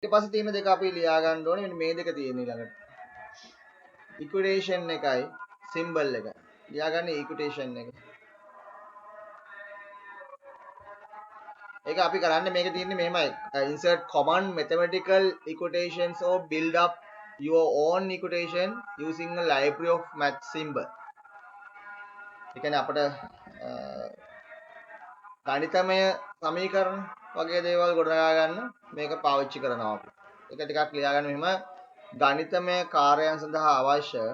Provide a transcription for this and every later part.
ඊට පස්සේ තියෙන දෙක අපි ලියා ගන්න ඕනේ. මෙන්න මේ දෙක තියෙන ඊළඟට. equation එකයි symbol එක. ලියා ගන්න equation එක. ඒක අපි කරන්නේ මේක තියෙන්නේ මෙහෙමයි. insert common mathematical equations or build up your own equation using a library of math symbol. ඒ කියන්නේ අපිට ගණිතමය සමීකරණ වගේ දේවල් ගොඩනගා ගන්න මේක පාවිච්චි කරනවා අපි. ඒක ටිකක් ලියා ගන්න මෙහෙම ගණිතමය කාර්යයන් සඳහා අවශ්‍ය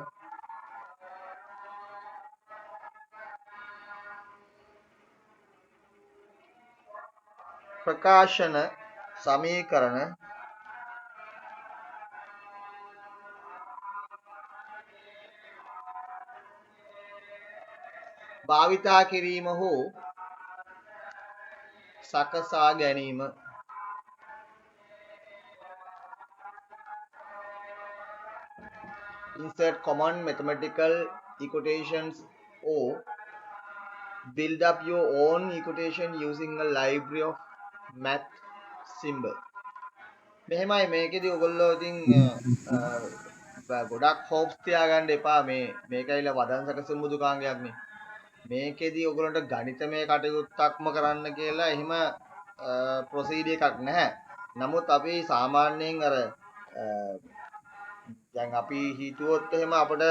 ප්‍රකාශන සමීකරණ භාවිතා කිරීම හෝ සකසා ගැනීම. Insert common mathematical equations or build up your own equation using a library of math symbol. මෙහෙමයි මේකෙදි ඔයගොල්ලෝ ඉතින් ගොඩක් හොප්ස් තියාගන්න එපා මේකයිලා වදන් සැකසුම් මුදුකාංගයක් නේ. මේකෙදි ඔයගොල්ලන්ට ගණිතමය කටයුත්තක්ම කරන්න කියලා එහෙම ප්‍රොසීඩ් එකක් නැහැ. නමුත් අපි සාමාන්‍යයෙන් අර දැන් අපි හිතුවොත් එහෙම අපිට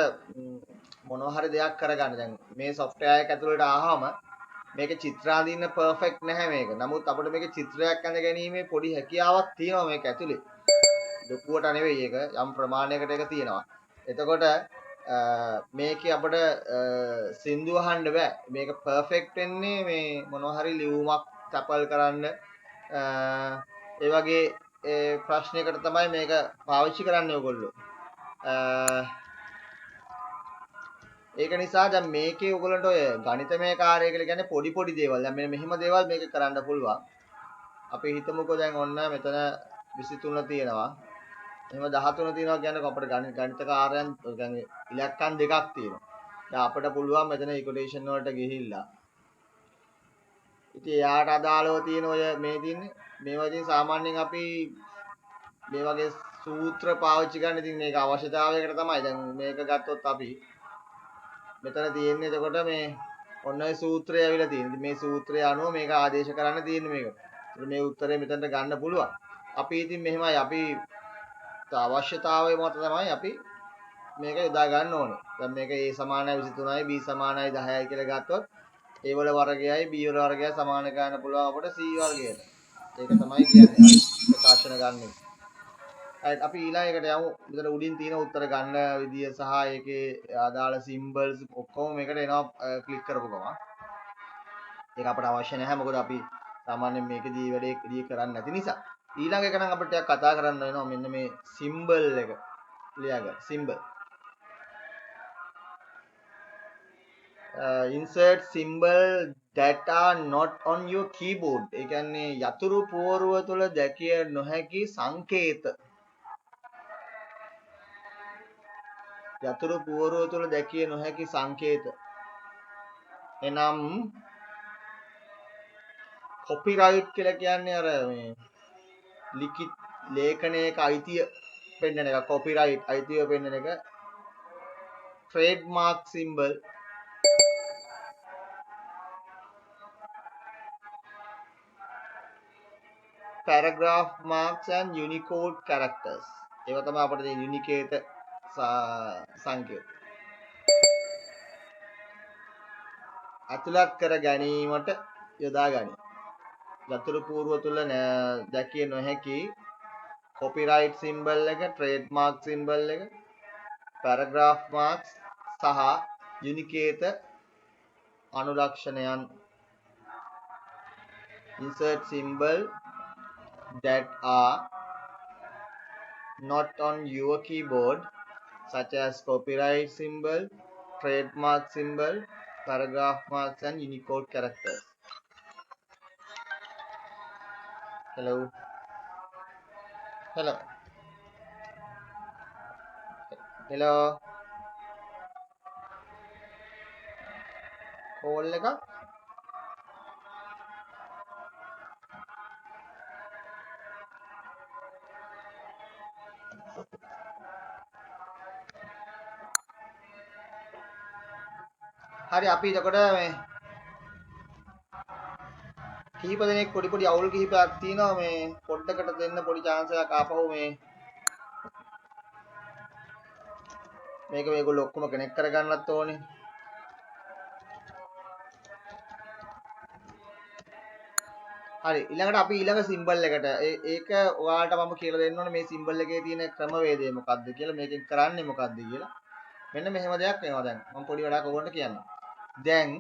මොනවා හරි දෙයක් කරගන්න. දැන් මේ software එක ඇතුළට ආවම මේකේ චිත්‍ර අඳින්න perfect නැහැ මේක. නමුත් අපිට මේකේ චිත්‍රයක් අඳ ගැනීමේ පොඩි හැකියාවක් තියෙනවා මේක ඇතුලේ. ලොකුවට නෙවෙයි ඒක යම් ප්‍රමාණයකට ඒක තියෙනවා. එතකොට මේකේ අපිට සින්දු අහන්න බෑ. මේක perfect වෙන්නේ මේ මොනවා හරි ලියුමක් තපල් කරන්න ඒ වගේ ප්‍රශ්නයකට තමයි මේක පාවිච්චි කරන්නේ ඔයගොල්ලෝ. ඒක නිසා දැන් මේකේ ඔයගලන්ට ඔය ගණිතමය කාර්යය කියලා කියන්නේ පොඩි පොඩි දේවල්. දැන් මෙහෙම දේවල් මේක කරන්න පුළුවන්. අපි හිතමුකෝ දැන් ඔන්න මෙතන 23 තියෙනවා. එහෙම 13 තියෙනවා කියන්නේ අපිට ගණිත කාර්යයන් කියන්නේ ඉලක්කම් දෙකක් තියෙනවා. දැන් අපිට පුළුවන් මෙතන ඉක්වේෂන් වලට ගිහිල්ලා ඉතින් එයාට අදාළව තියෙන ඔය මේ තියෙන්නේ මේවා ඉතින් සාමාන්‍යයෙන් අපි මේ වගේ සූත්‍ර පාවිච්චි කරන්න ඉතින් මේක අවශ්‍යතාවයකට තමයි. දැන් මේක ගත්තොත් අපි මෙතන තියෙන්නේ එතකොට මේ ඔන්න ඔය සූත්‍රය ඇවිල්ලා තියෙනවා. මේ සූත්‍රය අනුව මේක ආදේශ කරන්න තියෙන්නේ මේක. ඒත් මේ උත්තරේ මෙතනට ගන්න පුළුවන්. අපි ඉතින් මෙහෙමයි අපි අවශ්‍යතාවය මත තමයි අපි මේක යොදා ගන්න ඕනේ. දැන් මේක A සමානයි 23යි B සමානයි 10යි කියලා ගත්තොත් A වල වර්ගයයි B වල වර්ගයයි සමාන ගන්න පුළුවන් අපිට C වර්ගයට. ඒක තමයි කියන්නේ ප්‍රකාශන ගන්න. අපි ඊළඟට යමු. මෙතන උඩින් තියෙන උත්තර ගන්න විදිය සහ ඒකේ අදාළ සිම්බල්ස් ඔක්කොම මේකට එනවා ක්ලික් කරපු ගමන්. ඒක අපට අවශ්‍ය නැහැ මොකද අපි සාමාන්‍යයෙන් මේකදී වැඩේ ක්ලික් කරන්නේ නැති නිසා. ඊළඟ එක නම් අපිට ටිකක් කතා කරන්න වෙනවා මෙන්න මේ සිම්බල් එක. ලියා ගන්න. Symbol. insert symbol that are not on your keyboard. ඒ කියන්නේ යතුරු පුවරුව තුල දැකිය නොහැකි සංකේත. යතුරු පුවරුව තුළ දැකිය නොහැකි සංකේත. එනම් කොපිරයිට් කියලා කියන්නේ අර මේ ලිඛිත ලේඛනයක අයිතිය පෙන්වන එක. කොපිරයිට් අයිතිය පෙන්වන එක. ට්‍රේඩ්මාර්ක් symbol paragraph marks and unicode characters. ඒවා තමයි අපිට තියෙන යුනිකේත සංකේත. අතුලත් කර ගැනීමට යොදා ගනී. යතුරු පූර්ව තුල දැකිය නොහැකි කොපිරයිට් සිම්බල් එක, ට්‍රේඩ්මාර්ක් සිම්බල් එක, පැරග්‍රාෆ් මාර්ක්ස් සහ යුනිකේත අනුලක්ෂණයන්. insert symbol that are not on your keyboard such as copyright symbol, trademark symbol, paragraph marks and Unicode characters. Hello. Hello. Hello. Call එක හරි අපි එතකොට මේ කිහිප දෙනෙක් පොඩි අවුල් කිහිපයක් තියෙනවා මේ පොඩ්ඩකට දෙන්න පොඩි chance එකක් ආපහු මේක මේගොල්ලෝ ඔක්කොම කනෙක්ට් කරගන්නත් ඕනේ. හරි ඊළඟට අපි ඊළඟ සිම්බල් එකට ඒක ඔයාලට මම කියලා දෙන්න ඕනේ මේ සිම්බල් එකේ තියෙන ක්‍රමවේදය මොකක්ද කියලා මේකෙන් කරන්නේ මොකක්ද කියලා. මෙන්න මෙහෙම දෙයක් වෙනවා දැන් මම පොඩි වැඩක් ඔයගොල්ලන්ට කියන්නම්. දැන්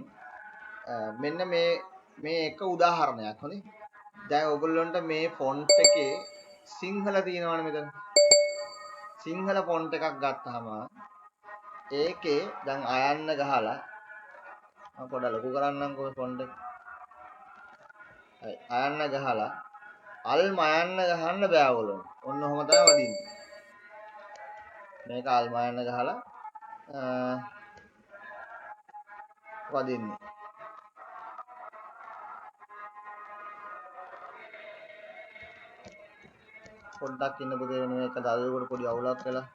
මෙන්න මේ එක උදාහරණයක් හොඳේ. දැන් ඔයගොල්ලන්ට මේ ෆොන්ට් එකේ සිංහල තියෙනවනේ මෙතන. සිංහල ෆොන්ට් එකක් ගත්තාම ඒකේ දැන් අයන්න ගහලා මම පොඩ්ඩක් ලොකු කරන්නම්කෝ ෆොන්ට් එක. අයන්න ගහලා අල් මයන්න ගහන්න බෑ ඔයගොල්ලෝ. ඔන්න ඔහොම තමයි වදින්නේ. මේක අල් මයන්න ගහලා වදින්නේ. පොඩ්ඩක් ඉන්න පුතේ වෙන මේක දරුවෙකුට පොඩි අවුලක් වෙලා.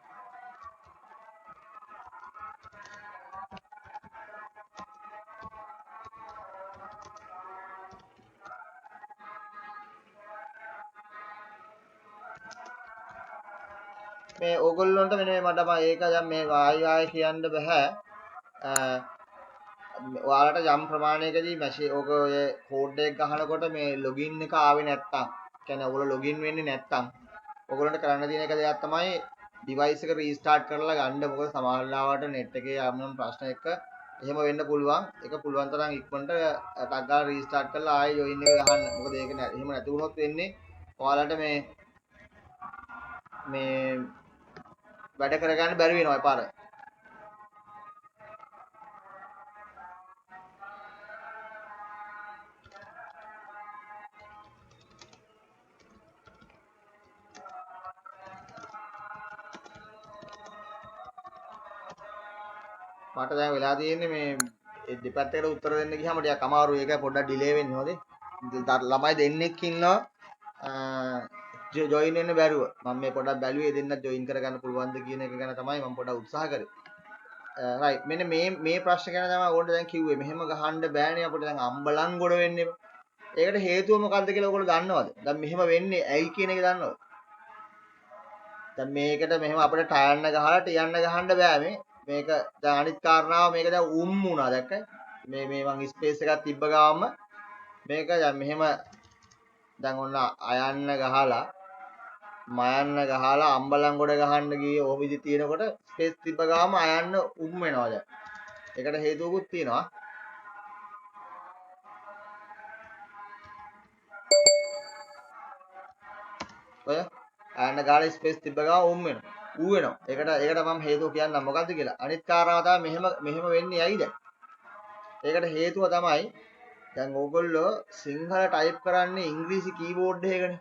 මේ ඕගොල්ලොන්ට මෙන්න මේ මට ඒක දැන් මේ ආයි කියන්න බෑ. ඔයාලට යම් ප්‍රමාණයකදී මැෂින් ඔක ඔය කෝඩ් එක ගහනකොට මේ ලොගින් එක ආවේ නැත්තම්, කියන්නේ ඔයගොල්ලෝ ලොගින් වෙන්නේ නැත්තම් ඔයගොල්ලන්ට කරන්න තියෙන එක දෙයක් තමයි ඩිවයිස් එක රීස්ටාර්ට් කරලා ගන්න. මොකද සමහර වෙලාවට නෙට් එකේ යම් ප්‍රශ්න එක එහෙම වෙන්න පුළුවන්. ඒක පුළුවන් තරම් ඉක්මනට ටක් ගාලා රීස්ටාර්ට් කරලා ආයෙ ජොයින් එක ගහන්න. මොකද ඒක එහෙම නැති වුණොත් වෙන්නේ ඔයාලට මේ වැඩ කරගන්න බැරි වෙනවා පාර. මට දැන් වෙලා තියෙන්නේ මේ දෙපැත්තකට උත්තර දෙන්න ගියාම ටිකක් අමාරුයි. ඒක පොඩ්ඩක් ඩිලේ වෙන්නේ හොදේ. ළමයි දෙන්නෙක් ඉන්නවා ජොයින් වෙන්න බැරුව. මම මේ පොඩ්ඩක් බැලුවේ දෙන්නත් ජොයින් කරගන්න පුළුවන්ද කියන එක ගැන තමයි මම පොඩ්ඩක් උත්සාහ කරේ. රයිට් මෙන්න මේ ප්‍රශ්න ගැන තමයි ඕගොල්ලෝ දැන් කිව්වේ. මෙහෙම ගහන්න බෑනේ අපිට දැන් අම්බලන් ගොඩ වෙන්නේ. ඒකට හේතුව මොකක්ද කියලා ඔයගොල්ලෝ දන්නවද? දැන් මෙහෙම වෙන්නේ ඇයි කියන එක දන්නවද? දැන් මේකට මෙහෙම අපිට ටයන්න ගහලා ටියන්න ගහන්න බෑ මේ. මේක දැන් අනිත් කාරණාව මේක දැන් වුණා දැක්කයි. මේ මං ස්පේස් එකක් තිබ්බ ගාම මේක දැන් මෙහෙම දැන් ඔන්න අයන්න ගහලා මයන්න ගහලා අම්බලන් ගොඩ ගහන්න ගියේ ඔහොම ඉදි තියෙනකොට ස්පේස් තිබ්බ ගාම අයන්න වෙනවා දැන්. ඒකට හේතුවකුත් තියෙනවා. ඔය අයන්න ගහලා ස්පේස් තිබ්බ ගාම වෙනවා. වෙනවා. ඒකට මම හේතුව කියන්නම් මොකද්ද කියලා. අනිත් කාරණාව තමයි මෙහෙම වෙන්නේ ඇයිද? ඒකට හේතුව තමයි දැන් ඕගොල්ලෝ සිංහල ටයිප් කරන්නේ ඉංග්‍රීසි කීබෝඩ් එකකනේ.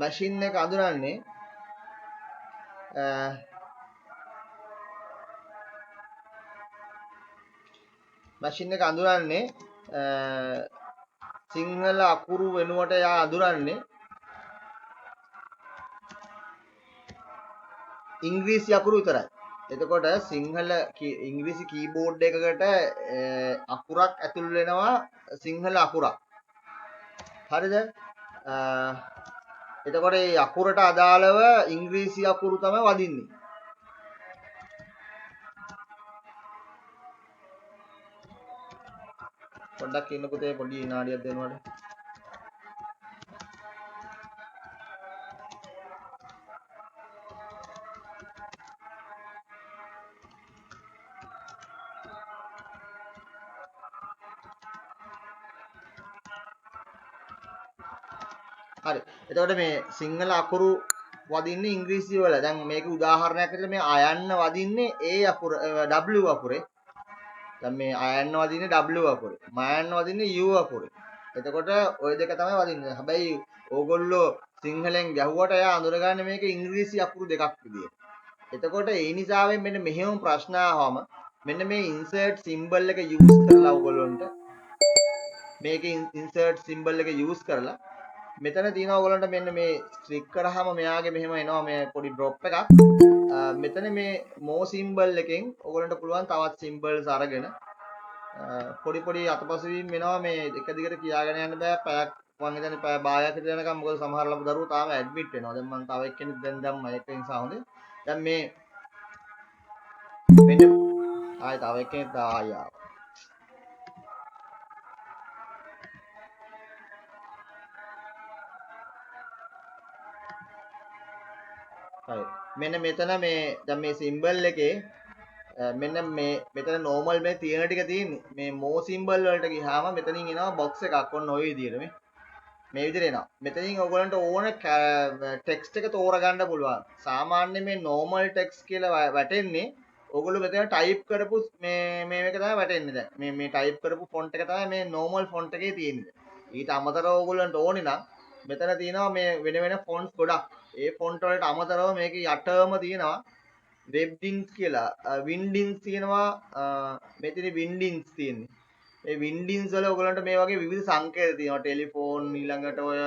මැෂින් එක අඳුරන්නේ සිංහල අකුරු වෙනුවට යා අඳුරන්නේ ඉංග්‍රීසි අකුරු විතරයි. එතකොට සිංහල ඉංග්‍රීසි කීබෝඩ් එකකට අකුරක් ඇතුල් වෙනවා සිංහල අකුරක්. හරිද? එතකොට මේ අකුරට අදාළව ඉංග්‍රීසි අකුරු තමයි වදින්නේ. පොඩ්ඩක් ඉන්න පුතේ පොඩි විනාඩියක් දෙනවද? හරි. එතකොට මේ සිංහල අකුරු වදින්නේ ඉංග්‍රීසි වල. දැන් මේක උදාහරණයක් විදිහට මේ අයන්න වදින්නේ A අකුර W අකුරේ. දැන් මේ අයන්න වදින්නේ W අකුරේ. මයන්න වදින්නේ U අකුරේ. එතකොට ওই දෙක තමයි වදින්නේ. හැබැයි ඕගොල්ලෝ සිංහලෙන් ගැහුවට එයා අඳුරගන්නේ මේක ඉංග්‍රීසි අකුරු දෙකක් විදියට. එතකොට ඒ නිසාවෙන් මෙන්න මෙහෙම ප්‍රශ්න ආවම මෙන්න මේ insert symbol එක use කරලා ඕගොල්ලන්ට මේකේ insert symbol එක use කරලා මෙතන තියෙනවා ඔයගලන්ට මෙන්න මේ ක්ලික් කරාම මෙයාගේ මෙහෙම එනවා මේ පොඩි ඩ්‍රොප් එකක් මෙතන මේ more symbol එකෙන් ඔයගලන්ට පුළුවන් තවත් symbols අරගෙන පොඩි පොඩි අතපසුවීම් වෙනවා මේ එක දිගට කියාගෙන යන්න බෑ පැයක් මම හිතන්නේ පැය භාගයක් විතර යනකම් මොකද සමහර ළම දරුවෝ තාම ඇඩ්මිට් වෙනවා දැන් මම තව එක්කෙනෙක් දැන් දැම්මා ඒක නිසා හොඳේ දැන් මේ මෙන්න ආයෙ තව එක්කෙනෙක් ආයෙ ආවා හරි මෙන්න මෙතන මේ දැන් මේ symbol එකේ මෙන්න මේ මෙතන normal මේ තියෙන ටික තියෙන්නේ මේ more symbol වලට ගියාම මෙතනින් එනවා box එකක් ඔන්න ඔය විදිහට මේ විදිහට එනවා මෙතනින් ඔයගලන්ට ඕන ටෙක්ස්ට් එක තෝරගන්න පුළුවන් සාමාන්‍ය මේ normal text කියලා වැටෙන්නේ ඔයගොල්ලෝ මෙතන ටයිප් කරපු මේක තමයි වැටෙන්නේ දැන් මේ ටයිප් කරපු font එක තමයි මේ normal font එකේ තියෙන්නේ ඊට අමතරව ඔයගොල්ලන්ට ඕනේ නම් මෙතන තියෙනවා මේ වෙන fonts ගොඩක් ඒ font වලට අමතරව මේක යටම තියෙනවා webdins කියලා windins තියෙනවා මෙතන windins තියෙන්නේ මේ windins වල ඔයගලන්ට මේ වගේ විවිධ සංකේත තියෙනවා ටෙලිෆෝන් ඊළඟට ඔය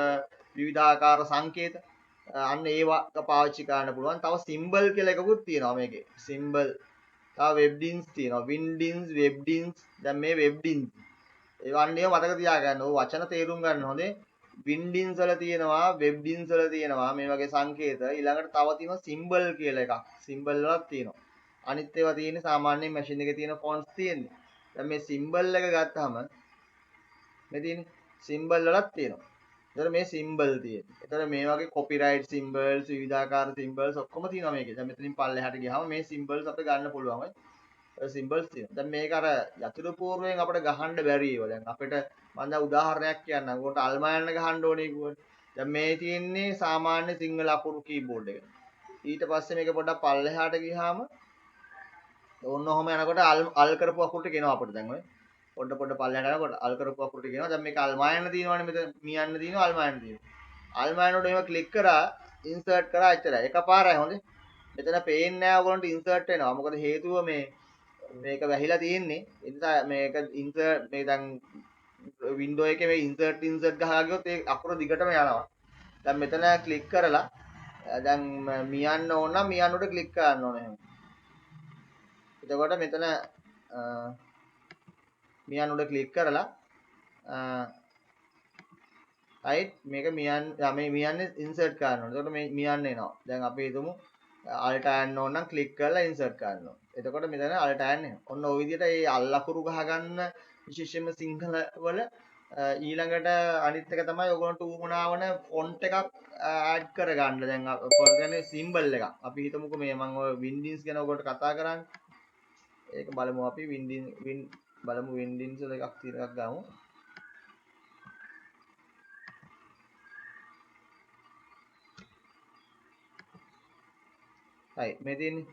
විවිධාකාර සංකේත අන්න ඒවා පාවිච්චි කරන්න පුළුවන් තව symbol කියලා එකකුත් තියෙනවා මේකේ symbol තව webdins තියෙනවා windins webdins දැන් මේ webdins ඒවා අන්න ඒවා මතක තියාගන්න ඕ වචන තේරුම් ගන්න හොඳේ windins වල තියෙනවා webdins වල තියෙනවා මේ වගේ සංකේත ඊළඟට තව තියෙනවා symbol කියලා එකක් symbol වලක් තියෙනවා අනිත් ඒවා තියෙන්නේ සාමාන්‍ය මැෂින් එකේ තියෙන fonts තියෙන්නේ දැන් මේ symbol එක ගත්තාම මේ තියෙන්නේ symbol වලක් තියෙනවා එතකොට මේ symbol තියෙන්නේ එතකොට මේ වගේ copyright symbols විවිධාකාර symbols ඔක්කොම තියෙනවා මේකේ දැන් මෙතනින් පල්ලෙහාට ගියාම මේ symbols අපිට ගන්න පුළුවන් ඔය symbols තියෙනවා දැන් මේක අර යතුරු පූර්වයෙන් අපිට ගහන්න බැරි ඒවා දැන් අපිට මම දැන් උදාහරණයක් කියන්නම්. උකට අල්මා යන්න ගහන්න ඕනේ කිව්වනේ. දැන් මේ තියෙන්නේ සාමාන්‍ය සිංහල අකුරු කීබෝඩ් එක. ඊට පස්සේ මේක පොඩ්ඩක් පල්ලෙහාට ගියාම ඕන්න ඔහම යනකොට අල් කරපු අකුරු ටික එනවා අපිට දැන් ඔය. පොඩ පල්ලෙහාට යනකොට අල් කරපු අකුරු ටික එනවා. දැන් මේක අල්මා යන්න තියෙනවනේ මෙතන මියන්න තියෙනවා අල්මා යන්න තියෙනවා. අල්මා යනකොට එහෙම ක්ලික් කරා ඉන්සර්ට් කරා එච්චරයි. එකපාරයි හොඳේ. මෙතන පේන්නේ නැහැ ඔයගොල්ලන්ට ඉන්සර්ට් වෙනවා. මොකද හේතුව මේක වැහිලා තියෙන්නේ. ඒ නිසා මේක ඉන්සර්ට් මේ දැන් වින්ඩෝ එකේ මේ ඉන්සර්ට් ගහලා ගියොත් ඒ අකුර දිගටම යනවා. දැන් මෙතන ක්ලික් කරලා දැන් මියන්න ඕන නම් මියන්න උඩ ක්ලික් කරන්න ඕනේ එහෙනම්. එතකොට මෙතන මියන්න උඩ ක්ලික් කරලා right මේක මේ මියන්නේ ඉන්සර්ට් කරන්න ඕනේ. එතකොට මේ මියන්න එනවා. දැන් අපි හිතමු alt යන්න ඕන නම් ක්ලික් කරලා ඉන්සර්ට් කරන්න ඕනේ. එතකොට මෙතන alt යන්න එනවා. ඔන්න ඔය විදිහට මේ අල් අකුරු ගහ ගන්න විශේෂයෙන්ම සිංහල වල ඊළඟට අනිත් එක තමයි ඔයගොල්ලන්ට උවමනා වන ෆොන්ට් එකක් ඇඩ් කරගන්න. දැන් කියන්නේ සිම්බල් එකක්. අපි හිතමුකෝ මේ මම ඔය වින්ඩින්ස් ගැන ඔයගොල්ලන්ට කතා කරන්නේ. ඒක බලමු අපි බලමු වින්ඩින්ස් වල එකක් තියෙන එකක් ගමු. හයි මේ තියෙන්නේ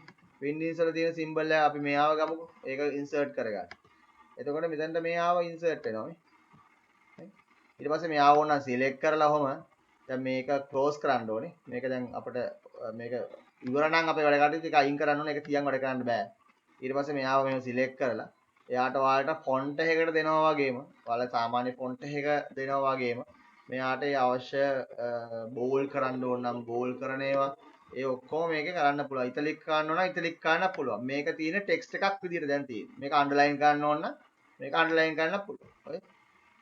වින්ඩින්ස් වල තියෙන සිම්බල් එක අපි මෙයාව ගමුකෝ. ඒක ඉන්සර්ට් කරගන්න. එතකොට මෙතනට මේ ආව ඉන්සර්ට් වෙනවා නේ. ඊට පස්සේ මේ ආව ඕන සිලෙක්ට් කරලා ඔහම දැන් මේක ක්ලෝස් කරන්න ඕනේ. මේක දැන් අපිට මේක ඉවර නම් අපේ වැඩ කටයුතු ටික අයින් කරන්න ඕනේ. ඒක තියන් වැඩ කරන්න බෑ. ඊට පස්සේ මේ ආව මේක සිලෙක්ට් කරලා එයාට ඔයාලට ෆොන්ට් එකකට දෙනවා වගේම ඔයාලා සාමාන්‍ය ෆොන්ට් එක දෙනවා වගේම මෙයාට ඒ අවශ්‍ය බෝල් කරන්න ඕන නම් බෝල් කරන ඒවා ඒ ඔක්කොම මේකේ කරන්න පුළුවන්. ඉතලික් කරන්න ඕන නම් ඉතලික් කරන්න පුළුවන්. මේක තියෙන ටෙක්ස්ට් එකක් විදිහට දැන් තියෙන්නේ. මේක අන්ඩර්ලයින් කරන්න ඕන නම් මේක අන්ඩර්ලයින් කරන්න පුළුවන්. හරි.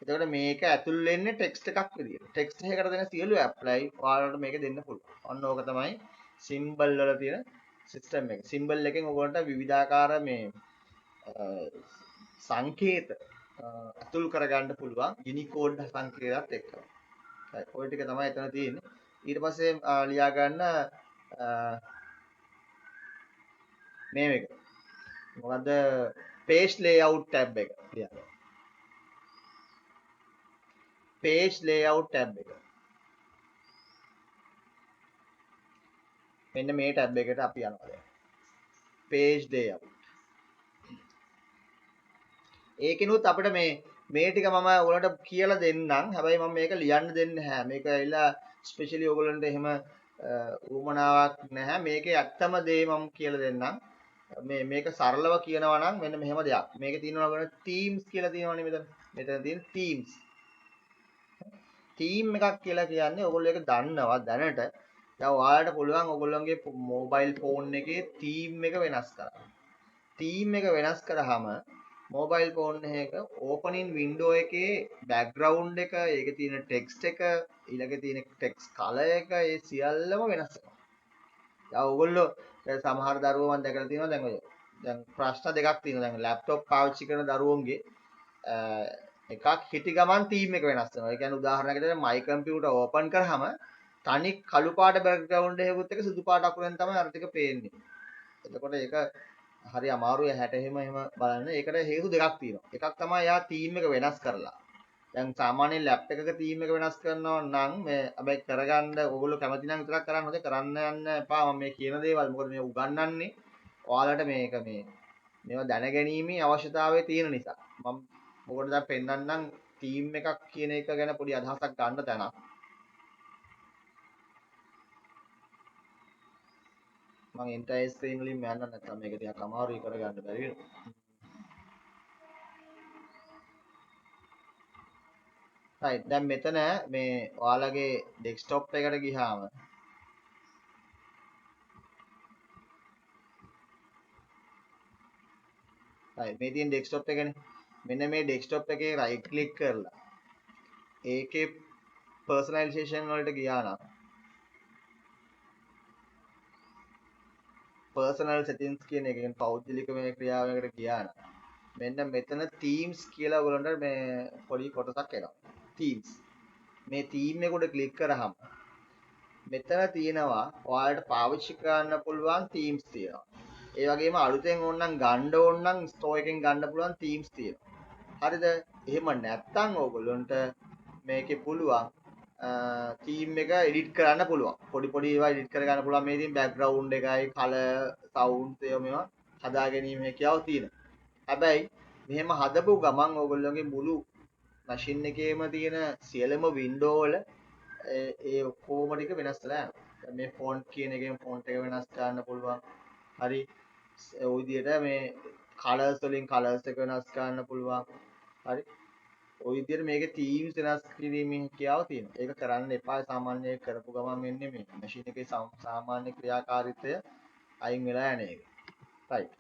එතකොට මේක ඇතුල් වෙන්නේ ටෙක්ස්ට් එකක් විදියට. ටෙක්ස්ට් එකකට දෙන සියලු ඇප්ලයි ඔයාලට මේක දෙන්න පුළුවන්. ඔන්න ඕක තමයි සිම්බල් වල තියෙන සිස්ටම් එක. සිම්බල් එකෙන් ඔයගොල්ලන්ට විවිධාකාර මේ සංකේත ඇතුල් කරගන්න පුළුවන් යුනිකෝඩ් සංකේතات එක්ක. හරි. ඔය ටික තමයි එතන තියෙන්නේ. ඊට පස්සේ ලියා ගන්න මේක. මොකද්ද page layout tab එක. page layout tab එක. මෙන්න මේ tab එකට අපි යනවා දැන්. page layout. ඒකිනුත් අපිට මේ ටික මම ඔයාලට කියලා දෙන්නම්. හැබැයි මම මේක ලියන්න දෙන්නේ නැහැ. මේක ඇවිල්ලා ස්පෙෂලි ඔයගොල්ලන්ට එහෙම උවමනාවක් නැහැ. මේකේ ඇත්තම දේ මම කියලා දෙන්නම්. මේක සරලව කියනවා නම් මෙන්න මෙහෙම දෙයක්. මේකේ තියෙනවා ගන්න themes කියලා තියෙනවනේ මෙතන. මෙතන තියෙන themes. theme එකක් කියලා කියන්නේ ඔයගොල්ලෝ ඒක දන්නවා දැනට දැන් ඔයාලට පුළුවන් ඔයගොල්ලෝගේ මොබයිල් ෆෝන් එකේ තීම් එක වෙනස් කරන්න. තීම් එක වෙනස් කරාම මොබයිල් ෆෝන් එක ඕපනින් වින්ඩෝ එකේ බෑග්ග්‍රවුන්ඩ් එක, ඒකේ තියෙන ටෙක්ස්ට් එක, ඊළඟේ තියෙන ටෙක්ස්ට් කලර් එක, ඒ සියල්ලම වෙනස් වෙනවා. දැන් ඔයගොල්ලෝ දැන් සමහර දරුවෝ මම දැකලා තියෙනවා දැන් ඔය දැන් ප්‍රශ්න දෙකක් තියෙනවා. දැන් ලැප්ටොප් පාවිච්චි කරන දරුවෝන්ගේ එකක් හිටි ගමන් තීම් එක වෙනස් වෙනවා. ඒ කියන්නේ උදාහරණයකට මයි කම්පියුටර් ඕපන් කරාම තනි කළු පාට බෑග්ග්‍රවුන්ඩ් එකකුත් එක්ක සුදු පාට අකුරෙන් තමයි අර ටික පේන්නේ. එතකොට ඒක හරි අමාරුයි හැට එහෙම බලන්න. ඒකට හේතු දෙකක් තියෙනවා. එකක් තමයි යා තීම් එක වෙනස් කරලා. දැන් සාමාන්‍යයෙන් ලැප් එකක තීම් එක වෙනස් කරනවා නම් මේ හැබැයි කරගන්න ඕගොල්ලෝ කැමති නම් විතරක් කරන්න හොඳ. කරන්න යන්න එපා. මම මේ කියන දේවල් මොකද මේ උගන්වන්නේ ඔයාලට මේක මේවා දැනගැනීමේ අවශ්‍යතාවය තියෙන නිසා. මම මොකටද දැන් පෙන්නන්නම් තීම් එකක් කියන එක ගැන පොඩි අදහසක් ගන්න තැනක්. මම එන්ටයර් ස්ක්‍රීන් වලින් යන්න නැත්නම් මේක ටිකක් අමාරුයි කරගන්න බැරි වෙනවා. right දැන් මෙතන මේ ඔයාලගේ ඩෙස්ක්ටොප් එකට ගියාම right මේ තියෙන ඩෙස්ක්ටොප් එකනේ. මෙන්න මේ ඩෙස්ක්ටොප් එකේ රයිට් ක්ලික් කරලා ඒකේ පර්සනලයිසේෂන් වලට ගියා නම් පර්සනල් සෙටින්ග්ස් කියන එකෙන් පෞද්ගලික මේ ක්‍රියාවකට ගියා නම් මෙන්න මෙතන තීම්ස් කියලා ඔයගොල්ලන්ට මේ පොඩි කොටසක් එනවා. තීම්ස් මේ තීම් එක උඩ ක්ලික් කරාම මෙතන තියෙනවා ඔයාලට පාවිච්චි කරන්න පුළුවන් තීම්ස් තියෙනවා. ඒ වගේම අලුතෙන් ඕනනම් ගන්න ඕන නම් ස්ටෝර් එකෙන් ගන්න පුළුවන් තීම්ස් තියෙනවා. හරිද? එහෙම නැත්නම් ඕගොල්ලන්ට මේකේ පුළුවන් තීම් එක එඩිට් කරන්න පුළුවන්. පොඩි පොඩි ඒවා එඩිට් කරගන්න පුළුවන්. මේ තියෙන බෑග්ග්‍රවුන්ඩ් එකයි, කලර්, සවුන්ඩ්ස් ඒවා මේවා හදා ගැනීම හැකියාව තියෙනවා. හැබැයි මෙහෙම හදපු ගමන් ඕගොල්ලෝගේ මුළු මැෂින් එකේම තියෙන සියලුම වින්ඩෝ වල ඒ ඔක්කොම ටික වෙනස් වෙලා යනවා. මේ ෆොන්ට් කියන එකෙන් ෆොන්ට් එක වෙනස් කරන්න පුළුවන්. හරි. ඔය විදිහට මේ කලර්ස් වලින් කලර්ස් එක වෙනස් කරන්න පුළුවන්. හරි. ඔය විදිහට මේකේ තීම්ස් වෙනස් කිරීමේ හැකියාව තියෙනවා. ඒක කරන්න එපා. සාමාන්‍ය කරපු ගමන් වෙන්නේ මේ මැෂින් එකේ සාමාන්‍ය ක්‍රියාකාරීත්වය අයින් වෙලා යන එක. right.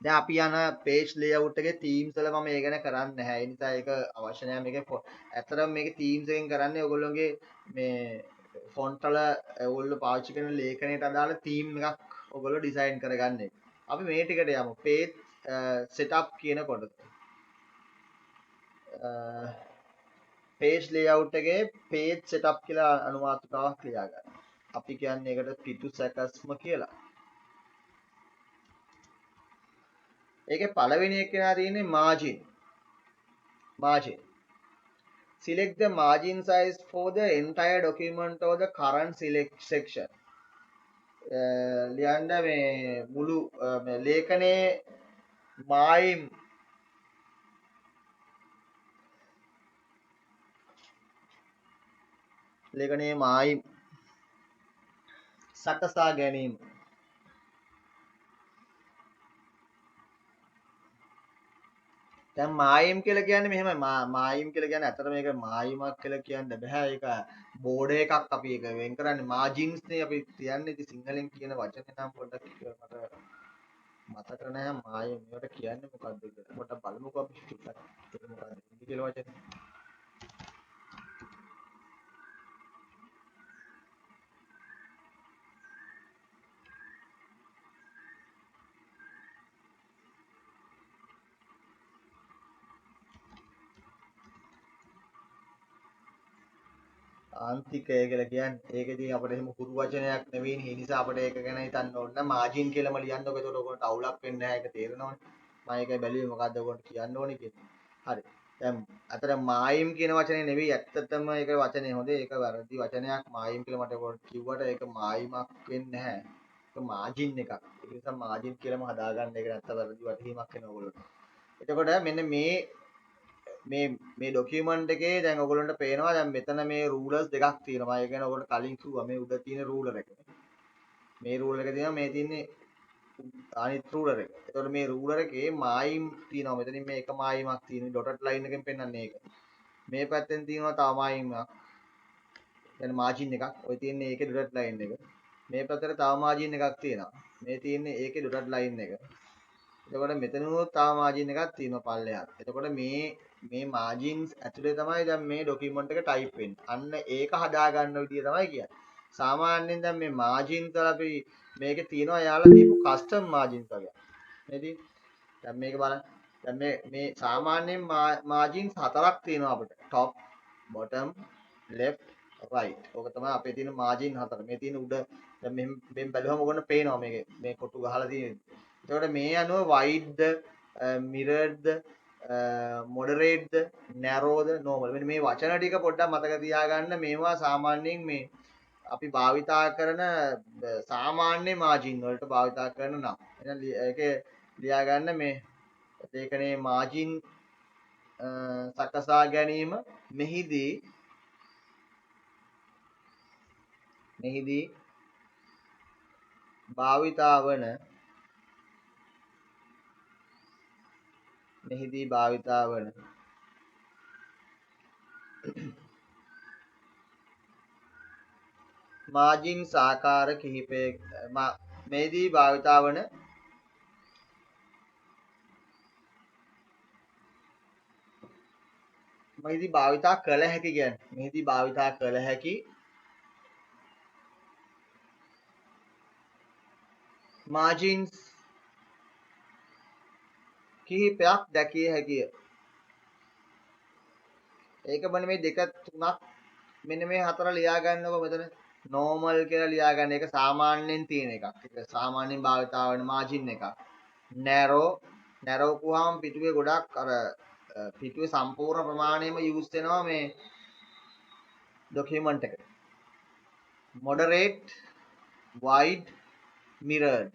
දැන් අපි යන page layout එකේ themes වල මම ඒ ගැන කරන්නේ නැහැ. ඒ නිසා ඒක අවශ්‍ය නැහැ. මේකේ ඇත්තටම මේකේ themes එකෙන් කරන්නේ ඔයගොල්ලෝගේ මේ font වල ඔයගොල්ලෝ පාවිච්චි කරන ලේඛනයට අදාළ theme එකක් ඔයගොල්ලෝ design කරගන්න එක. අපි මේ ටිකට යමු. page setup කියන කොටස. page layout එකේ page setup කියලා අනුමාතිකාවක් ලියා ගන්න. අපි කියන්නේ ඒකට පිටු සැකස්ම කියලා. ඒකේ පළවෙනි එක තියෙන්නේ margin. Select the margin size for the entire document or the current select section. ලියන්න මේ මුළු ලේඛනයේ මායිම් සකසා ගැනීම. දැන් මායිම් කියලා කියන්නේ මෙහෙමයි. මායිම් කියලා කියන්නේ අතට මේක මායිමක් කියලා කියන්න බෑ. ඒක බෝඩ් එකක් අපි ඒක වෙන් කරන්නේ මාජින්ස් නේ අපි කියන්නේ. ඉතින් සිංහලෙන් කියන වචනේ නම් පොඩ්ඩක් මට මතක නැහැ. මායිම් මේවට කියන්නේ මොකක්ද කියලා. පොඩ්ඩක් බලමුකෝ අපි ටිකක්. ඒක මොකක්ද කියලා වචනේ. ආන්තිකය කියලා කියන්නේ ඒක ඉතින් අපිට එහෙම හුරු වචනයක් නෙවෙයිනේ. ඒ නිසා අපිට ඒක ගැන හිතන්න ඕන නම් මාජින් කියලාම ලියන්නකො. ඒකට ඔයගොල්ලන්ට අවුලක් වෙන්නේ නැහැ. ඒක තේරෙනවනේ. මම ඒකයි බැලුවේ මොකද්ද ඔයගොල්ලන්ට කියන්න ඕනේ කියලා. හරි. දැන් අතර මායිම් කියන වචනේ නෙවෙයි ඇත්තටම ඒක වචනේ හොඳේ. ඒක වැරදි වචනයක්. මායිම් කියලා මට ඔයගොල්ලෝ කිව්වට ඒක මායිමක් වෙන්නේ නැහැ. ඒක මාජින් එකක්. ඒ නිසා මාජින් කියලාම හදාගන්න. ඒක නැත්නම් වැරදි වටහීමක් වෙනවා ඔයගොල්ලන්ට. එතකොට මෙන්න මේ ડોකියුමන්ට් එකේ දැන් ඔයගොල්ලන්ට පේනවා දැන් මෙතන මේ රූලර්ස් දෙකක් තියෙනවා. ඒ කියන්නේ ඔයගොල්ලෝ කලින් කිව්වා මේ උඩ තියෙන රූලර් එක. මේ රූලර් එක තියෙනවා මේ තියෙන්නේ අනිත් රූලර් එක. එතකොට මේ රූලර් එකේ මායිම් තියෙනවා. මෙතනින් මේ එක මායිමක් තියෙනවා. ඩොටඩ් ලයින් එකෙන් පෙන්වන්නේ ඒක. මේ පැත්තෙන් තියෙනවා තව මායිමක්. يعني මාජින් එකක්. ඔය තියෙන්නේ ඒකේ ඩොටඩ් ලයින් එක. මේ පැත්තට තව මාජින් එකක් තියෙනවා. මේ තියෙන්නේ ඒකේ ඩොටඩ් ලයින් එක. එතකොට මෙතනුත් තව මාජින් එකක් තියෙනවා පල්ලෙහාට. එතකොට මේ මාජින්ස් ඇතුලේ තමයි දැන් මේ ડોකියුමන්ට් එක ටයිප් වෙන්නේ. අන්න ඒක හදා ගන්න විදිය තමයි කියන්නේ. සාමාන්‍යයෙන් දැන් මේ මාජින්ස් වල අපි මේකේ තියෙනවා යාලා දීපු කස්ටම් මාජින්ස් වගේ. නේද? දැන් මේක බලන්න. දැන් මේ සාමාන්‍යයෙන් මාජින්ස් හතරක් තියෙනවා අපිට. top bottom left right. ඕක තමයි අපේ තියෙන මාජින් හතර. මේ තියෙන උඩ දැන් මෙහෙම බැලුවම ඔයගොල්ලෝ පේනවා මේ කොටු ගහලා තියෙන. එතකොට මේ අනුව wide ද mirrored ද moderate ද narrow ද normal. මෙන්න මේ වචන ටික පොඩ්ඩක් මතක තියාගන්න. මේවා සාමාන්‍යයෙන් මේ අපි භාවිතා කරන සාමාන්‍ය මාජින් වලට භාවිතා කරන නම්. එහෙනම් ඒකේ ලියා ගන්න මේ ඒකනේ මාජින් සකසා ගැනීම මෙහිදී භාවිතා වන මාජින් ආකාර කිහිපයක මෙහිදී භාවිතා වන මෙහිදී භාවිතා කළ හැකි කියන්නේ මෙහිදී භාවිතා කළ හැකි මාජින්ස් කිහිපයක් දැකිය හැකිය. ඒක මොන මේ දෙක තුනක් මෙන්න මේ හතර ලියා ගන්නකො මෙතන normal කියලා ලියා ගන්න. ඒක සාමාන්‍යයෙන් තියෙන එකක්. ඒක සාමාන්‍යයෙන් භාවිතා වෙන මාජින් එකක්. narrow කුවාම පිටුවේ ගොඩක් අර පිටුවේ සම්පූර්ණ ප්‍රමාණයම යූස් වෙනවා මේ ડોකියුමන්ට් එකට. moderate wide mirrored.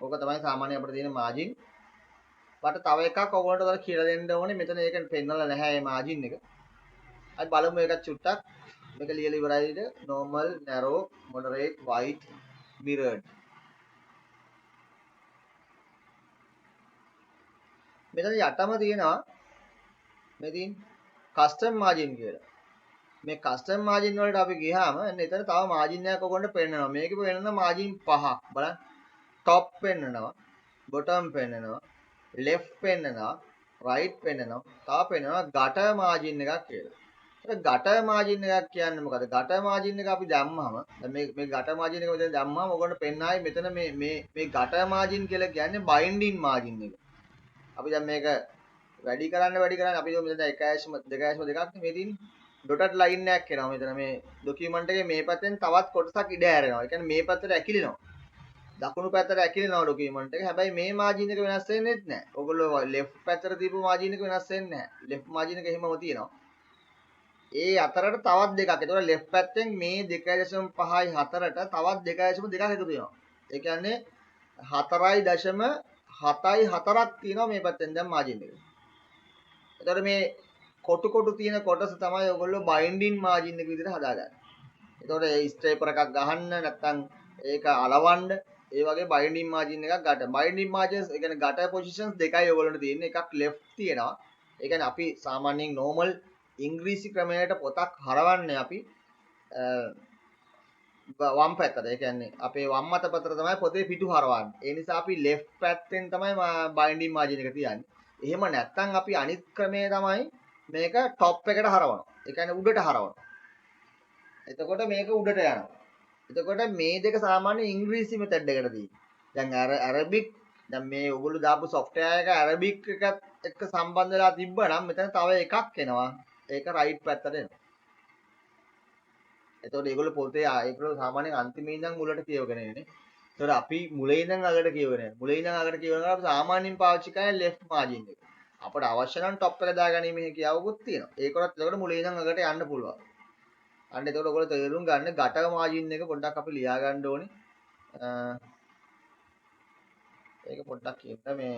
ඕක තමයි සාමාන්‍ය අපිට තියෙන මාජින්. මට තව එකක් ඔයගොල්ලන්ට උදලා කියලා දෙන්න ඕනේ. මෙතන ඒක පෙන්නලා නැහැ මේ මාජින් එක. අපි බලමු ඒක චුට්ටක්. මේක ලියලා ඉවරයිද? normal, narrow, moderate, wide, mirrored. මෙතන යටම තියෙනවා මේ තියෙන custom margin කියලා. මේ custom margin වලට අපි ගියාම එතන තව margin එකක් ඔයගොල්ලන්ට පෙන්නනවා. මේකේ වෙනන margin පහක්. බලන්න. top පෙන්නනවා, bottom පෙන්නනවා, left පෙන්නනවා, right පෙන්නනවා, තව පෙන්නනවා gutter margin එකක් කියලා. ඒක gutter margin එකක් කියන්නේ මොකද? gutter margin එක අපි දැම්මම දැන් මේ gutter margin එක මෙතන දැම්මම ඔයගොල්ලන්ට පෙන්නයි මෙතන මේ gutter margin කියලා කියන්නේ binding margin එක. අපි දැන් මේක වැඩි කරන්න අපි මෙතන 1.2.2 දෙකක් මේ තියෙන්නේ. dotted line එකක් එනවා මෙතන මේ document එකේ මේ පැත්තෙන් තවත් කොටසක් ඉඩ හැරෙනවා. ඒ කියන්නේ මේ පැත්තට ඇකිලෙනවා. දකුණු පැත්තට ඇකිලෙනවා ડોකියුමන්ට් එක. හැබැයි මේ මාජින් එක වෙනස් වෙන්නේ නැහැ. ඔයගොල්ලෝ left පැත්තට දීපු මාජින් එක වෙනස් වෙන්නේ නැහැ. left මාජින් එක එහෙමම තියෙනවා. ඒ අතරට තවත් දෙකක්. ඒතකොට left පැත්තෙන් මේ 2.5යි 4ට තවත් 2.2ක් එකතු වෙනවා. ඒ කියන්නේ 4.7යි 4ක් තියෙනවා මේ පැත්තෙන් දැන් මාජින් එක. ඒතකොට මේ කොටු තියෙන කොටස තමයි ඔයගොල්ලෝ බයින්ඩින් මාජින් එක විදිහට හදාගන්නේ. ඒතකොට ඒ ස්ටේපර් එකක් ගහන්න නැත්නම් ඒක අලවන්න ඒ වගේ බයින්ඩින් මාජින් එකක් ගන්න. බයින්ඩින් මාජින්ස් ඒ කියන්නේ ගටර් පොසිෂන්ස් දෙකයි ඔයගොල්ලන්ට තියෙන්නේ. එකක් left තියෙනවා. ඒ කියන්නේ අපි සාමාන්‍යයෙන් normal ඉංග්‍රීසි ක්‍රමයට පොතක් හරවන්නේ අපි වම් පැත්තට. ඒ කියන්නේ අපේ වම් අත පැත්තට තමයි පොතේ පිටු හරවන්නේ. ඒ නිසා අපි left පැත්තෙන් තමයි බයින්ඩින් මාජින් එක තියන්නේ. එහෙම නැත්නම් අපි අනිත් ක්‍රමය තමයි මේක top එකට හරවනවා. ඒ කියන්නේ උඩට හරවනවා. එතකොට මේක උඩට යනවා. එතකොට මේ දෙක සාමාන්‍ය ඉංග්‍රීසි මෙතඩ් එකට තියෙන්නේ. දැන් ඇරබික් දැන් මේ ඔයගොල්ලෝ දාපු software එක ඇරබික් එකත් එක්ක සම්බන්ධ වෙලා තිබ්බනම් මෙතන තව එකක් එනවා. ඒක right පැත්තට එනවා. එතකොට ඒගොල්ලෝ පොතේ ඒගොල්ලෝ සාමාන්‍යයෙන් අන්තිමේ ඉඳන් මුලට කියවගෙන එන්නේ. එතකොට අපි මුලින් ඉඳන් අගට කියවගෙන යනවා. මුලින් ඉඳන් අගට කියවනවා අපි සාමාන්‍යයෙන් පාවිච්චි කරන්නේ left margin එක. අපිට අවශ්‍ය නම් top එක දාගැනීමේ හැකියාවකුත් තියෙනවා. ඒකවත් එතකොට මුලින් ඉඳන් අගට යන්න පුළුවන්. අන්න එතකොට ඔයගොල්ලෝ තේරුම් ගන්න ගටර් මාජින් එක පොඩ්ඩක් අපි ලියා ගන්න ඕනේ. ඒක පොඩ්ඩක් කියන්න මේ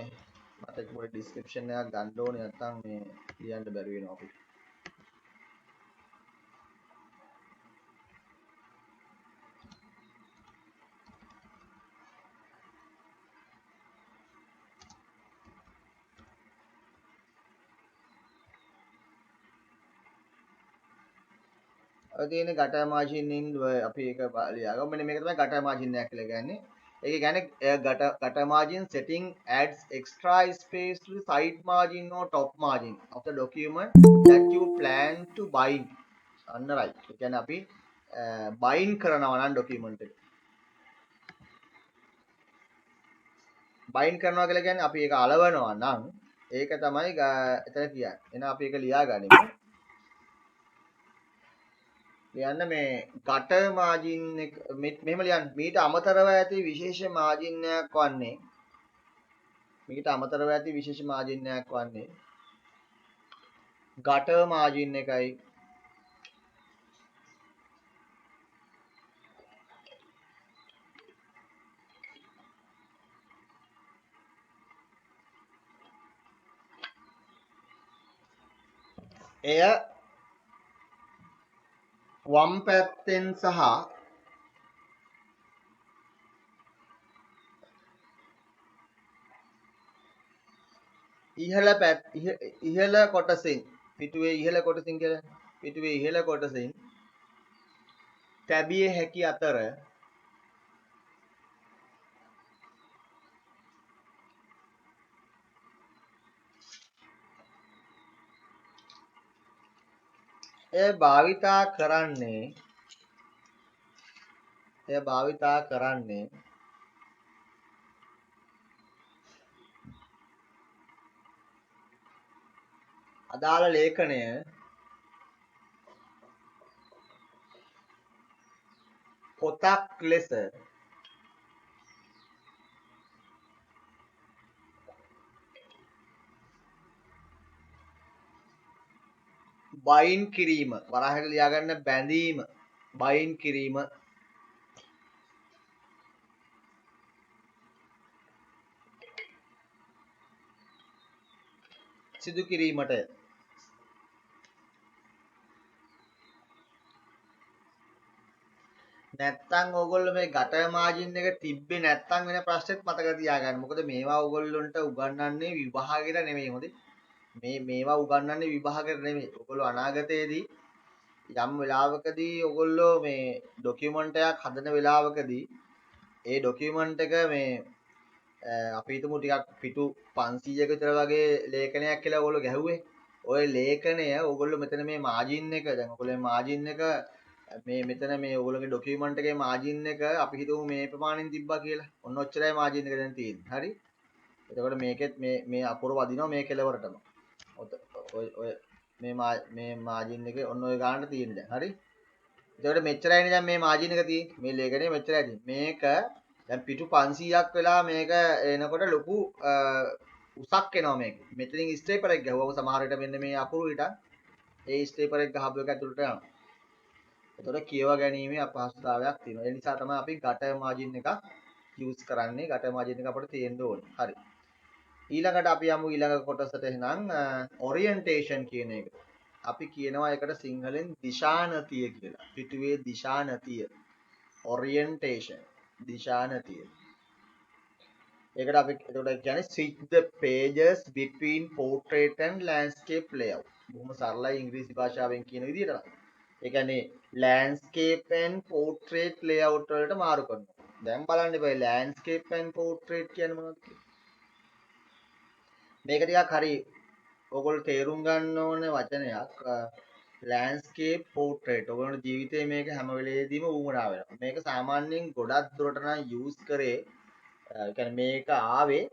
මට පොඩි ඩිස්ක්‍රිප්ෂන් එකක් ගන්න ඕනේ නැත්නම් මේ ලියන්න බැරි වෙනවා අපිට. ඔය තියෙන ගටර් මාජින් ඉන් අපි ඒක ලියාගමු. මෙන්න මේක තමයි ගටර් මාජින් එකක් කියලා කියන්නේ. ඒක කියන්නේ ගටර් margin setting adds extra space to the side margin or top margin of the document that you plan to bind. අන්න right. ඒ කියන්නේ අපි bind කරනවා නම් document එක. bind කරනවා කියලා කියන්නේ අපි ඒක අලවනවා නම් ඒක තමයි එතන කියන්නේ. එහෙනම් අපි ඒක ලියාගනිමු. ලියන්න මේ ගටර් මාජින් එක මෙහෙම ලියන්න. මීට අමතරව ඇති විශේෂ මාජින් එකක් වන්නේ ගටර් මාජින් එකයි එය වම් පැත්තෙන් සහ ඉහළ කොටසින් පිටුවේ ඉහළ කොටසින් කියලා පිටුවේ ඉහළ කොටසින් තැබිය හැකි අතර එය භාවිතා කරන්නේ අදාළ ලේඛනය පොතක් ලෙස බයින් කිරීම වරහට ලියාගන්න බැඳීම බයින් කිරීම සිදු කිරීමට නැත්තම් ඕගොල්ලෝ මේ ගටර් මාජින් එක තිබ්බේ නැත්තම් වෙන ප්‍රශ්නෙත් මතක තියාගන්න. මොකද මේවා ඕගොල්ලන්ට උගන්වන්නේ විභාගෙට නෙමෙයි හොඳේ. මේවා උගන්වන්නේ විභාගෙට නෙමෙයි. ඕගොල්ලෝ අනාගතයේදී යම් වෙලාවකදී ඕගොල්ලෝ මේ ડોකියුමන්ට් එකක් හදන වෙලාවකදී ඒ ડોකියුමන්ට් එක මේ අපි හිතමු ටිකක් පිටු 500ක විතර වගේ ලේඛනයක් කියලා ඕගොල්ලෝ ගැහුවේ. ওই ලේඛනය ඕගොල්ලෝ මෙතන මේ මාජින් එක දැන් ඕගොල්ලෝ මාජින් එක මේ මෙතන මේ ඕගොල්ලෝගේ ડોකියුමන්ට් එකේ මාජින් එක අපි හිතමු මේ ප්‍රමාණයෙන් තිබ්බා කියලා. ඔන්න ඔච්චරයි මාජින් එක දැන් තියෙන්නේ. හරි. එතකොට මේකෙත් මේ අකුර වදිනවා මේ කෙලවරටම. ඔය මේ මාජින් එකේ ඔන්න ඔය ගානට තියෙන්නේ දැන්. හරි. එතකොට මෙච්චරයිනේ දැන් මේ මාජින් එක තියෙන්නේ. මේ ලේඛනයේ මෙච්චරයි තියෙන්නේ. මේක දැන් පිටු 500ක් වෙලා මේක එනකොට ලොකු උසක් එනවා මේක. මෙතනින් ස්ටේපර් එක ගහුවම සමහර විට මෙන්න මේ අකුරු ඊට ඒ ස්ටේපර් එක ගහපු එක ඇතුළට යනවා. එතකොට කියව ගැනීමේ අපහසුතාවයක් තියෙනවා. ඒ නිසා තමයි අපි ගටර් මාජින් එකක් යූස් කරන්නේ. ගටර් මාජින් එක අපිට තියෙන්න ඕනේ. හරි. ඊළඟට අපි යමු ඊළඟ කොටසට එහෙනම් ඔරියන්ටේෂන් කියන එක. අපි කියනවා ඒකට සිංහලෙන් දිශානතිය කියලා. පිටුවේ දිශානතිය. ඔරියන්ටේෂන් දිශානතිය. ඒකට අපි එතකොට කියන්නේ switch the pages between portrait and landscape layout. බොහොම සරලයි ඉංග්‍රීසි භාෂාවෙන් කියන විදිහට. ඒ කියන්නේ landscape and portrait layout වලට මාරු කරනවා. දැන් බලන්න බෑ landscape and portrait කියන්නේ මොනවද කියලා. මේක ටිකක් හරි ඔයගොල්ලෝ තේරුම් ගන්න ඕන වචනයක්. landscape portrait ඔයගොල්ලෝ ජීවිතේ මේක හැම වෙලේදීම වුමනා වෙනවා. මේක සාමාන්‍යයෙන් ගොඩක් දුරට නම් යූස් කරේ මේක ආවේ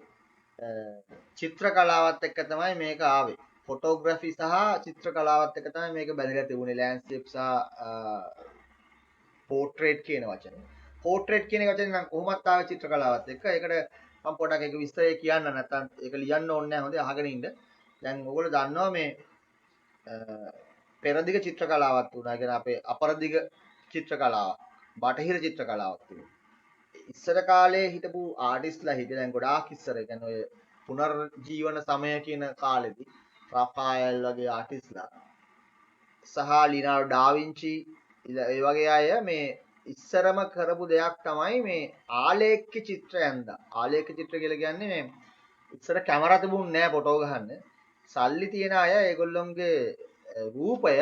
චිත්‍ර කලාවත් එක්ක තමයි මේක ආවේ. ෆොටෝග්‍රැෆි සහ චිත්‍ර කලාවත් එක්ක තමයි මේක බැඳලා තිබුණේ ලෑන්ඩ්ස්කේප් සහ පෝට්‍රේට් කියන වචනේ. පෝට්‍රේට් කියන වචනේ නම් කොහොමත් ආවේ චිත්‍ර කලාවත් එක්ක. ඒකට මම පොඩක් ඒක විස්තරය කියන්න නැත්නම් ඒක ලියන්න ඕනේ නැහැ. හොඳේ අහගෙන ඉන්න. දැන් ඔයගොල්ලෝ දන්නවා මේ පෙරදිග චිත්‍ර කලාවක් තුනයි. කියන අපේ අපරදිග චිත්‍ර කලාවක්, බටහිර චිත්‍ර කලාවක් තිබුණා. ඉස්සර කාලේ හිටපු ආටිස්ට්ලා හිටිය දැන් ගොඩාක් ඉස්සර කියන්නේ ඔය පුනර්ජීවන සමය කියන කාලෙදී රෆායල් වගේ ආටිස්ලා සහ ලිනාඩෝ ඩාවින්චි ඒ වගේ අය මේ ඉස්සරම කරපු දෙයක් තමයි මේ ආලේඛ්‍ය චිත්‍ර ඇඳලා. ආලේඛ්‍ය චිත්‍ර කියලා කියන්නේ මේ ඉස්සර කැමරා තිබුණේ නැහැ ෆොටෝ ගහන්න. සල්ලි තියන අය ඒගොල්ලොන්ගේ රූපය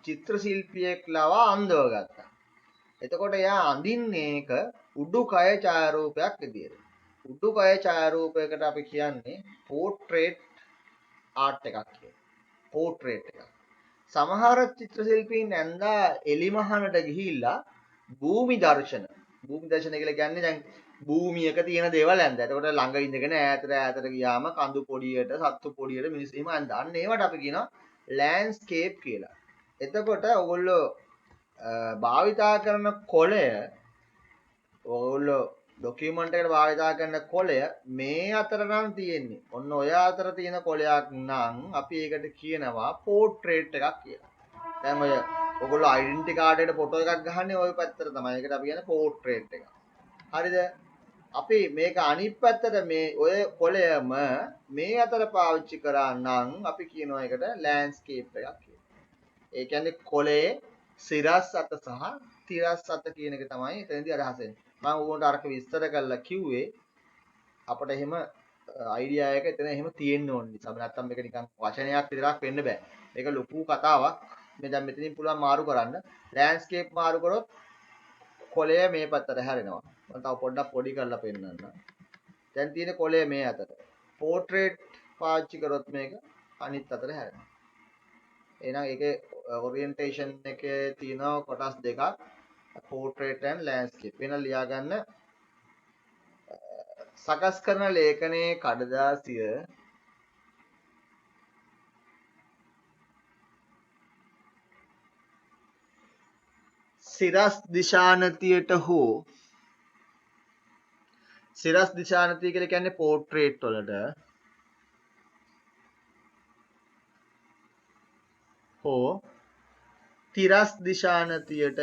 චිත්‍ර ශිල්පියෙක් ලවා අඳව ගත්තා. එතකොට එයා අඳින්නේ එක උඩුකය ඡායාරූපයක් විදියට. උඩුකය ඡායාරූපයකට අපි කියන්නේ පෝට්‍රේට් ආර්ට් එකක් කියලා. පෝට්‍රේට් එකක්. සමහර චිත්‍ර ශිල්පීන් ඇඳලා එලිමහනට ගිහිල්ලා භූමි දර්ශන කියලා කියන්නේ දැන් භූමියක තියෙන දේවල් ඇඳලා. එතකොට ළඟ ඉඳගෙන ඈතට ගියාම කඳු පොඩියට, සත්තු පොඩියට මිනිස්සු එහෙම ඇඳලා. අන්න ඒවට අපි කියනවා ලෑන්ඩ්ස්කේප් කියලා. එතකොට ඔයගොල්ලෝ භාවිතා කරන කොළය ඔයගොල්ලෝ ડોකියුමන්ට් එකට භාවිතා කරන කොළය මේ අතර නම් තියෙන්නේ. ඔන්න ඔය අතර තියෙන කොළයක් නම් අපි ඒකට කියනවා පෝට්‍රේට් එකක් කියලා. දැන් ඔය ඔයගොල්ලෝ ඩෙන්ටිටි කාඩ් එකට ෆොටෝ එකක් ගහන්නේ ওই පැත්තට තමයි. ඒකට අපි කියන්නේ පෝට්‍රේට් එක. හරිද? අපි මේක අනිත් පැත්තට මේ ඔය කොළයම මේ අතර පාවිච්චි කරා නම් අපි කියනවා ඒකට ලෑන්ඩ්ස්කේප් එකක් කියලා. ඒ කියන්නේ කොළයේ සිරස් අත සහ තිරස් අත කියන එක තමයි එතනදී අදහස් වෙන්නේ. මම ඕකට අරක විස්තර කරලා කිව්වේ අපිට එහෙම අයිඩියා එක එතන එහෙම තියෙන්න ඕන නිසා. නැත්තම් මේක නිකන් වචනයක් විතරක් වෙන්න බෑ. මේක ලොකු කතාවක්. මේ දැන් මෙතනින් පුළුවන් මාරු කරන්න. ලෑන්ඩ්ස්කේප් මාරු කරොත් කොළය මේ පැත්තට හැරෙනවා. මම තව පොඩ්ඩක් පොඩි කරලා පෙන්නන්නම්. දැන් තියෙන කොළය මේ අතට. පෝට්‍රේට් පාවිච්චි කරොත් මේක අනිත් අතට හැරෙනවා. එහෙනම් ඒකේ ඔරියන්ටේෂන් එකේ තියෙන කොටස් දෙකක් portrait and landscape වෙන ලියා ගන්න. සකස් කරන ලේඛනයේ කඩදාසිය සිරස් දිශානතියට හෝ සිරස් දිශානතිය කියලා කියන්නේ portrait වලට හෝ තිරස් දිශානතියට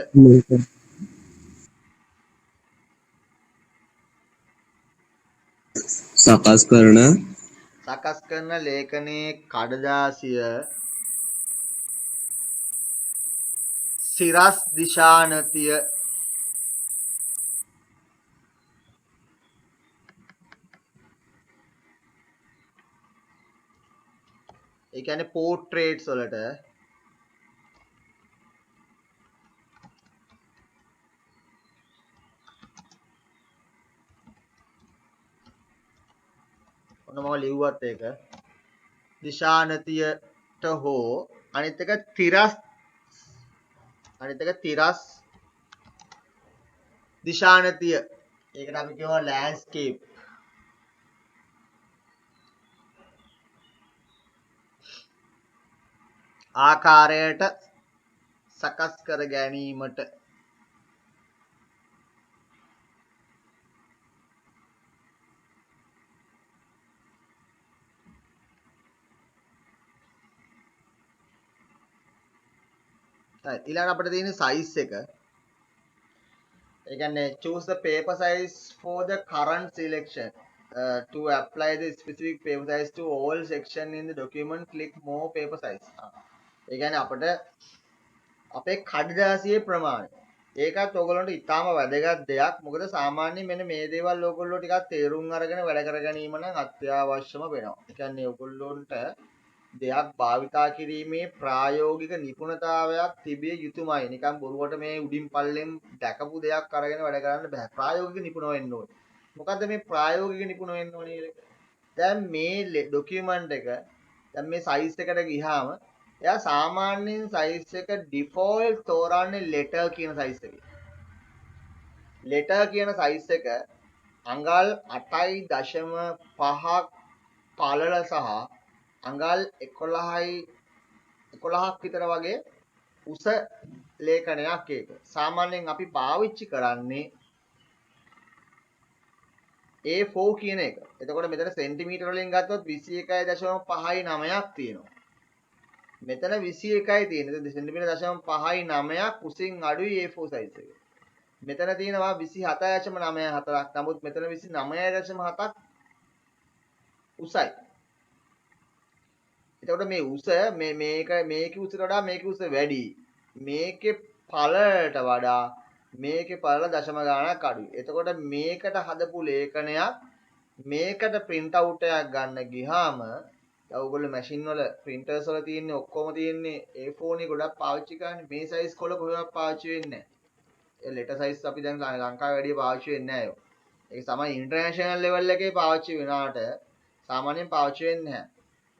සකස් කරන ලේඛනයේ කඩදාසිය සිරස් දිශානතිය ඒ කියන්නේ portraits වලට මම ලිව්වත් ඒක දිශානතියට හෝ අනිත් එක තිරස් දිශානතිය ඒකට අපි කියනවා ලෑන්ඩ්ස්කේප් ආකාරයට සකස් කර ගැනීමට ඊළඟ අපිට තියෙන size එක ඒ කියන්නේ choose the paper size for the current selection to apply the specific paper size to all section in the document click more paper size ඒ කියන්නේ අපිට අපේ කඩදාසියේ ප්‍රමාණය ඒකත් ඔයගොල්ලන්ට ඉතාම වැදගත් දෙයක් මොකද සාමාන්‍යයෙන් මෙන්න මේ දේවල් ඔයගොල්ලෝ ටිකක් තේරුම් අරගෙන වැඩ කර ගැනීම නම් අත්‍යවශ්‍යම වෙනවා ඒ කියන්නේ ඔයගොල්ලොන්ට දෙයක් භාවිතා කිරීමේ ප්‍රායෝගික නිපුණතාවයක් තිබිය යුතුමයි. නිකන් බොරුවට මේ උඩින් පල්ලෙන් දැකපු දෙයක් අරගෙන වැඩ කරන්න බෑ. ප්‍රායෝගික නිපුණ වෙන්න ඕනේ. මොකද්ද මේ ප්‍රායෝගික නිපුණ වෙන්න ඕනේ කියන්නේ? දැන් මේ ડોකියුමන්ට් එක දැන් මේ සයිස් එකට ගියාම එයා සාමාන්‍යයෙන් සයිස් එක ඩිෆෝල්ට් තෝරන්නේ ලෙටර් කියන සයිස් එකේ. ලෙටර් කියන සයිස් එක අඟල් 8.5ක් පළල සහ අඟල් 11ක් විතර වගේ උස ලේඛනයක් ඒක. සාමාන්‍යයෙන් අපි පාවිච්චි කරන්නේ A4 කියන එක. එතකොට මෙතන සෙන්ටිමීටර වලින් ගත්තොත් 21.59ක් තියෙනවා. මෙතන 21යි තියෙන්නේ. සෙන්ටිමීටර 0.59ක් උසින් අඩුයි A4 size එක. මෙතන තියෙනවා 27.94ක්. නමුත් මෙතන 29.7ක් උසයි. එතකොට මේ උස මේකේ උසට වඩා මේකේ උස වැඩි. මේකේ පළලට වඩා මේකේ පළල දශම ගාණක් අඩුයි. එතකොට මේකට හදපු ලේඛනයක් මේකට print out එකක් ගන්න ගියාම ඔයගොල්ලෝ මැෂින් වල printers වල තියෙන්නේ ඔක්කොම තියෙන්නේ A4 නේ ගොඩක් පාවිච්චි කරන්නේ. මේ size කොළ කොහෙවත් පාවිච්චි වෙන්නේ නැහැ. ඒ letter size අපි දැන් ලංකාවේ වැඩි පාවිච්චි වෙන්නේ නැහැ. ඒක තමයි ඉන්ටර්නැෂනල් ලෙවල් එකේ පාවිච්චි වෙනාට සාමාන්‍යයෙන් පාවිච්චි වෙන්නේ නැහැ.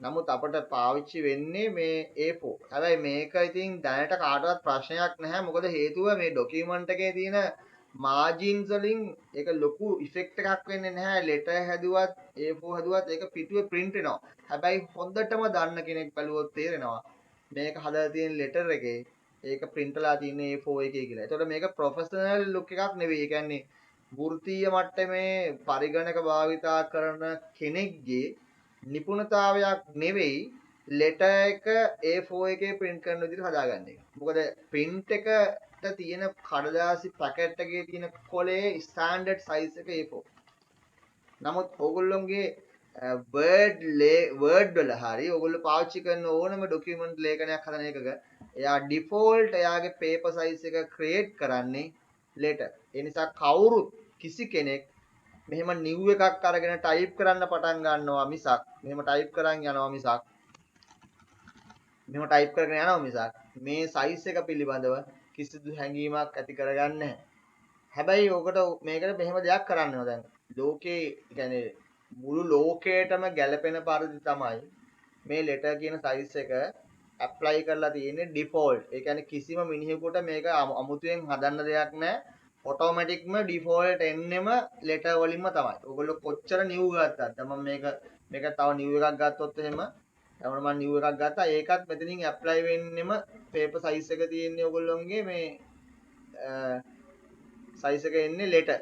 නමුත් අපිට පාවිච්චි වෙන්නේ මේ A4. හැබැයි මේක ඉතින් දැනට කාටවත් ප්‍රශ්නයක් නැහැ. මොකද හේතුව මේ ડોකියුමන්ට් එකේ තියෙන මාජින්ස් වලින් ඒක ලොකු ඉෆෙක්ට් එකක් වෙන්නේ නැහැ. ලෙටර් හැදුවත් A4 හැදුවත් ඒක පිටුවේ print වෙනවා. හැබැයි හොඳටම දන්න කෙනෙක් බැලුවොත් තේරෙනවා මේක හදලා තියෙන ලෙටර් එකේ ඒක print ලා තියෙන A4 එකේ කියලා. ඒතකොට මේක ප්‍රොෆෙෂනල් ලුක් එකක් නෙවෙයි. ඒ කියන්නේ වෘත්තීය මට්ටමේ පරිගණක භාවිතා කරන කෙනෙක්ගේ නිපුණතාවයක් නෙවෙයි ලෙටර් එක A4 එකේ print කරන විදිහට හදාගන්න එක. මොකද print එකට තියෙන කඩදාසි පැකට් එකේ තියෙන කොලේ ස්ටෑන්ඩඩ් සයිස් එක A4. නමුත් ඕගොල්ලොන්ගේ වර්ඩ් වල හරි ඕගොල්ලෝ පාවිච්චි කරන ඕනම ડોකියුමන්ට් ලේඛනයක් හදන එකක එයා ඩිෆෝල්ට් එයාගේ පේපර් සයිස් එක ක්‍රියේට් කරන්නේ ලෙටර්. ඒ නිසා කවුරුත් කිසි කෙනෙක් මෙහෙම නිව් එකක් අරගෙන ටයිප් කරන්න පටන් ගන්නවා මිසක් මෙහෙම ටයිප් කරන් යනවා මිසක් මෙහෙම ටයිප් කරගෙන යනවා මිසක් මේ සයිස් එක පිළිබඳව කිසිදු හැඟීමක් ඇති කරගන්නේ නැහැ. හැබැයි ඔකට මේකට මෙහෙම දෙයක් කරන්න ඕන දැන් ලෝකේ කියන්නේ මුළු ලෝකයටම ගැලපෙන පරිදි තමයි මේ ලෙටර් කියන සයිස් එක ඇප්ලයි කරලා තියෙන්නේ ඩිෆෝල්ට්. ඒ කියන්නේ කිසිම මිනිහෙකුට මේක අමුතුවෙන් හදන්න දෙයක් නැහැ. ඔටෝමැටික්ම ඩිෆෝල්ට් එන්නෙම ලෙටර් වලින්ම තමයි. ඔයගොල්ලෝ කොච්චර නිව් ගත්තත් මම මේක තව නිව් එකක් ගත්තොත් එහෙම එතකොට මම නිව් එකක් ගත්තා. ඒකත් මෙතනින් ඇප්ලයි වෙන්නෙම පේපර් සයිස් එක තියෙන්නේ ඔයගොල්ලොන්ගේ මේ සයිස් එක එන්නේ ලෙටර්.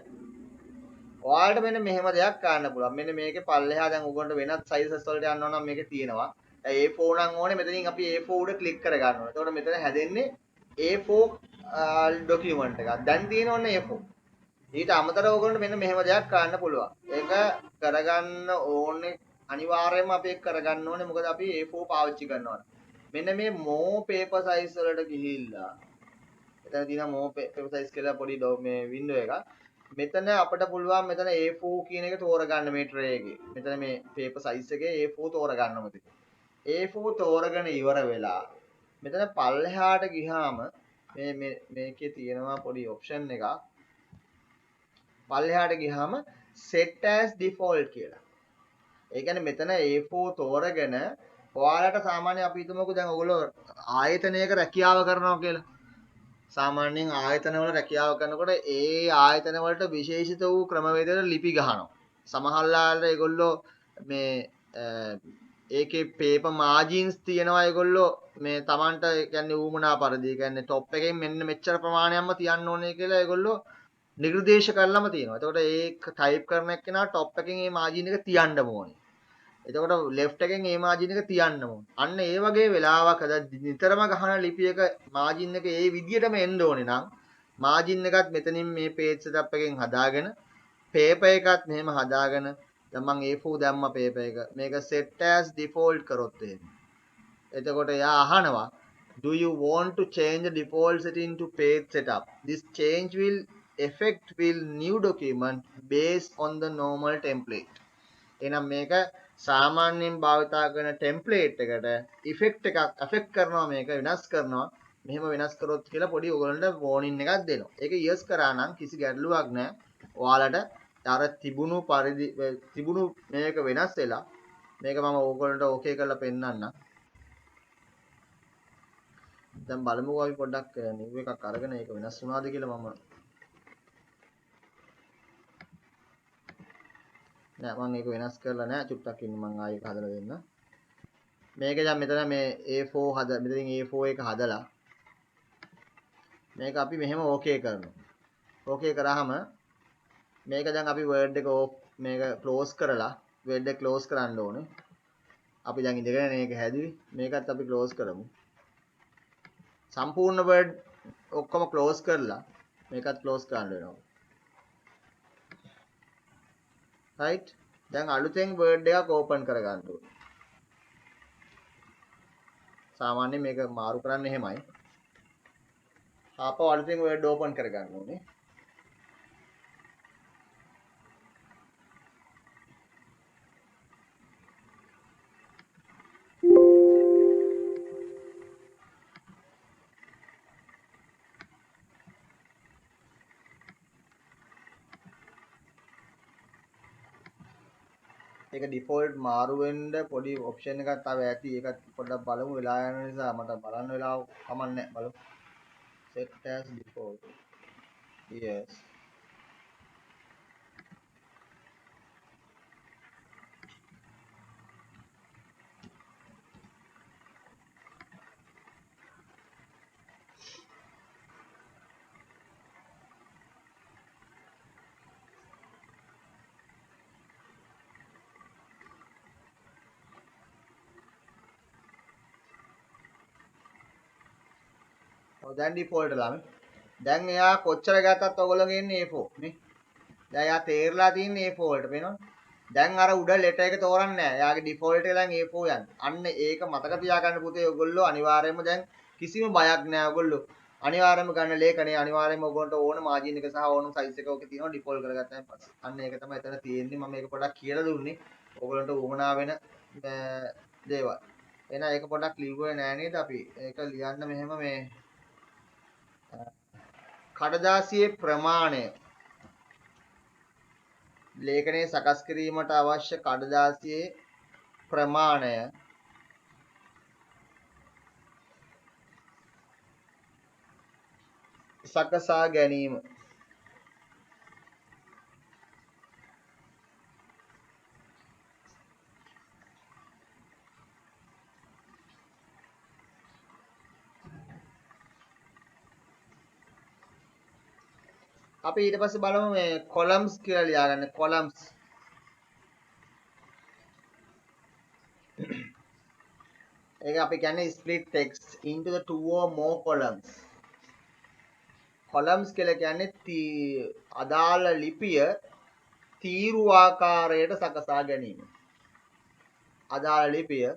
ඔයාලට මෙන්න මෙහෙම දෙයක් කරන්න පුළුවන්. මෙන්න මේකේ පල්ලෙහා දැන් උගන්ට වෙනත් සයිසස් වලට යන්න ඕන නම් මේකේ තියෙනවා. දැන් A4 නම් ඕනේ මෙතනින් අපි A4 උඩ ක්ලික් කර ගන්න ඕනේ. එතකොට මෙතන හැදෙන්නේ A4 ડોකියුමන්ට් එකක්. දැන් තියෙනවනේ A4. ඊට අමතරව ඔයගොල්ලන්ට මෙන්න මෙහෙම දෙයක් කරන්න පුළුවන්. ඒක කරගන්න ඕනේ අනිවාර්යයෙන්ම අපි ඒක කරගන්න ඕනේ. මොකද අපි A4 පාවිච්චි කරනවා. මෙන්න මේ more paper size වලට ගිහිල්ලා එතන තියෙන more paper size කියලා පොඩි මේ window එකක්. මෙතන අපිට පුළුවන් මෙතන A4 කියන එක තෝරගන්න මේ tray එකේ. මෙතන මේ paper size එකේ A4 තෝරගන්න ඕනේ. A4 තෝරගෙන ඉවර වෙලා මෙතන පල්ලෙහාට ගියාම මේකේ තියෙනවා පොඩි option එකක්. පල්ලෙහාට ගියාම set as default කියලා. ඒ කියන්නේ මෙතන A4 තෝරගෙන ඔයාලට සාමාන්‍ය අපි හිතමුකෝ දැන් ඔයගොල්ලෝ ආයතනයක රැකියාව කරනවා කියලා. සාමාන්‍යයෙන් ආයතන වල රැකියාව කරනකොට ඒ ආයතන වලට විශේෂිත වූ ක්‍රමවේදවල ලිපි ගහනවා. සමහරවල්ලාට ඒගොල්ලෝ මේ ඒකේ පේපර් මාජින්ස් තියනවා ඒගොල්ලෝ මේ Tamanට කියන්නේ ඌමනා පරිදි කියන්නේ টොප් එකෙන් මෙන්න මෙච්චර ප්‍රමාණයක්ම තියන්න ඕනේ කියලා ඒගොල්ලෝ නිර්දේශ කරලම තියෙනවා. එතකොට ඒක ටයිප් කරන එක්කෙනා টොප් එකෙන් මේ මාජින් එක තියන්න ඕනේ. එතකොට ලෙෆ්ට් එකෙන් මේ මාජින් එක තියන්න ඕනේ. අන්න ඒ වගේ වෙලාවක නිතරම ගහන ලිපියක මාජින් එක ඒ විදිහටම එන්න ඕනේ නම් මාජින් එකත් මෙතනින් මේ page setup එකෙන් හදාගෙන paper එකත් මෙහෙම හදාගෙන දැන් මම A4 දැම්ම paper එක මේක set as default කරොත් එහෙම. එතකොට එයා අහනවා do you want to change the default setting to page setup? This change will affect new document based on the normal template. එහෙනම් මේක සාමාන්‍යයෙන් භාවිතා කරන ටෙම්ප්ලේට් එකට ඉෆෙක්ට් එකක් ඇෆෙක්ට් කරනවා මේක වෙනස් කරනවා මෙහෙම වෙනස් කරොත් කියලා පොඩි ඔයගොල්ලන්ට වෝනින් එකක් දෙනවා. ඒක යස් කරා නම් කිසි ගැටලුවක් නැහැ. ඔයාලට අර තිබුණු පරිදි තිබුණු මේක වෙනස් වෙලා මේක මම ඕගොල්ලන්ට ඕකේ කරලා පෙන්නන්නම්. දැන් බලමුකෝ අපි පොඩ්ඩක් නිව් එකක් අරගෙන ඒක වෙනස් වුණාද කියලා මම නෑ මම ඒක වෙනස් කරලා නෑ චුට්ටක් ඉන්න මම ආයෙ ඒක හදලා දෙන්න. මේක දැන් මෙතන මේ A4 මෙතනින් A4 එක හදලා මේක අපි මෙහෙම ඕකේ කරනවා. ඕකේ කරාම මේක දැන් අපි Word එක මේක ක්ලෝස් කරලා Word එක ක්ලෝස් කරන්න ඕනේ. අපි දැන් ඉඳගෙන මේක හැදුවේ. මේකත් අපි ක්ලෝස් කරමු. සම්පූර්ණ Word ඔක්කොම ක්ලෝස් කරලා මේකත් ක්ලෝස් කරන්න වෙනවා. right දැන් අලුතෙන් Word එකක් ඕපන් කරගන්න ඕනේ. සාමාන්‍ය මේක මාරු කරන්න එහෙමයි. ආපහු අලුතින් වර්ඩ් ඕපන් කරගන්න ඕනේ. ඒක ඩිෆෝල්ට් මාරු වෙන්න පොඩි ඔප්ෂන් එකක් තව ඇති. ඒකත් පොඩ්ඩක් බලමු. වෙලා යන නිසා මට බලන්න වෙලාව කමන්නේ නැහැ. බලමු. set as default. Yes. දැන් ඩිෆෝල්ට් ළමයි. දැන් එයා කොච්චර ගත්තත් ඔයගොල්ලෝගේ ඉන්නේ A4 නේ. දැන් එයා තේරලා තින්නේ A4 වලට පේනවනේ. දැන් අර උඩ ලෙටර් එක තෝරන්නේ නැහැ. එයාගේ ඩිෆෝල්ට් එක දැන් A4 යන්නේ. අන්න ඒක මතක තියාගන්න පුතේ ඔයගොල්ලෝ අනිවාර්යයෙන්ම දැන් කිසිම බයක් නැහැ ඔයගොල්ලෝ. අනිවාර්යයෙන්ම ගන්න ලේඛනේ අනිවාර්යයෙන්ම ඔයගොල්ලන්ට ඕන මාජින් එක සහ ඕන සයිස් එක ඔකේ තියෙනවා ඩිෆෝල්ට් කරගත්තාම පස්සේ. අන්න ඒක තමයි එතන තියෙන්නේ. මම මේක පොඩ්ඩක් කියලා දුන්නේ. ඔයගොල්ලන්ට උවමනා වෙන දේවල්. එහෙනම් ඒක පොඩ්ඩක් ලිව්වේ නෑ නේද අපි? ඒක ලියන්න මෙහෙම මේ කඩදාසියේ ප්‍රමාණය ලේඛනයේ සකස් කිරීමට අවශ්‍ය කඩදාසියේ ප්‍රමාණය සකසා ගැනීම. අපි ඊට පස්සේ බලමු මේ columns කියලා ලියාගන්න columns. ඒක අපි කියන්නේ split text into the two or more columns. columns කියලා කියන්නේ අදාළ ලිපිය තීරු ආකාරයට සකසා ගැනීම. අදාළ ලිපිය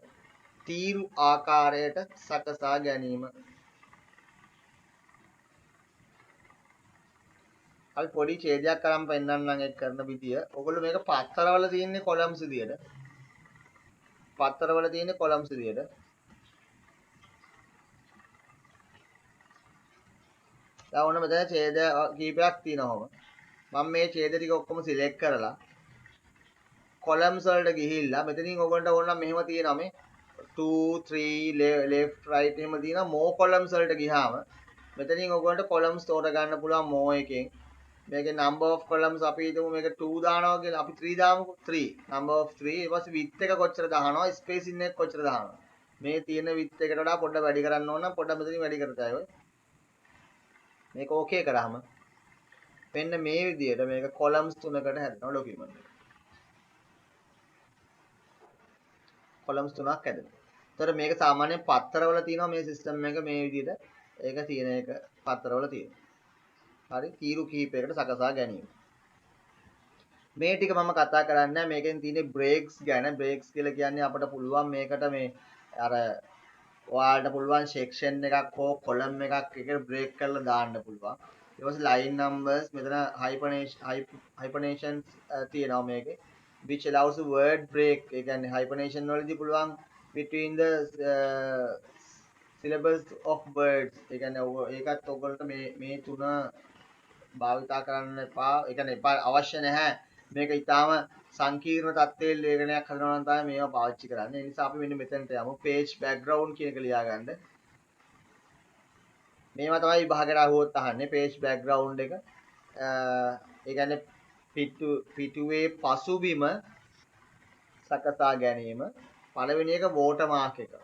තීරු ආකාරයට සකසා ගැනීම. අපි පොඩි ඡේදයක් කරන් පෙන්නන්නම් ඒක කරන විදිය. ඔයගොල්ලෝ මේක පත්තරවල තියෙන්නේ columns විදියට. පත්තරවල තියෙන්නේ columns විදියට. දැන් ඔන්න මෙතන ඡේද කීපයක් තියෙනවා. මම මේ ඡේද ටික ඔක්කොම සිලෙක්ට් කරලා columns වලට ගිහිල්ලා මෙතනින් ඔයගොල්ලන්ට ඕන නම් මෙහෙම තියෙනවා මේ 2 3 left right එහෙම තියෙනවා. more columns වලට ගියාම මෙතනින් ඔයගොල්ලන්ට columns තෝර ගන්න පුළුවන් more එකෙන්. මේකේ number of columns අපි හිතමු මේක 2 දානවා කියලා අපි 3 දාමුකෝ 3 number of 3 ඊට පස්සේ width එක කොච්චර දානවා spacing එක කොච්චර දානවා මේ තියෙන width එකට වඩා පොඩ්ඩක් වැඩි කරන්න ඕන නම් පොඩ්ඩක් මෙතනින් වැඩි කරතයි ඔය මේක ඕකේ කරාම මෙන්න මේ විදිහට මේක columns තුනකට හැදෙනවා document එක columns තුනක් හැදෙනවා. ඒතර මේක සාමාන්‍යයෙන් පත්තරවල තියෙනවා මේ system එක මේ විදිහට ඒක තියෙන එක පත්තරවල තියෙනවා. හරි තීරු කිහිපයකට සකසා ගැනීම. මේ ටික මම කතා කරන්නේ මේකෙන් තියෙන බ්‍රේක්ස් ගැන. බ්‍රේක්ස් කියලා කියන්නේ අපිට පුළුවන් මේකට මේ අර ඔයාලට පුළුවන් සෙක්ෂන් එකක් හෝ කොලම් එකක් එක බ්‍රේක් කරලා දාන්න පුළුවන්. ඊට පස්සේ ලයින් නම්බර්ස් මෙතන hyphenations තියෙනවා මේකේ. which allows a word break. ඒ කියන්නේ hyphenation වලදී පුළුවන් between the syllables of words. ඒ කියන්නේ ඒකත් ඔයගොල්ලන්ට මේ තුන භාවිතා කරන්න එපා. ඒ කියන්නේ අවශ්‍ය නැහැ. මේක ඊටාම සංකීර්ණ තත්ත්වයේ ලේඛනයක් හදනවා නම් තමයි මේවා පාවිච්චි කරන්නේ. ඒ නිසා අපි මෙන්න මෙතනට යමු. page background කියන එක ලියාගන්න. මේවා තමයි විභාගයට අහුවොත් අහන්නේ page background එක. ඒ කියන්නේ පිටුවේ පසුබිම සකසා ගැනීම. පළවෙනි එක watermark එක.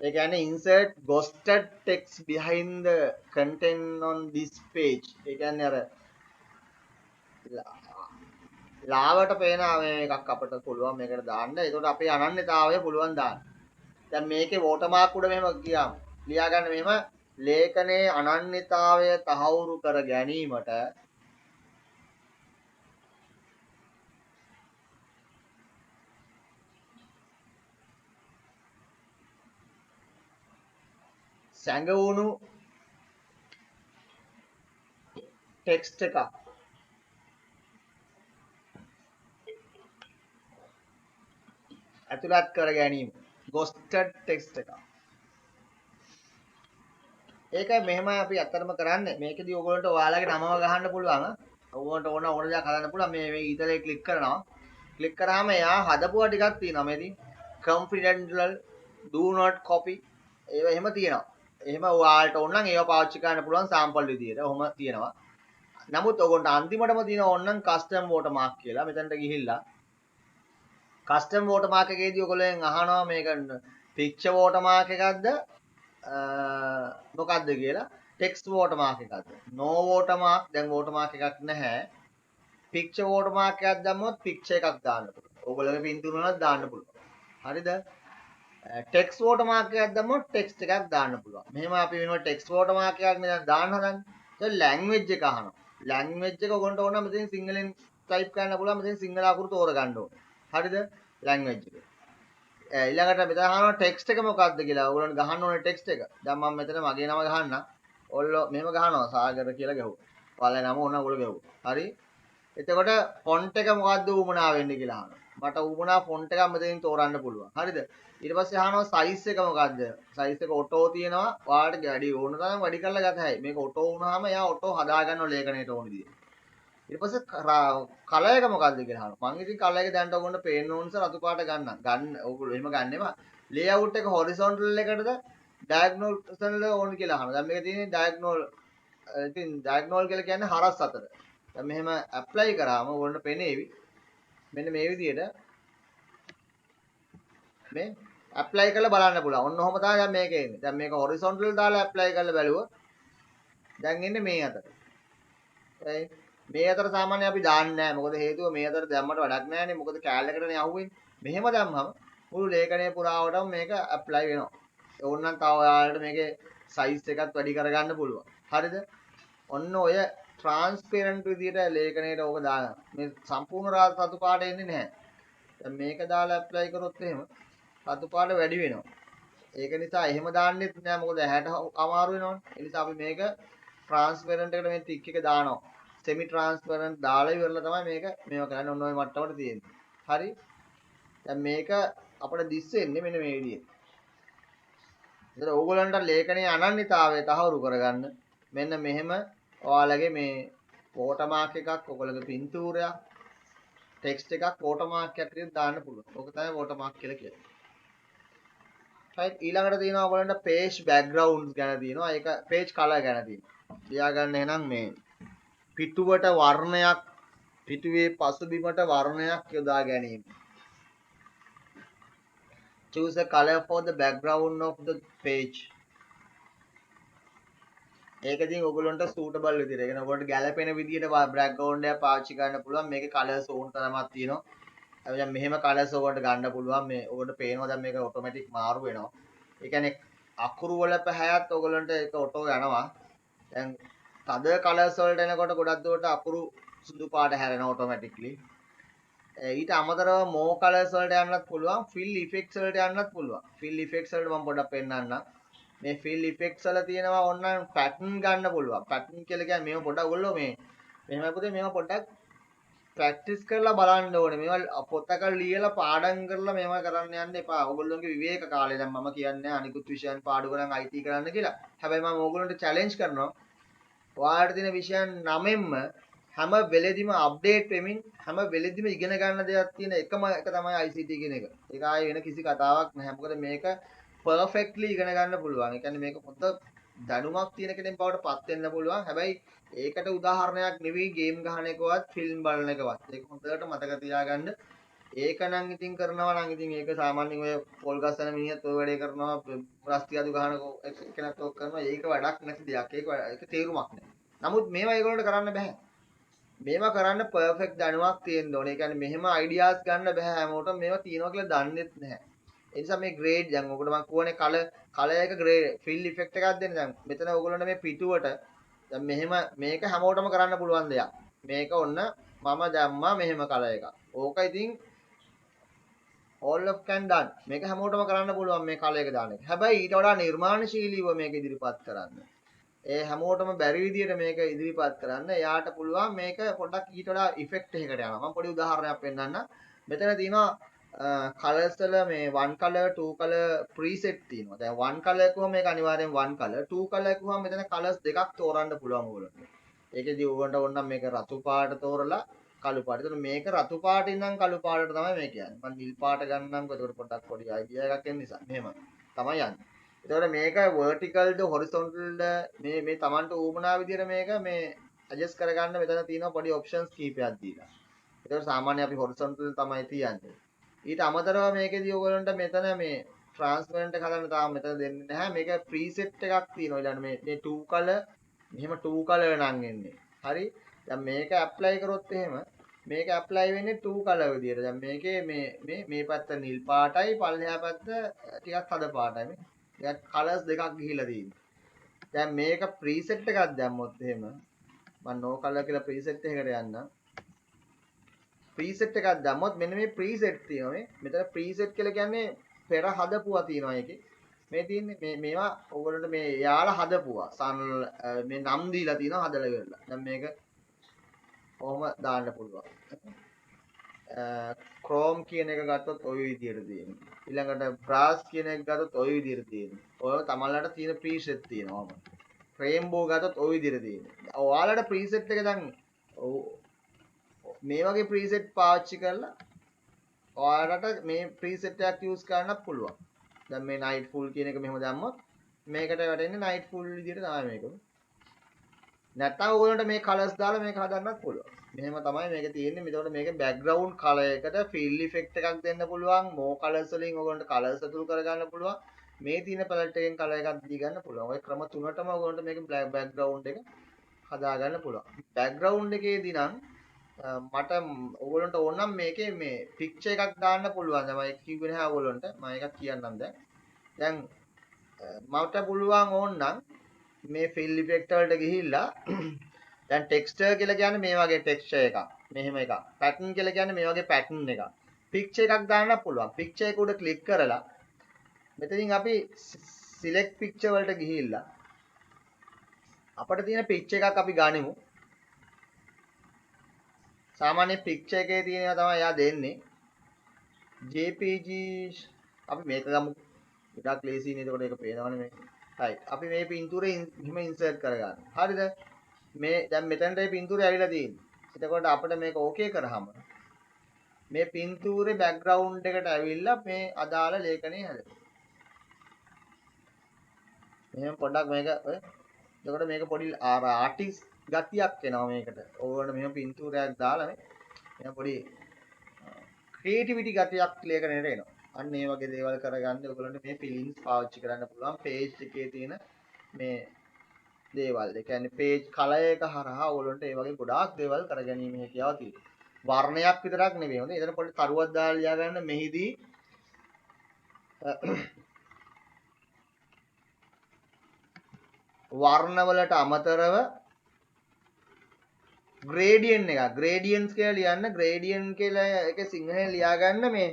ඒ කියන්නේ insert ghosted text behind the content on this page. ඒ කියන්නේ අර ලාවට පේන එකක් අපිට පුළුවන් මේකට දාන්න. ඒකට අපේ අනන්‍යතාවය පුළුවන් දාන්න. දැන් මේකේ watermark උඩ මෙහෙම ගියාම ලියා ගන්න මෙහෙම ලේඛනයේ අනන්‍යතාවය තහවුරු කර ගැනීමට සැඟවුණු ටෙක්ස්ට් එකක් ඇතුළත් කර ගැනීම. ghosted text එකක්. ඒකයි මෙහෙමයි අපි අත්‍තරම කරන්නේ. මේකෙදි ඔයගොල්ලන්ට ඔයාලගේ නමව ගහන්න පුළුවන්. ඔයගොල්ලන්ට ඕන දෙයක් හදන්න පුළුවන්. මේ ඊතලේ ක්ලික් කරනවා. ක්ලික් කරාම එයා හදපුවා ටිකක් තියෙනවා. මේදී confidential do not copy ඒව එහෙම තියෙනවා. එහෙම ඔයාලට ඕන නම් ඒව පාවිච්චි කරන්න පුළුවන් සාම්පල් විදියට. ඔහොම තියෙනවා. නමුත් ඔයගොල්ලන්ට අන්තිමටම තියෙන ඕන නම් custom watermark කියලා. මෙතනට ගිහිල්ලා custom watermark එකේදී ඔයගොල්ලෙන් අහනවා මේක picture watermark එකක්ද මොකක්ද කියලා. text watermark එකක්ද. no watermark දැන් watermark එකක් නැහැ. picture watermark එකක් දැම්මොත් picture එකක් දාන්න පුළුවන්. ඔයගොල්ලෝගේ පින්තූර වලත් දාන්න පුළුවන්. හරිද? text watermark එකක් දැම්මොත් text එකක් දාන්න පුළුවන්. මෙහෙම අපි වෙනවා text watermark එකක් නේ දාන්න හදන්නේ. දැන් language එක අහනවා. language එක ඔයගොල්ලන්ට ඕන නම් මෙතෙන් සිංහලෙන් type කරන්න පුළුවන්. මෙතෙන් සිංහල අකුරු තෝරගන්න ඕනේ. හරිද? language එක. ඊළඟට මෙතන අහනවා text එක මොකක්ද කියලා. ඔයගොල්ලන්ට ගහන්න ඕනේ text එක. දැන් මම මෙතන මගේ නම ගහන්න. ඔයගොල්ලෝ මෙහෙම ගහනවා සාගර කියලා ගහුවා. ඔයාලගේ නම ඕන ඔයගොල්ලෝ ගහුවා. හරි? එතකොට ෆොන්ට් එක මොකද්ද උමනා වෙන්නේ කියලා අහනවා. මට උමනා ෆොන්ට් එකක් මෙතනින් තෝරන්න පුළුවන්. හරිද? ඊට පස්සේ අහනවා සයිස් එක මොකද්ද? සයිස් එක ඔටෝ තියෙනවා. ඔයාලට වැඩි ඕන තරම් වැඩි කරලා ගත හැකියි. මේක ඔටෝ වුණාම එයා ඔටෝ හදා ගන්නවා ලේඛනයට ඕන විදියට. ඊට පස්සේ කලර් එක මොකද්ද කියලා අහනවා. මම ඉතින් කලර් එක දැනට ඔයගොල්ලන්ට පේන්න ඕන නිසා රතු පාට ගන්නම්. ගන්න ඔයගොල්ලෝ එහෙම ගන්නෙම ලේඅවුට් එක හොරිසොන්ටල් එකටද ඩයගනල් එකටද ඕන කියලා අහනවා. දැන් මේක තියෙන්නේ ඩයගනල් ඉතින් ඩයගනල් කියලා කියන්නේ හරස් අතර. දැන් මෙහෙම ඇප්ලයි කරාම ඔයගොල්ලන්ට පෙනේවි. මෙන්න මේ විදියට මේ ඇප්ලයි කරලා බලන්න පුළුවන්. ඔන්න ඔහොම තමයි දැන් මේක එන්නේ. දැන් මේක හොරිසොන්ටල් දාලා ඇප්ලයි කරලා බැලුවොත් දැන් එන්නේ මේ අතට. හරි. මේ අතර සාමාන්‍ය අපි දාන්නේ නැහැ. මොකද හේතුව මේ අතර දැම්මට වැඩක් නැහැනේ. මොකද කැලලකටනේ අහුවෙන්නේ. මෙහෙම දැම්මම මුළු ලේඛනයේ පුරාවටම මේක ඇප්ලයි වෙනවා. ඕනනම් තව ඔයාලට මේකේ සයිස් එකත් වැඩි කරගන්න පුළුවන්. හරිද? ඔන්න ඔය ට්‍රාන්ස්පරන්ට් විදියට ලේඛනයට ඕක දානවා. මේ සම්පූර්ණ රතු පාට එන්නේ නැහැ. දැන් මේක දාලා ඇප්ලයි කරොත් එහෙම රතු පාට වැඩි වෙනවා. ඒක නිසා එහෙම දාන්නෙත් නෑ මොකද ඇහැට අමාරු වෙනවනේ. ඒ නිසා අපි මේක ට්‍රාන්ස්පරන්ට් එකට මේ ටික් එක දානවා. semi transparent දාලා ඉවරලා තමයි මේක මේව කරන්නේ. ඔන්න ඔය මට්ටමට තියෙන්නේ. හරි? දැන් මේක අපිට දිස් වෙන්නේ මෙන්න මේ විදිහට. ඒතර ඕගොල්ලන්ට ලේඛනයේ අනන්‍යතාවය තහවුරු කරගන්න මෙන්න මෙහෙම ඔයාලගේ මේ watermark එකක් ඔයගොල්ලෝගේ පින්තූරයක් ටෙක්ස්ට් එකක් watermark එකක් විදිහට දාන්න පුළුවන්. ඕක තමයි watermark කියලා කියන්නේ. right ඊළඟට තියෙනවා ඔයගොල්ලන්ට page backgrounds ගැන තියෙනවා. ඒක page color ගැන තියෙනවා. ලියා ගන්න එහෙනම් මේ පිටුවට වර්ණයක් පිටුවේ පසුබිමට වර්ණයක් යොදා ගැනීම. Choose a color for the background of the page. ඒක ඉතින් ඔයගොල්ලන්ට suitable විදිහට. ඒ කියන්නේ ඔයගොල්ලන්ට ගැළපෙන විදිහට background එක පාවිච්චි කරන්න පුළුවන්. මේකේ colors ඕන තරමක් තියෙනවා. දැන් මෙහෙම colors ඔයගොල්ලන්ට ගන්න පුළුවන්. මේ ඔයගොල්ලන්ට පේනවා දැන් මේක automatic මාරු වෙනවා. ඒ කියන්නේ අකුරු වල පැහැයත් ඔයගොල්ලන්ට ඒක ඔටෝ යනවා. දැන් තද colors වලට එනකොට ගොඩක් දුරට අකුරු සුදු පාට හැරෙනවා automatically. ඊට අමතරව more colors වලට යන්නත් පුළුවන්, fill effects වලට යන්නත් පුළුවන්. fill effects වලට මම පොඩ්ඩක් පෙන්නන්නම්. මේ fill effects වල තියෙනවා ඕනනම් pattern ගන්න පුළුවන්. pattern කියලා කියන්නේ මේව පොඩ්ඩක් ඔයගොල්ලෝ මේ මෙහෙම පුතේ මේව පොඩ්ඩක් ප්‍රැක්ටිස් කරලා බලන්න ඕනේ. මේවා පොතක ලියලා පාඩම් කරලා මේවා කරන්න යන්න එපා. ඔයගොල්ලෝගේ විවේක කාලේ දැන් මම කියන්නේ අනිකුත් විෂයන් පාඩු කරන් IT කරන්න කියලා. හැබැයි මම ඕගොල්ලන්ට චැලෙන්ජ් කරනවා. ඔයාලට තියෙන විෂයන් 9න්ම හැම වෙලෙදිම අප්ඩේට් වෙමින් හැම වෙලෙදිම ඉගෙන ගන්න දෙයක් තියෙන එකම එක තමයි ICT කියන එක. ඒක ආයේ වෙන කිසි කතාවක් නැහැ. මොකද මේක perfectly ඉගෙන ගන්න පුළුවන්. ඒ කියන්නේ මේක පොත දැනුමක් තියෙන කෙනෙක් බවට පත් වෙන්න පුළුවන්. හැබැයි ඒකට උදාහරණයක් නෙවෙයි ගේම් ගහන එකවත් ෆිල්ම් බලන එකවත්. ඒක හොඳට මතක තියාගන්න. ඒක නම් ඉතින් කරනවා නම් ඉතින් ඒක සාමාන්‍යයෙන් ඔය පොල් ගස්සන මිනිහත් ඔය වැඩේ කරනවා ප්‍රස්තියාදු ගහන කෙනෙක් ඔක් කරනවා. ඒක වැඩක් නැති දෙයක්. ඒක තේරුමක් නැහැ. නමුත් මේවා ඒගොල්ලන්ට කරන්න බෑ. මේවා කරන්න පර්ෆෙක්ට් දැනුමක් තියෙන්න ඕනේ. ඒ කියන්නේ මෙහෙම අයිඩියාස් ගන්න බෑ හැමෝටම මේවා තියෙනවා කියලා දන්නෙත් නැහැ. ඒ නිසා මේ ග්‍රේඩ් දැන් ඔකට මම කියවනේ කලර් එක ග්‍රේඩ් ෆිල් ඉෆෙක්ට් එකක් දෙන්න දැන් මෙතන ඔයගොල්ලන්ට මේ පිටුවට දැන් මෙහෙම මේක හැමෝටම කරන්න පුළුවන් දෙයක්. මේක ඔන්න මම දැම්මා මෙහෙම කලර් එකක්. ඕක ඉතින් all of can done මේක හැමෝටම කරන්න පුළුවන් මේ කලයක දාන එක. හැබැයි ඊට වඩා නිර්මාණශීලීව මේක ඉදිරිපත් කරන්න. ඒ හැමෝටම බැරි විදියට මේක ඉදිරිපත් කරන්න එයාට පුළුවන් මේක පොඩ්ඩක් ඊට වඩා ඉෆෙක්ට් එකකට යනවා. මම පොඩි උදාහරණයක් පෙන්නන්නම්. මෙතන තියෙනවා කලර්ස් වල මේ 1 color 2 color preset තියෙනවා. දැන් 1 color කිව්වම මේක අනිවාර්යෙන් 1 color 2 color කිව්වම මෙතන කලර්ස් දෙකක් තෝරන්න පුළුවන් ඕගොල්ලන්ට. ඒකෙදි ඕගොල්ලන්ට ඕනම් මේක රතු පාට තෝරලා කළු පාට. එතකොට මේක රතු පාටින් නම් කළු පාටට තමයි මේ කියන්නේ. මම නිල් පාට ගන්නම්කෝ. එතකොට පොඩ්ඩක් පොඩි අයිඩියා එකක් එන්න නිසා. මෙහෙම තමයි යන්නේ. එතකොට මේක verticalද horizontalද මේ Tamanට ඌමනා විදියට මේක මේ adjust කරගන්න මෙතන තියෙනවා පොඩි options කීපයක් දීලා. එතකොට සාමාන්‍යයෙන් අපි horizontal තමයි තියන්නේ. ඊට අමතරව මේකෙදී ඔයගොල්ලන්ට මෙතන මේ transparent එක හදන්න තාම මෙතන දෙන්නේ නැහැ. මේක preset එකක් තියෙනවා. ඊළඟ මේ 2 color මෙහෙම 2 color නම් එන්නේ. හරි. දැන් මේක apply කරොත් එහෙම මේක apply වෙන්නේ 2 color විදියට. දැන් මේකේ මේ පැත්ත නිල් පාටයි පල්ලෙහා පැත්ත ටිකක් හද පාටයි. මේ කලර්ස් දෙකක් ගිහිලා තියෙනවා. දැන් මේක preset එකක් දැම්මොත් එහෙම මම no color කියලා preset එකකට යන්නම්. preset එකක් දැම්මොත් මෙන්න මේ preset තියෙනවා මේ. මෙතන preset කියලා කියන්නේ පෙර හදපුවා තියෙනවා ඒකේ. මේ තියෙන්නේ මේවා ඕගොල්ලන්ට මේ යාලා හදපුවා. මේ නම් දීලා තියෙනවා හදලා ඉවරලා. දැන් මේක කොහොම දාන්න පුළුවන්. Chrome කියන එක ගත්තොත් ওই විදියට තියෙනවා. ඊළඟට brush කියන එක ගත්තොත් ওই විදියට තියෙනවා. ඔය තමන්ලට තියෙන preset තියෙනවා. rainbow ගත්තොත් ওই විදියට තියෙනවා. ඔයාලට preset එක දැන් මේ වගේ preset පාවිච්චි කරලා ඔයාලට මේ preset එකක් use කරන්නත් පුළුවන්. දැන් මේ night full කියන එක මෙහෙම දැම්මොත් මේකට වැටෙන්නේ night full විදියට තමයි මේක. නැත්නම් ඔයගොල්ලන්ට මේ colors දාලා මේක හදන්නත් පුළුවන්. මෙහෙම තමයි මේක තියෙන්නේ. එතකොට මේක background color එකට fill effect එකක් දෙන්න පුළුවන්. more colors වලින් ඔයගොල්ලන්ට colors අතුරු කරගන්න පුළුවන්. මේ තියෙන palette එකෙන් color එකක් දී ගන්න පුළුවන්. ඔය ක්‍රම තුනටම ඔයගොල්ලන්ට මේක background එක හදාගන්න පුළුවන්. background එකේදී නම් මට ඔයගොල්ලන්ට ඕන නම් මේකේ මේ picture එකක් දාන්න පුළුවන්. මම ඒක කිව්වේ නැහැ ඔයගොල්ලන්ට. මම එකක් කියන්නම් දැන්. දැන් මට පුළුවන් ඕන නම් මේ fill effect වලට ගිහිල්ලා දැන් texture කියලා කියන්නේ මේ වගේ texture එකක්. මෙහෙම එකක්. pattern කියලා කියන්නේ මේ වගේ pattern එකක්. picture එකක් දාන්න පුළුවන්. picture එක උඩ click කරලා මෙතනින් අපි select picture වලට ගිහිල්ලා අපිට තියෙන picture එකක් අපි ගනිමු. සාමාන්‍ය picture එකේ තියෙනවා තමයි එයා දෙන්නේ. JPG අපි මේක ගමු. ටිකක් ලේසි නේද? ඒකට ඒක පේනවනේ මේක. right. අපි මේ පින්තූරේ එහෙම insert කරගන්න. හරිද? මේ දැන් මෙතනට මේ පින්තූරය ඇවිල්ලා තියෙන්නේ. එතකොට අපිට මේක ඕකේ කරාම මේ පින්තූරේ background එකට ඇවිල්ලා මේ අදාළ ලේඛනය හැදෙනවා. මෙහෙම පොඩ්ඩක් මේක ඔය එතකොට මේක පොඩි ආටිස්ට් ගතියක් එනවා මේකට. ඕගොල්ලෝ මෙහෙම පින්තූරයක් දාලා මේ පොඩි ක්‍රියේටිවිටි ගතියක් ලේඛනයට එනවා. අන්න ඒ වගේ දේවල් කරගන්න ඔයගොල්ලන්ට මේ ෆිලින්ස් පාවිච්චි කරන්න පුළුවන් page එකේ තියෙන මේ දේවල්. ඒ කියන්නේ page color එක හරහා ඔයගොල්ලන්ට ඒ වගේ ගොඩාක් දේවල් කරගැනීම හැකියාව තියෙනවා. වර්ණයක් විතරක් නෙවෙයි. හොඳේ. එතන පොඩි කරුවක් දාලා ලියා ගන්න මෙහිදී වර්ණවලට අමතරව gradient එකක් gradients කියලා ලියන්න gradient කියලා එක සිංහලෙන් ලියා ගන්න මේ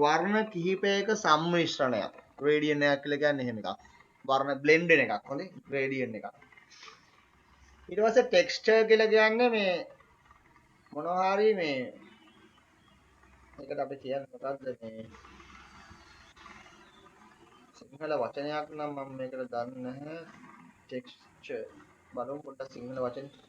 වර්ණ කිහිපයක සම්මිශ්‍රණයක් gradient එකක් කියලා කියන්නේ එහෙම එකක් වර්ණ blend එකක් හොඳේ gradient එකක් ඊට පස්සේ texture කියලා කියන්නේ මේ මොනවා හරි මේ මේකට අපි කියන්නේ මොකක්ද මේ සිංහල වචනයක් නම් මම මේකට දන්නේ නැහැ texture බලමු පොඩ්ඩක් සිංහල වචනේ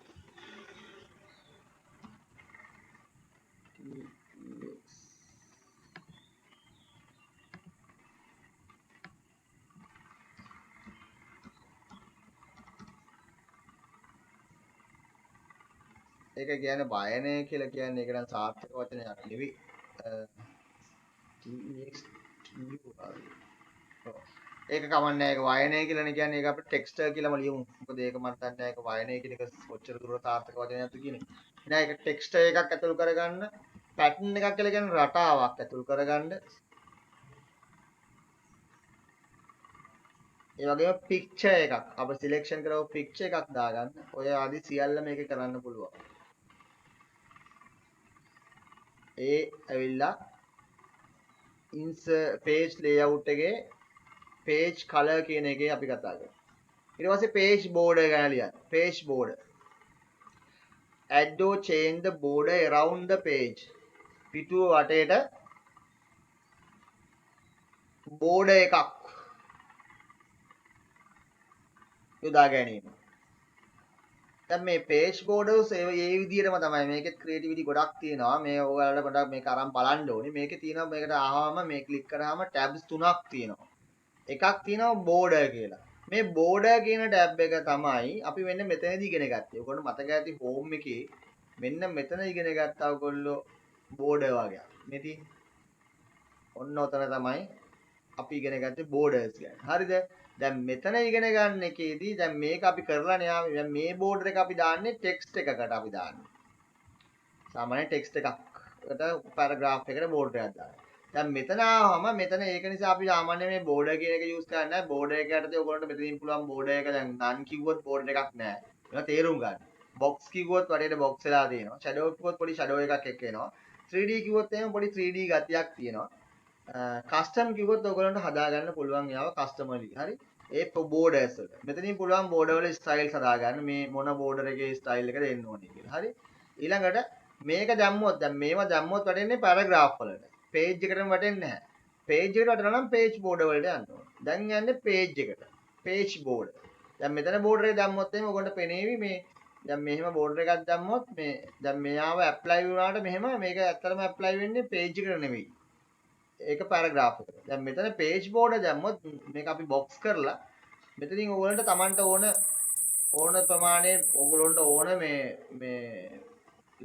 ඒක කියන්නේ වයනය කියලා කියන්නේ ඒක නම් සාර්ථක වචනයක් නෙවෙයි. ඒක කමන්නේ ඒක වයනය කියලානේ කියන්නේ ඒක අපිට ටෙක්ස්ටර් කියලාම ලියමු. මොකද ඒක මම දන්නේ ඒක වයනය කියන එක කොච්චර දුරට සාර්ථක වචනයක්ද කියන්නේ. එහෙනම් ඒක ටෙක්ස්ටර් එකක් ඇතුළු කරගන්න පැටර්න් එකක් කියලා කියන්නේ රටාවක් ඇතුළු කරගන්න. ඒ වගේම පික්චර් එකක් අපිට සිලෙක්ෂන් කරව පික්චර් එකක් දාගන්න. ඔය ආදි සියල්ල මේකේ කරන්න පුළුවන්. ඒ ඇවිල්ලා page layout එකේ page color කියන එකේ අපි කතා කරමු. ඊට පස්සේ page border ගැන ලියන්න. page border. Add or change the border around the page. පිටුව වටේට border එකක් යොදා ගැනීම. දැන් මේ page borders ඒ විදිහටම තමයි මේකෙත් creativity ගොඩක් තියෙනවා. මේ ඔයාලට පොඩ්ඩක් මේක අරන් බලන්න ඕනේ. මේකේ තියෙනවා මේකට ආවම මේ ක්ලික් කරාම tabs තුනක් තියෙනවා. එකක් තියෙනවා border කියලා. මේ border කියන tab එක තමයි අපි මෙන්න මෙතනදී ඉගෙන ගත්තේ. ඔයගොල්ලෝ මතක ඇති home එකේ මෙන්න මෙතන ඉගෙන ගත්තා ඔයගොල්ලෝ border වගේ. මේ තියෙන්නේ. ඔන්න ඔතන තමයි අපි ඉගෙන ගත්තේ borders ගැන. හරිද? දැන් මෙතන ඉගෙන ගන්න එකේදී දැන් මේක අපි කරලානේ ආවේ. දැන් මේ border එක අපි දාන්නේ text එකකට අපි දාන්නේ. සාමාන්‍ය text එකකට paragraph එකට border එකක් දානවා. දැන් මෙතන ආවම මෙතන ඒක නිසා අපි සාමාන්‍ය මේ border කියන එක use කරන්නේ නැහැ. border එක යටතේ ඔයගොල්ලන්ට මෙතනින් පුළුවන් border එක දැන් none කිව්වොත් border එකක් නැහැ. ඒක තේරුම් ගන්න. box කිව්වොත් වටේට box වෙලා තියෙනවා. shadow කිව්වොත් පොඩි shadow එකක් එක්ක එනවා. 3D කිව්වොත් එහෙනම් පොඩි 3D ගතියක් තියෙනවා. කස්ටම් කිව්වොත් ඔයගොල්ලන්ට හදාගන්න පුළුවන් යාව කස්ටමර්ලි. හරි? ඒ බෝඩර්ස් වල. මෙතනින් පුළුවන් බෝඩර් වල ස්ටයිල්ස් හදාගන්න. මේ මොන බෝඩර් එකේ ස්ටයිල් එකද එන්න ඕනේ කියලා. හරි? ඊළඟට මේක දැම්මොත් දැන් මේව දැම්මොත් වැටෙන්නේ පැරග්‍රාෆ් වලට. පේජ් එකටම වැටෙන්නේ නැහැ. පේජ් එකට වැටෙනවා නම් පේජ් බෝඩර් වලට යන්න ඕනේ. දැන් යන්නේ පේජ් එකට. Page border. දැන් මෙතන බෝඩර් එක දැම්මොත් එහෙනම් ඔයගොල්ලන්ට පෙනේවි මේ දැන් මෙහෙම බෝඩර් එකක් දැම්මොත් මේ දැන් මෙයාව ඇප්ලයි වුණාට මෙහෙම මේක ඇත්තටම ඇප්ලයි වෙන්නේ පේජ් එකට නෙවෙයි. ඒක පැරග්‍රාෆ් එක. දැන් මෙතන page border දැම්මොත් මේක අපි box කරලා මෙතනින් ඕගොල්ලන්ට Tamanට ඕන ප්‍රමාණය ඕගොල්ලන්ට ඕන මේ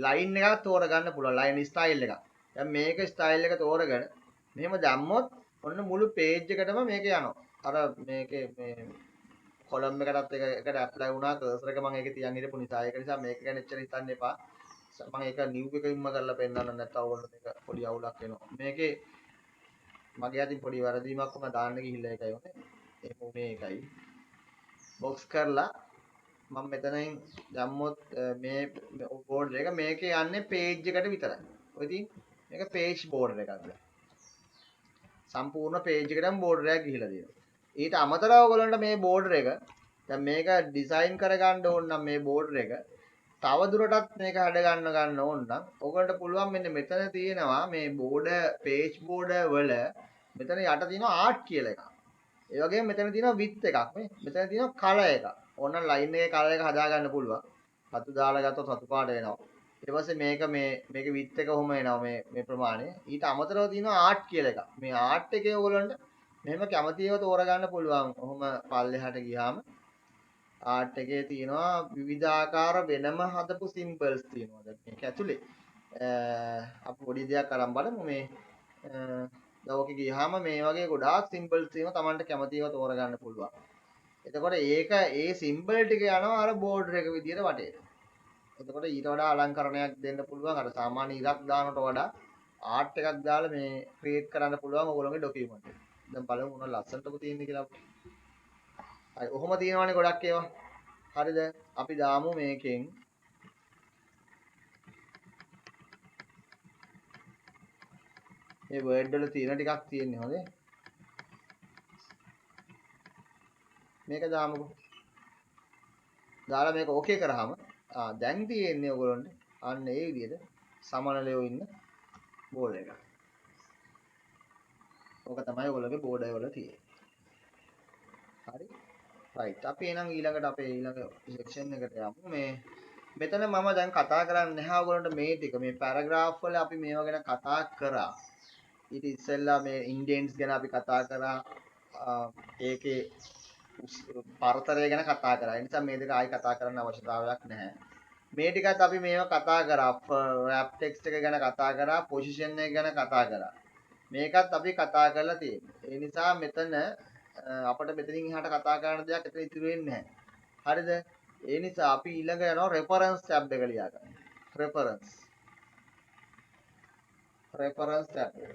line එකක් තෝරගන්න පුළුවන් line style එකක්. දැන් මේක style එක තෝරගෙන මෙහෙම දැම්මොත් ඔන්න මුළු page එකටම මේක යනවා. අර මේකේ මේ column එකටත් එකට apply වුණා cursor එක මම ඒකේ තියන් හිටපු නිසා ඒක නිසා මේක ගැන එච්චර හිතන්න එපා. මම ඒක new එකකින්ම කරලා පෙන්නන්න නැත්නම් ඕගොල්ලෝ මේක පොඩි අවුලක් වෙනවා. මේකේ මගේ අතින් පොඩි වරදීමක් වුණා දාන්න ගිහිල්ලා ඒකයි උනේ. ඒක උනේ ඒකයි. බොක්ස් කරලා මම මෙතනින් දැම්මොත් මේ බෝඩර් එක මේකේ යන්නේ පේජ් එකට විතරයි. ඔය ඉතින් මේක පේජ් බෝඩර් එකක්ද. සම්පූර්ණ පේජ් එකටම බෝඩර් එකක් ගිහිලා තියෙනවා. ඊට අමතරව ඔයගොල්ලන්ට මේ බෝඩර් එක දැන් මේක ඩිසයින් කරගන්න ඕන නම් මේ බෝඩර් එක තව දුරටත් මේක හැඩ ගන්න ඕන නම් ඔයගොල්ලන්ට පුළුවන් මෙන්න මෙතන තියෙනවා මේ බෝඩර් පේජ් බෝඩර් වල මෙතන යට තියෙනවා ආර්ට් කියලා එකක්. ඒ වගේම මෙතන තියෙනවා width එකක් නේ. මෙතන තියෙනවා color එකක්. ඕන line එකේ color එක හදා ගන්න පුළුවන්. රතු දාලා ගත්තොත් රතු පාට වෙනවා. ඊට පස්සේ මේක width එක කොහොම එනවා මේ ප්‍රමාණය. ඊට අමතරව තියෙනවා ආර්ට් කියලා එකක්. මේ ආර්ට් එකේ ඔයගොල්ලන්ට මෙහෙම කැමතිව තෝරගන්න පුළුවන්. ඔහොම පල්ලෙහාට ගියාම ආර්ට් එකේ තියෙනවා විවිධාකාර වෙනම හදපු symbols තියෙනවා. දැන් මේක ඇතුලේ අපි පොඩි දෙයක් අරන් බලමු මේ දැන් ඔකේ ගියාම මේ වගේ ගොඩාක් symbols තියෙනවා Tamanට කැමතිව තෝරගන්න පුළුවන්. එතකොට ඒ symbol ටික යනවා අර border එක විදියට වටේට. එතකොට ඊට වඩා අලංකරණයක් දෙන්න පුළුවන් අර සාමාන්‍ය ඉරක් දානට වඩා ආර්ට් එකක් දාලා මේ ක්‍රියේට් කරන්න පුළුවන් ඔයගොල්ලෝගේ ડોකියුමන්ට් එක. දැන් බලමු මොන ලස්සනටද තියෙන්නේ කියලා. හරි ඔහොම තියෙනවානේ ගොඩක් ඒවා. හරිද? අපි දාමු මේකෙන් මේ වර්ඩ් වල තියෙන ටිකක් තියෙන්නේ හොඳේ. මේක දාමුකෝ. දාලා මේක ඕකේ කරාම දැන් තියෙන්නේ ඔයගොල්ලන්ට අන්න ඒ විදිහට සමනලයෝ ඉන්න බෝඩ් එක. ඕක තමයි ඔයගොල්ලෝගේ බෝඩ් වල තියෙන්නේ. හරි. රයිට්. අපි එහෙනම් ඊළඟට අපේ ඊළඟ සෙක්ෂන් එකට යමු. මෙතන මම දැන් කතා කරන්නේ නැහැ ඔයගොල්ලන්ට මේ ටික. මේ පැරග්‍රාෆ් වල අපි මේවා ගැන කතා කරා. ඊට ඉස්සෙල්ලා මේ ඉන්ඩෙන්ට්ස් ගැන අපි කතා කරා. ඒකේ පරතරය ගැන කතා කරා. ඒ නිසා මේ දෙක ආයි කතා කරන්න අවශ්‍යතාවයක් නැහැ. මේ ටිකත් අපි මේවා කතා කරා. wrap text එක ගැන කතා කරා. position එක ගැන කතා කරා. මේකත් අපි කතා කරලා තියෙනවා. ඒ නිසා මෙතන අපිට මෙතනින් එහාට කතා කරන්න දෙයක් එතන ඉතුරු වෙන්නේ නැහැ. හරිද? ඒ නිසා අපි ඊළඟ යනවා reference tab එක ලියා ගන්න. reference tab එක.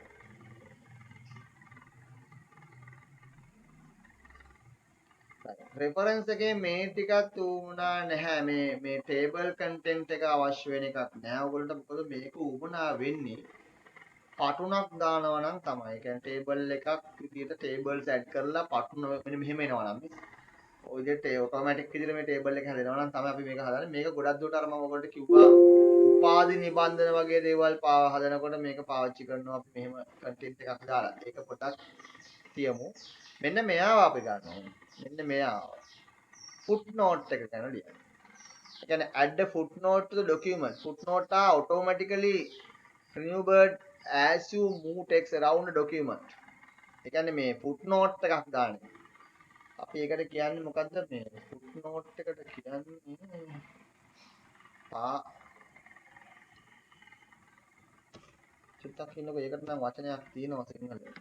reference එකේ මේ ටිකත් උනා නැහැ. මේ table content එක අවශ්‍ය වෙන එකක් නැහැ. ඔයගොල්ලන්ට මොකද මේක උවමනා වෙන්නේ පටුණක් දානවා නම් තමයි. ඒ කියන්නේ ටේබල් එකක් විදියට ටේබල්ස් ඇඩ් කරලා පටුන මෙන්න මෙහෙම එනවා නම් ඔය විදිහට ඔටෝමැටික් විදිහට මේ ටේබල් එක හැදෙනවා නම් තමයි අපි මේක හදන්නේ. මේක ගොඩක් දුරට අර මම ඔයගොල්ලන්ට කිව්වා උපාධි නිබන්ධන වගේ දේවල් හදනකොට මේක පාවිච්චි කරනවා අපි මෙහෙම කන්ටෙන්ට් එකක් දාලා. ඒක පොඩ්ඩක් තියමු. මෙන්න මෙයාව අපි ගන්නවා. මෙන්න මෙයාව. footnote එක ගැන ලියන්න. ඒ කියන්නේ add a footnote to the document. Footnote are automatically removed as you move text around the document. ඒ කියන්නේ මේ footnote එකක් දාන්න. අපි ඒකට කියන්නේ මොකද්ද මේ footnote එකට කියන්නේ චුට්ටක් ඉන්නකො ඒකට නම් වචනයක් තියෙනවා සිංහලෙන්.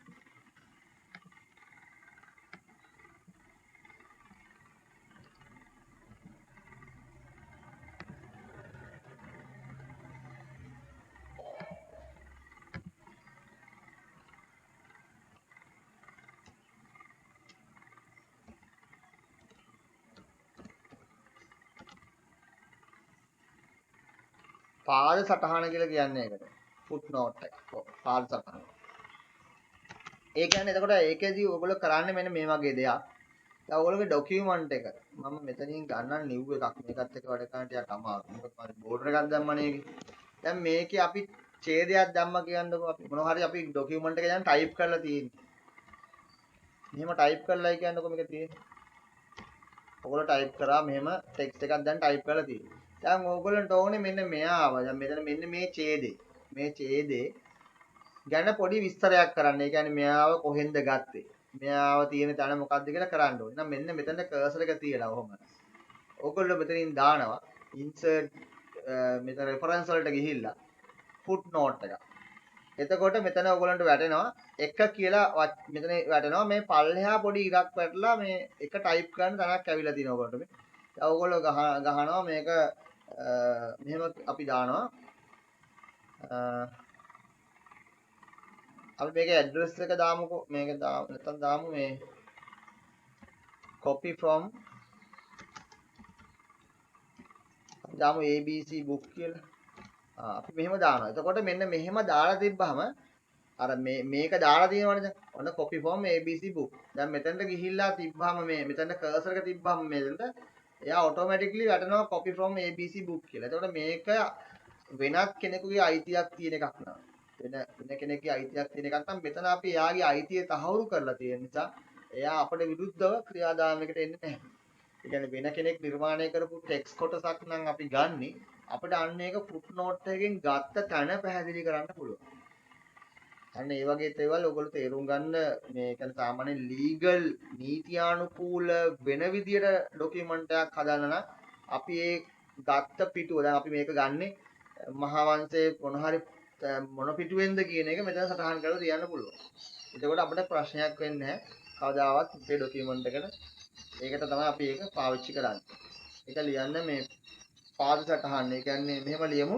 පාද සටහන කියලා කියන්නේ ඒකට. footnote එක. පාද සටහන. ඒ කියන්නේ එතකොට ඒකෙදී ඔයගොල්ලෝ කරන්නේ මෙන්න මේ වගේ දෙයක්. දැන් ඔයගොල්ලෝගේ ડોකියුමන්ට් එක මම මෙතනින් ගන්නම් නිව් එකක්. මේකත් එක්ක වැඩ කරන්න ටිකක් අමාරුයි. මොකද මම බෝඩර් එකක් දැම්මනේ ඒකේ. දැන් මේකේ අපි ඡේදයක් දැම්ම කියන්නකො අපි මොනවා හරි අපි ડોකියුමන්ට් එක දැන් ටයිප් කරලා තියෙන්නේ. මෙහෙම ටයිප් කරලායි කියන්නකො මේක තියෙන්නේ. ඔයගොල්ලෝ ටයිප් කරා මෙහෙම ටෙක්ස්ට් එකක් දැන් ටයිප් කරලා තියෙන්නේ. දැන් ඕගොල්ලන්ට ඕනේ මෙන්න මෙයාව. දැන් මෙතන මෙන්න මේ ඡේදේ. මේ ඡේදේ ගැන පොඩි විස්තරයක් කරන්න. ඒ කියන්නේ මෙයාව කොහෙන්ද ගත්තේ? මෙයාව තියෙන තැන මොකක්ද කියලා කරන්න ඕනේ. එහෙනම් මෙන්න මෙතන කර්සර් එක තියලා ඔහොම. ඕගොල්ලෝ මෙතනින් දානවා insert මෙතන reference වලට ගිහිල්ලා footnote එක. එතකොට මෙතන ඔයගොල්ලන්ට වැටෙනවා එක කියලා මෙතන වැටෙනවා මේ පල්ලෙහා පොඩි ඉරක් වැටලා මේ එක ටයිප් කරන්න තැනක් ඇවිල්ලා තියෙනවා ඔයගොල්ලන්ට මේ. දැන් ඔයගොල්ලෝ ගහනවා මේක මෙහෙම අපි දානවා අපි මේකේ ඇඩ්‍රස් එක දාමුකෝ මේක නැත්තම් දාමු මේ copy from අපි දාමු ABC book කියලා. අපි මෙහෙම දානවා. එතකොට මෙන්න මෙහෙම දාලා තිබ්බහම අර මේක දාලා තියෙනවනේ දැන්. ඔන්න copy from ABC book. දැන් මෙතනට ගිහිල්ලා තිබ්බහම මේ මෙතන කර්සර් එක තිබ්බහම මෙතනට එයා ඔටෝමැටිකලි වැටෙනවා copy from ABC book කියලා. එතකොට මේක වෙනත් කෙනෙකුගේ අයිතියක් තියෙන එකක් නා. වෙන කෙනෙක්ගේ අයිතියක් තියෙන එකක් නම් මෙතන අපි එයාගේ අයිතිය තහවුරු කරලා තියෙන නිසා එයා අපට විරුද්ධව ක්‍රියාදාමයකට එන්නේ නැහැ. ඒ කියන්නේ වෙන කෙනෙක් නිර්මාණය කරපු ටෙක්ස්ට් කොටසක් නම් අපි ගන්නෙ අපිට අන්න ඒක ෆුට්නෝට් එකකින් ගත්ත තැන පැහැදිලි කරන්න පුළුවන්. අන්න ඒ වගේ දේවල් ඔයගොල්ලෝ තේරුම් ගන්න මේ කියන්නේ සාමාන්‍ය ලීගල් නීතියානුකූල වෙන විදියට ડોකියුමන්ට් එකක් හදන්න නම් අපි ඒ ගත්ත පිටුව දැන් අපි මේක ගන්නෙ මහා වංශයේ මොන පිටුවෙන්ද කියන එක මෙතන සටහන් කරලා තියන්න පුළුවන්. එතකොට අපිට ප්‍රශ්නයක් වෙන්නේ නැහැ. කවදාවත් මේ ડોකියුමන්ට් එකට ඒකට තමයි අපි ඒක පාවිච්චි කරන්නේ. ඒක ලියන්න මේ පාද සටහන්. ඒ කියන්නේ මෙහෙම ලියමු.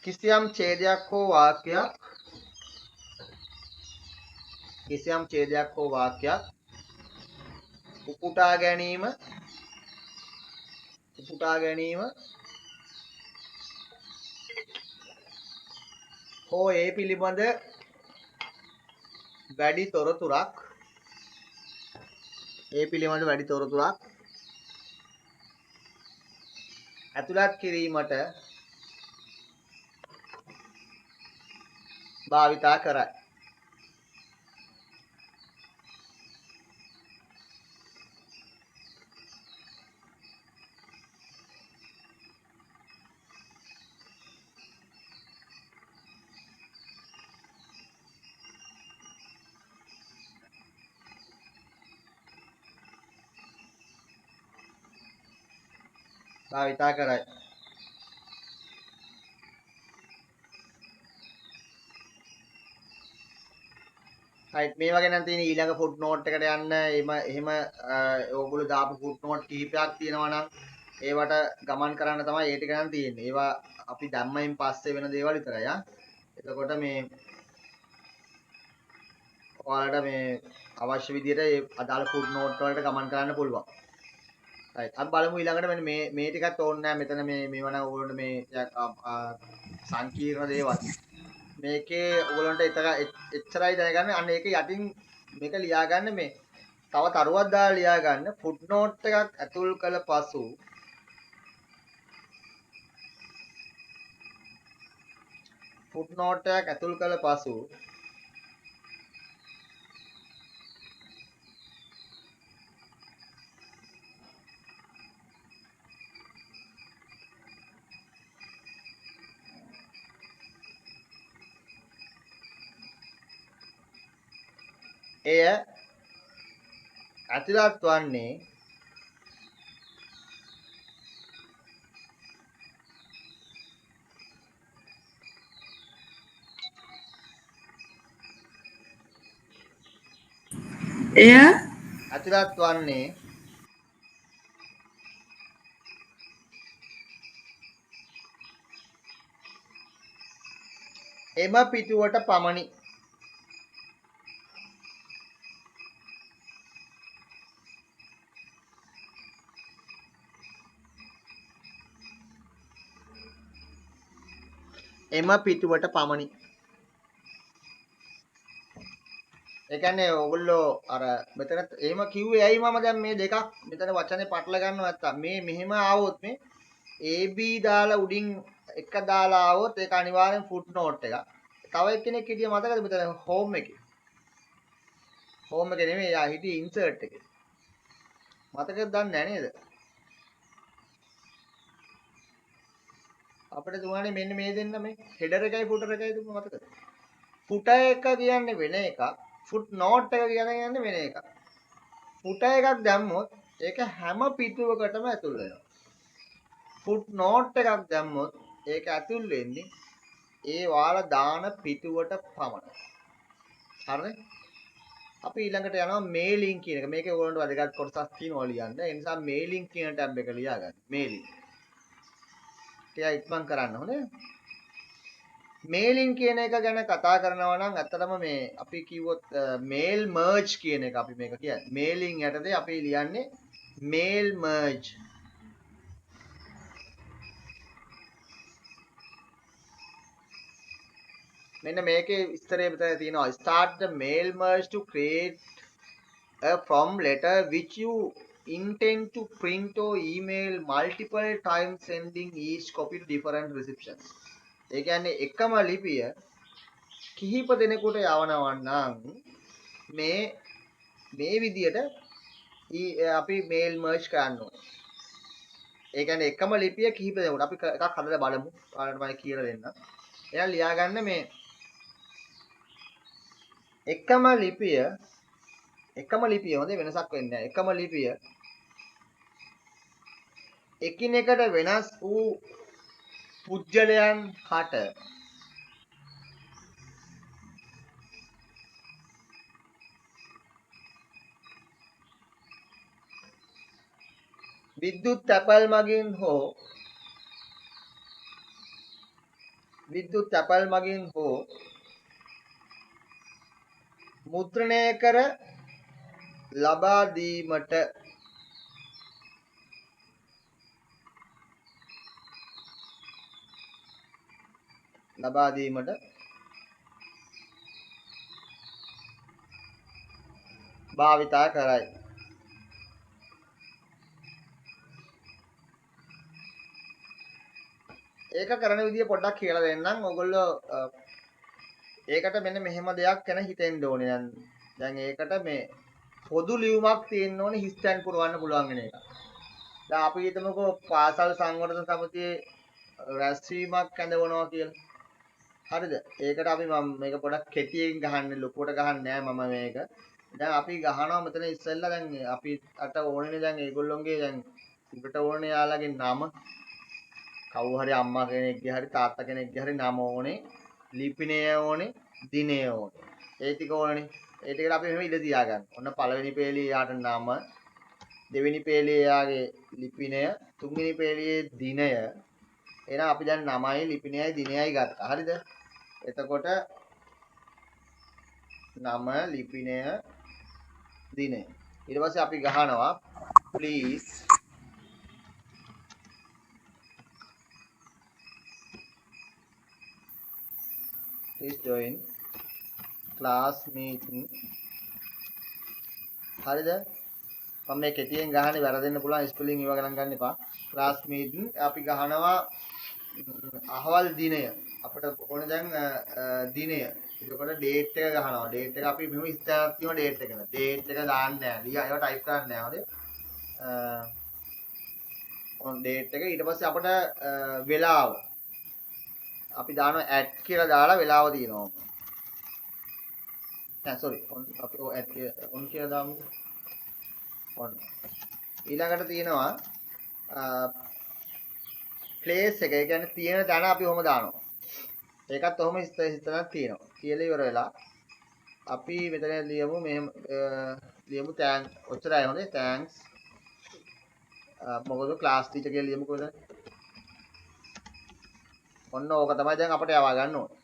කිසියම් ඡේදයක් හෝ වාක්‍යයක් උපුටා ගැනීම හෝ ඒ පිළිබඳ වැඩි තොරතුරක් ඇතුළත් කිරීමට භාවිතා කරයි. right මේ වගේ නම් තියෙන ඊළඟ ෆුට්නෝට් එකට යන්න එහෙම ඕගොල්ලෝ දාපු ෆුට්නෝට් කිහිපයක් තියෙනවා නම් ඒවට ගමන් කරන්න තමයි ඒ ටික නම් තියෙන්නේ. ඒවා අපි දැම්මයින් පස්සේ වෙන දේවල් විතරයි ආ. එතකොට මේ ඔයාලට මේ අවශ්‍ය විදිහට ඒ අදාළ ෆුට්නෝට් වලට ගමන් කරන්න පුළුවන්. right අපි බලමු ඊළඟට මෙන්න මේ ටිකත් ඕනේ නැහැ මෙතන මේවා නම් ඕගොල්ලන්ට මේ සංකීර්ණ දේවල්. මේකේ ඔයගලන්ට එච්චරයි දැනගන්න. අන්න ඒක යටින් මේක ලියා ගන්න මේ තව තරුවක් දාලා ලියා ගන්න. ෆුට් නෝට් එකක් ඇතුල් කළ පසු ෆුට් නෝට් එකක් ඇතුල් කළ පසු එය ඇතුළත් වන්නේ එම පිටුවට පමණි. එම පිටුවට පමණි. ඒ කියන්නේ ඔයගොල්ලෝ අර මෙතන එහෙම කිව්වේ ඇයි මම දැන් මේ දෙකක් මෙතන වචනේ පටල ගන්නව නැත්තම් මේ මෙහෙම ආවොත් මේ AB දාලා උඩින් එක දාලා ආවොත් ඒක අනිවාර්යෙන් ෆුට් නෝට් එකක්. තව එක්කෙනෙක් හිටිය මතකද මෙතන හෝම් එකේ. හෝම් එකේ නෙමෙයි යා හිටියේ ඉන්සර්ට් එකේ. මතකද දන්නේ නැහැ නේද? අපිට තුමානේ මෙන්න මේ දෙන්න මේ හෙඩර් එකයි ෆුටර් එකයි තුමා මතකද? ෆුටර් එක කියන්නේ වෙන එකක්. ෆුට් නෝට් එක කියන්නේ වෙන එකක්. ෆුටර් එකක් දැම්මොත් ඒක හැම පිටුවකටම ඇතුල් වෙනවා. ෆුට් නෝට් එකක් දැම්මොත් ඒක ඇතුල් වෙන්නේ ඒ වාලා දාන පිටුවට පමණයි. හරිද? අපි ඊළඟට යනවා මේලින් කියන එක. මේකේ ඕගොල්ලන්ට වැදගත් කොටසක් තියෙනවා ලියන්න. ඒ නිසා මේලින් කියන ටැබ් එක ලියා ගන්න. මේලින්. ටිකක් ඉක්මන් කරන්න හොඳේ. මේලින් කියන එක ගැන කතා කරනවා නම් ඇත්තටම මේ අපි කිව්වොත් මේල් මර්ජ් කියන එක අපි මේක කියන්නේ. මේලින් යටතේ අපි ලියන්නේ මේල් මර්ජ්. මෙන්න මේකේ විස්තරය මෙතන තියෙනවා. Start the mail merge to create a from letter which you intend to print or email multiple times sending each copy to different recipients. ඒ කියන්නේ එකම ලිපිය කිහිප දෙනෙකුට යවනවා නම් මේ විදියට අපි මේල් මර්ජ් කරන්න ඕනේ. ඒ කියන්නේ එකම ලිපිය කිහිප දෙනෙකුට අපි එකක් හදලා බලමු. ඔයාලට මම කියලා දෙන්නම්. එයා ලියා ගන්න මේ එකම ලිපිය හොඳේ වෙනසක් වෙන්නේ නැහැ. එකම ලිපිය එකිනෙකට වෙනස් වූ පුජ්‍යලයන් හට විද්‍යුත් තැපැල් මගින් හෝ මුද්‍රණය කර ලබා දීමට භාවිතා කරයි. ඒක කරන විදිය පොඩ්ඩක් කියලා දෙන්නම්. ඔයගොල්ලෝ ඒකට මෙන්න මෙහෙම දෙයක් ගැන හිතෙන්න ඕනේ. දැන් ඒකට මේ පොදු ලියුමක් තියෙන්න ඕනේ හිස්තැන් පුරවන්න පුළුවන් වෙන එක. දැන් අපි හිතමුකෝ පාසල් සංවර්ධන සමිතියේ රැස්වීමක් ඇඳවනවා කියලා. හරිද? ඒකට අපි මම මේක පොඩක් කෙටියෙන් ගහන්නේ ලොකුවට ගහන්නේ නැහැ මම මේක. දැන් අපි ගහනවා මෙතන ඉස්සෙල්ලා දැන් අපි අට ඕනේ දැන් ඒගොල්ලොන්ගේ දැන් උඩට ඕනේ යාළගේ නම කවුරු හරි අම්මා කෙනෙක්ගේ හරි තාත්තා කෙනෙක්ගේ හරි නම ඕනේ ලිපිනය ඕනේ දිනය ඕනේ ඒ ටික ඕනේ ඒ ටිකට අපි මෙහෙම ඉඳ තියාගන්න. ඔන්න පළවෙනි පේලියේ යාට නම දෙවෙනි පේලියේ යාගේ ලිපිනය තුන්වෙනි පේලියේ දිනය. එහෙනම් අපි දැන් නමයි ලිපිනයයි දිනයයි ගත්තා. හරිද? එතකොට නම ලිපිනය දිනය. ඊට පස්සේ අපි ගහනවා please please join class meeting. හරිද? මම මේ කෙටියෙන් ගහන්නේ වැරදෙන්න පුළුවන් ස්පෙලිං ඒවා ගණන් ගන්න එපා. class meeting අපි ගහනවා අහවල් දිනය. අපිට ඕනේ දැන් දිනය. එතකොට date එක ගහනවා. date එක අපි මෙහෙම ඉස්සරහට තියෙන date එක. date එක දාන්න නෑ. ලියා ඒවා type කරන්න නෑ හොඳේ. on date එක ඊට පස්සේ අපිට වෙලාව අපි දානවා at කියලා දාලා වෙලාව දිනනවා. sorry අපි at on කියලා දාමු. on ඊළඟට තියෙනවා place එක. ඒ කියන්නේ තියෙන තැන අපි ඔහොම දානවා. ඒකත් ඔහොම හිතනක් තියෙනවා. කියලා ඉවර වෙලා අපි මෙතන ලියමු මෙහෙම ලියමු thanks. ඔච්චරයි හොඳේ. thanks මොකද ක්ලාස් ටීචර් කියලා ලියමු කොහෙද? ඔන්න ඕක තමයි දැන් අපිට යවා ගන්න ඕනේ.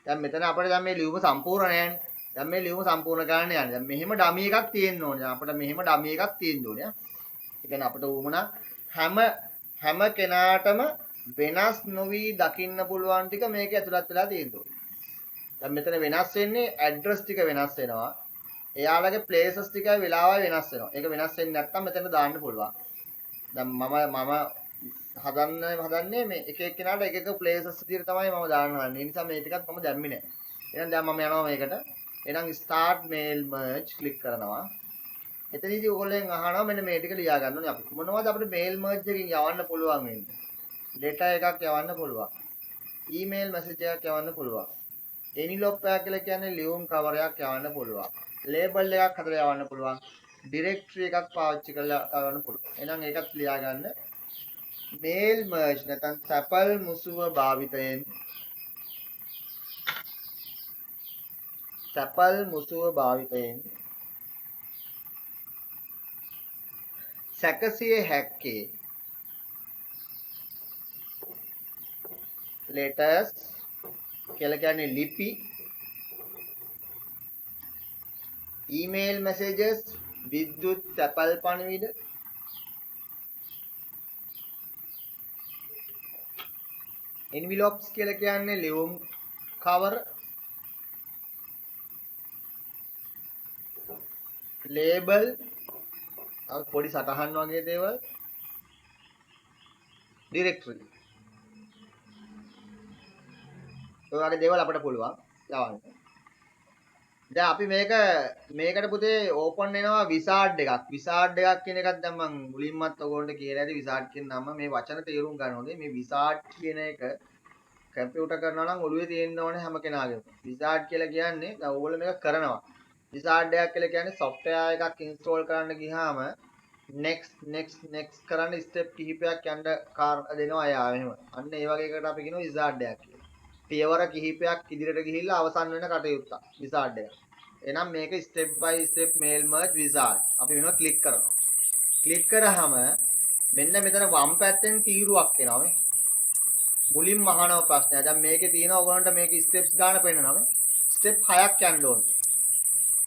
දැන් මෙතන අපිට දැන් මේ ලියුම සම්පූර්ණ නෑනේ. දැන් මේ ලියුම සම්පූර්ණ කරන්න යන්නේ. දැන් මෙහෙම ඩමි එකක් තියෙන්න ඕනේ. දැන් අපිට මෙහෙම ඩමි එකක් තියෙන්න ඕනේ. ඒ කියන්නේ අපිට උවමනා හැම කෙනාටම වෙනස් නොවි දකින්න පුළුවන් ටික මේක ඇතුළත් වෙලා තියෙන්න ඕනේ. දැන් මෙතන වෙනස් වෙන්නේ ඇඩ්‍රස් ටික වෙනස් වෙනවා. එයාලගේ ප්ලේසස් ටිකයි වෙලාවයි වෙනස් වෙනවා. ඒක වෙනස් වෙන්නේ නැත්නම් මෙතන දාන්න පුළුවන්. දැන් මම හදන්නේ මේ එක එක්කෙනාට එක එක ප්ලේසස් විදිහට තමයි මම දාන්න හදන්නේ. ඒ නිසා මේ ටිකත් මම දැම්මේ නැහැ. එහෙනම් දැන් මම යනවා මේකට. එහෙනම් start mail merge click කරනවා. එතනදී ඕගොල්ලෙන් අහනවා මෙන්න මේ ටික ලියා ගන්න ඕනේ අපි. මොනවද අපිට mail merge එකකින් යවන්න පුළුවන් වෙන්නේ? letter එකක් යවන්න පුළුවන්. email message එකක් යවන්න පුළුවන්. envelope එකක් කියලා කියන්නේ ලියුම් කවරයක් යවන්න පුළුවන්. label එකක් හදලා යවන්න පුළුවන්. directory එකක් පාවිච්චි කරලා යවන්න පුළුවන්. එහෙනම් ඒකත් ලියා ගන්න. mail merge නැත්නම් සැපල් මුසුව භාවිතයෙන් සැකසිය හැක්කේ letters කියලා කියන්නේ ලිපි email messages විද්‍යුත් සැපල් පණිවිඩ envelopes කියලා කියන්නේ ලියුම් කවර label පොඩි සටහන් වගේ දේවල් directory ඔය වගේ දේවල් අපිට පුළුවන් යවන්න. දැන් අපි මේකට පුතේ ඕපන් වෙනවා විසාඩ් එකක්. විසාඩ් එකක් කියන එකත් දැන් මම මුලින්මත් ඔයගොල්ලන්ට කියලා ඇති විසාඩ් කියන නම මේ වචන තේරුම් ගන්න ඕනේ. මේ විසාඩ් කියන එක කම්පියුටර් කරනවා නම් ඔළුවේ තියෙන්න ඕනේ හැම කෙනාගේම. විසාඩ් කියලා කියන්නේ දැන් ඔයගොල්ලෝ මේක කරනවා. විසාඩ් එකක් කියලා කියන්නේ software එකක් install කරන්න ගියාම next කරන්න step කිහිපයක් යන්න දෙනවා එයා එහෙම. අන්න ඒ වගේ එකකට අපි කියනවා විසාඩ් එකක් කියලා. පියවර කිහිපයක් ඉදිරියට ගිහිල්ලා අවසන් වෙන කටයුත්ත විසාඩ් එක. එහෙනම් මේක step by step mail merge wizard. අපි වෙනවා ක්ලික් කරනවා. ක්ලික් කරාම මෙන්න මෙතන වම් පැත්තෙන් තීරුවක් එනවා මේ. මුලින්ම අහනවා ප්‍රශ්නය. දැන් මේකේ තියෙනවා ඔයගොල්ලන්ට මේක steps ගන්න පෙන්නනවා මේ. step 6ක් යන්න ඕනේ.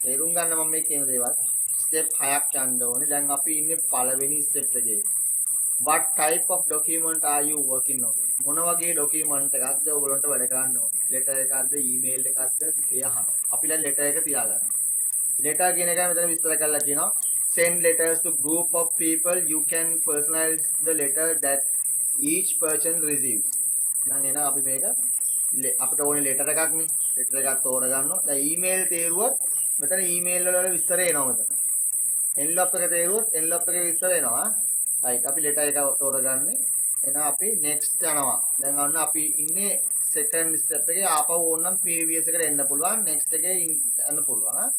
තේරුම් ගන්න මම මේ කියන දේවල්. step 6ක් යන්න ඕනේ. දැන් අපි ඉන්නේ පළවෙනි step එකේ. what type of document are you working on? මොන වගේ document එකක්ද ඔයගොල්ලන්ට වැඩ කරන්න ඕනේ? letter එකක්ද email එකක්ද ඒ අහනවා. අපි දැන් letter එක තියාගන්න. letter කියන එක මෙතන විස්තර කරලා කියනවා send letters to group of people. You can personalize the letter that each person receives. දැන් එන අපි මේක අපිට ඕනේ letter එකක් නේ. letter එකක් තෝරගන්නවා. දැන් email තේරුවොත් මෙතන email වල විස්තර එනවා මෙතන. envelope එක තේරුවොත් envelope එකේ විස්තර එනවා. right අපි letter එක තෝරගන්නේ. එහෙනම් අපි next යනවා. දැන් අන්න අපි ඉන්නේ second step එකේ ආපහු ඕනනම් previous එකට එන්න පුළුවන්. next එකේ යන්න පුළුවන්.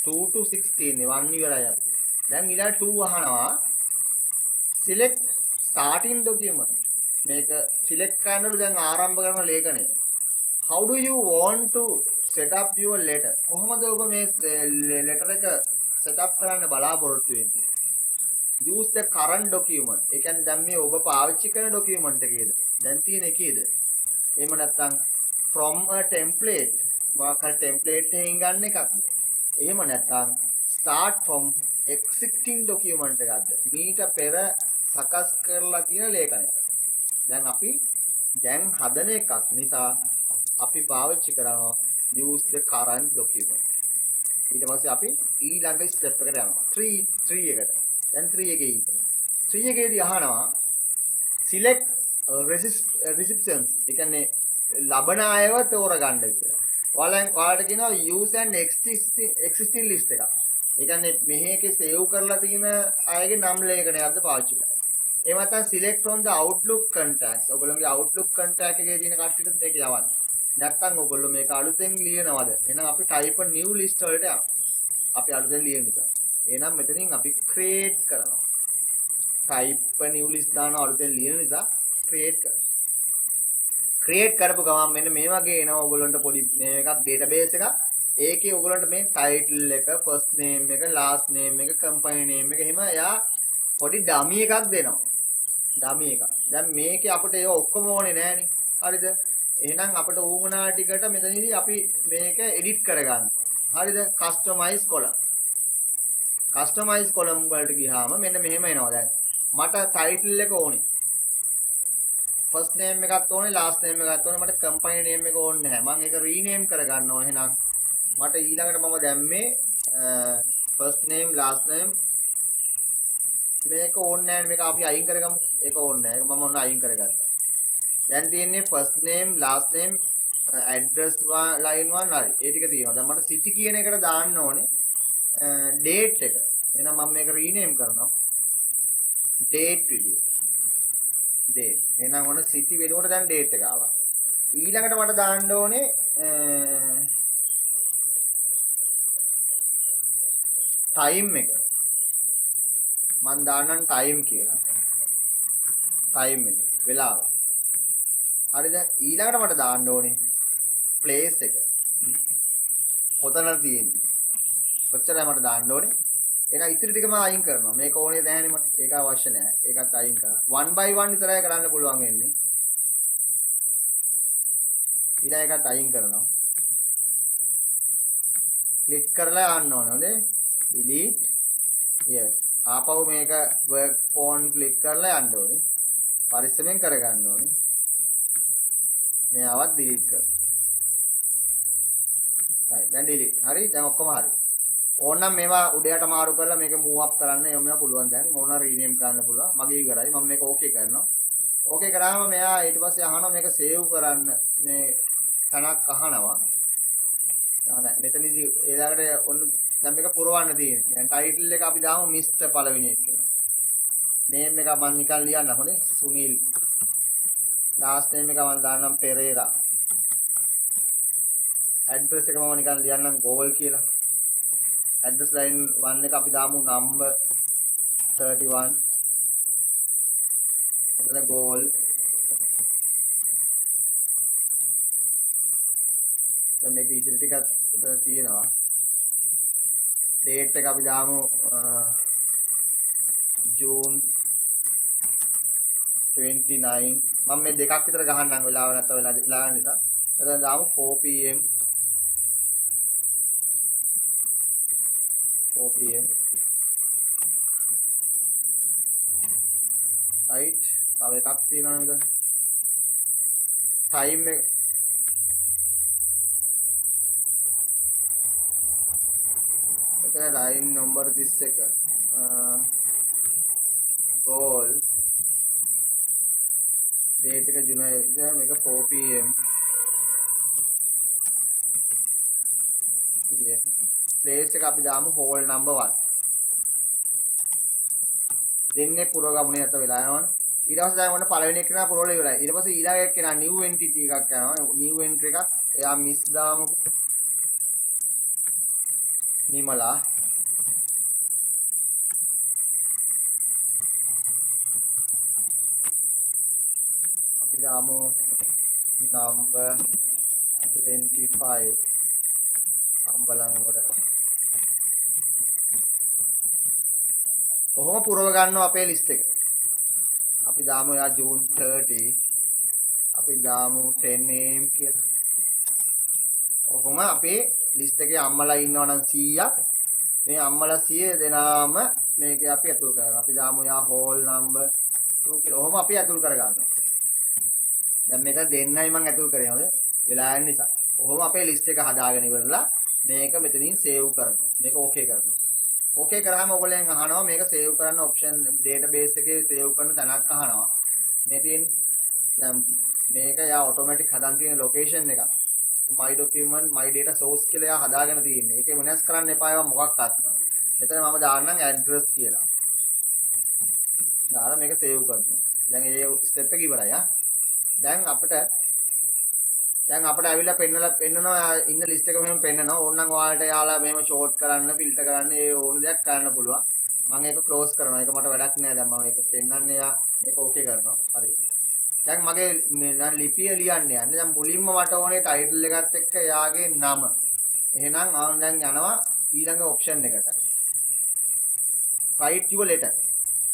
2 to 6 තියෙන්නේ 1 ඉවරයි අපි. දැන් ඊළඟ 2 අහනවා select starting document. මේක select කරනකොට දැන් ආරම්භ කරන ලේඛනය. How do you want to set up your letter? කොහොමද ඔබ මේ letter එක set up කරන්න බලාපොරොත්තු වෙන්නේ? Use the current document. ඒ කියන්නේ දැන් මේ ඔබ පාවිච්චි කරන document එකේද? දැන් තියෙන එකේද? එහෙම නැත්නම් from a template. මොකක් හරි template එකකින් ගන්න එකක්ද? එහෙම නැත්නම් start from existing document එකක්ද? මීට පෙර සකස් කරලා තියෙන ලේඛනයක්. දැන් අපි දැන් හදන එකක් නිසා අපි පාවිච්චි කරනවා use the current document. ඊට පස්සේ අපි ඊළඟ ස්ටෙප් එකට යනවා 3 එකට. දැන් 3 එකේ ඉන්නේ. 3 එකේදී අහනවා select recipients. ඒ කියන්නේ ලබන අයව තෝරගන්න කියලා. ඔයාලට කියනවා use an existing list එකක්. ඒ කියන්නේ මෙහි සේව් කරලා තියෙන අයගේ නම් ලේඛනයක්ද පාවිච්චි කරන්නේ. එහෙම නැත්නම් select from the outlook contacts. ඔයගොල්ලෝගේ outlook contact එකේ තියෙන කට්ටියට මේක යවන්න. නැත්නම් ඔයගොල්ලෝ මේක අලුතෙන් ලියනවද? එහෙනම් අපි type a new list වලට යනවා. අපි අලුතෙන් ලියන නිසා. එහෙනම් මෙතනින් අපි create කරනවා. type a new list දානවා අලුතෙන් ලියන නිසා create කරනවා. create කරපු ගමන් මෙන්න මේ වගේ එනවා ඔයගොල්ලන්ට පොඩි මේ එකක් database එකක්. ඒකේ ඔයගොල්ලන්ට මේ title එක, first name එක, last name එක, company name එක එහෙම එයා පොඩි dummy එකක් දෙනවා. dummy එකක්. දැන් මේකේ අපිට ඒක ඔක්කොම ඕනේ නෑනේ. හරිද? එහෙනම් අපිට ඌමනා ටිකට මෙතනදී අපි මේක edit කරගන්න. හරිද? customize column. customize column වලට ගියාම මෙන්න මෙහෙම එනවා දැන්. මට title එක ඕනේ. first name එකත් ඕනේ, last name එකත් ඕනේ. මට company name එක ඕනේ නැහැ. මම ඒක rename කරගන්නවා. එහෙනම් මට ඊළඟට මම දැම්මේ first name, last name මේක ඕනේ නැහැ. මේක අපි අයින් කරගමු. ඒක ඕනේ නැහැ. ඒක මම ඔන්න අයින් කරගත්තා. දැන් තියෙන්නේ first name, last name, address line 1 හරි. ඒ ටික තියෙනවා. දැන් මට city කියන එකට දාන්න ඕනේ date එක. එහෙනම් මම මේක rename කරනවා. date විදියට. date. එහෙනම් ඔන්න city වෙනුවට දැන් date එක ආවා. ඊළඟට මට දාන්න ඕනේ time එක. මම දාන්නම් time කියලා. time එක. වෙලාව. හරිද? ඊළඟට මට දාන්න ඕනේ place එක. කොතනද තියෙන්නේ? ඔච්චරයි මට දාන්න ඕනේ. එහෙනම් ඉතිරි ටික මම අයින් කරනවා. මේක ඕනේ නැහැනේ මට. ඒක අවශ්‍ය නැහැ. ඒකත් අයින් කරා. 1 by 1 විතරයි කරන්න පුළුවන් වෙන්නේ. ඊළඟ එකත් අයින් කරනවා. ක්ලික් කරලා යන්න ඕනේ. හොඳේ. delete. yes. ආපහු මේක work phone ක්ලික් කරලා යන්න ඕනේ. පරිස්සමෙන් කරගන්න ඕනේ. මෙයාවත් delete කරනවා. හරි. දැන් delete. හරි. දැන් ඔක්කොම හරි. ඕනනම් මේවා උඩයට මාරු කරලා මේක move up කරන්න යොමුලා පුළුවන් දැන් ඕන rename කරන්න පුළුවන් මගේ ඉවරයි මම මේක okay කරනවා okay කරාම මෙයා ඊට පස්සේ අහනවා මේක save කරන්න මේ තනක් අහනවා නෑ මෙතනදී ඊළඟට ඔන්න දැන් මේක පුරවන්න තියෙන්නේ දැන් title එක අපි දාමු Mr පළවෙනි එක කියලා name එක මම නිකන් ලියන්න හොනේ සුනිල් last name එක මම දාන්නම් පෙරේරා address එක මම නිකන් ලියන්නම් goal කියලා address line 1 එක අපි දාමු number 31 එතන goal දැන් මේක ඉතිරි ටිකක් තියෙනවා date එක අපි දාමු June 29 මම මේ දෙකක් විතර ගහන්නම් වෙලාව නැත්නම් වෙලා නිසා එතන දාමු 4 pm 4 pm right තව එකක් තියෙනවනේ මෙතන time එක එතන line number 31 goal date එක June මේක 4 pm place එක අපි දාමු hall number 1 දෙන්නේ පුරවගමුනේ නැත වෙලා යනවනේ ඊට පස්සේ දැන් ඔන්න පළවෙනි එක නා පුරවලා ඉවරයි ඊට පස්සේ ඊළඟ එක නා new entity එකක් යනවා new entry එකක් එයා miss දාමුකෝ නිමලා අපි දාමු number 25 අම්බලන්ගොඩ ඔහොම පුරව ගන්නවා අපේ ලිස්ට් එක. අපි දාමු යා June 30. අපි දාමු 10 am කියලා. ඔහොම අපේ ලිස්ට් එකේ අම්මලා ඉන්නවා නම් 100ක්. මේ අම්මලා 100 දෙනාම මේකේ අපි ඇතුල් කරනවා. අපි දාමු යා hall number 2 කියලා. ඔහොම අපි ඇතුල් කරගන්නවා. දැන් මේක දෙන්නයි මම ඇතුල් කරේ හොඳ. වෙලා යන නිසා. කොහොම අපේ ලිස්ට් එක හදාගෙන ඉවරලා මේක මෙතනින් සේව් කරනවා. මේක ඕකේ කරනවා. ඕකේ කරාම ඔයගොල්ලෙන් අහනවා මේක සේව් කරන්න ඔප්ෂන් ඩේටාබේස් එකේ සේව් කරන තැනක් අහනවා. මේ තියෙන්නේ. දැන් මේක යා ඔටෝමැටික් හදන් තියෙන ලොකේෂන් එක. my document my data source කියලා යා හදාගෙන තියෙන්නේ. ඒකේ වෙනස් කරන්න එපා ඒවා මොකක්වත්. මෙතන මම දාන්නම් address කියලා. දාලා මේක සේව් කරනවා. දැන් ඒ ස්ටෙප් එක ඉවරයි ආ. දැන් අපිට ඇවිල්ලා පෙන්නනවා ඉන්න ලිස්ට් එක මෙහෙම පෙන්නනවා. ඕනනම් ඔයාලට යාලා මෙහෙම ෂෝට් කරන්න, ෆිල්ටර් කරන්න, ඒ ඕන දෙයක් කරන්න පුළුවන්. මම ඒක ක්ලෝස් කරනවා. ඒක මට වැඩක් නෑ. දැන් මම ඒක පෙන්නන්නේ යා මේක ඕකේ කරනවා. හරි. දැන් මගේ දැන් ලිපිය ලියන්න යන්නේ. දැන් මුලින්ම මට ඕනේ ටයිටල් එකත් එක්ක යාගේ නම. එහෙනම් ආන් දැන් යනවා ඊළඟ ඔප්ෂන් එකට. write your letter.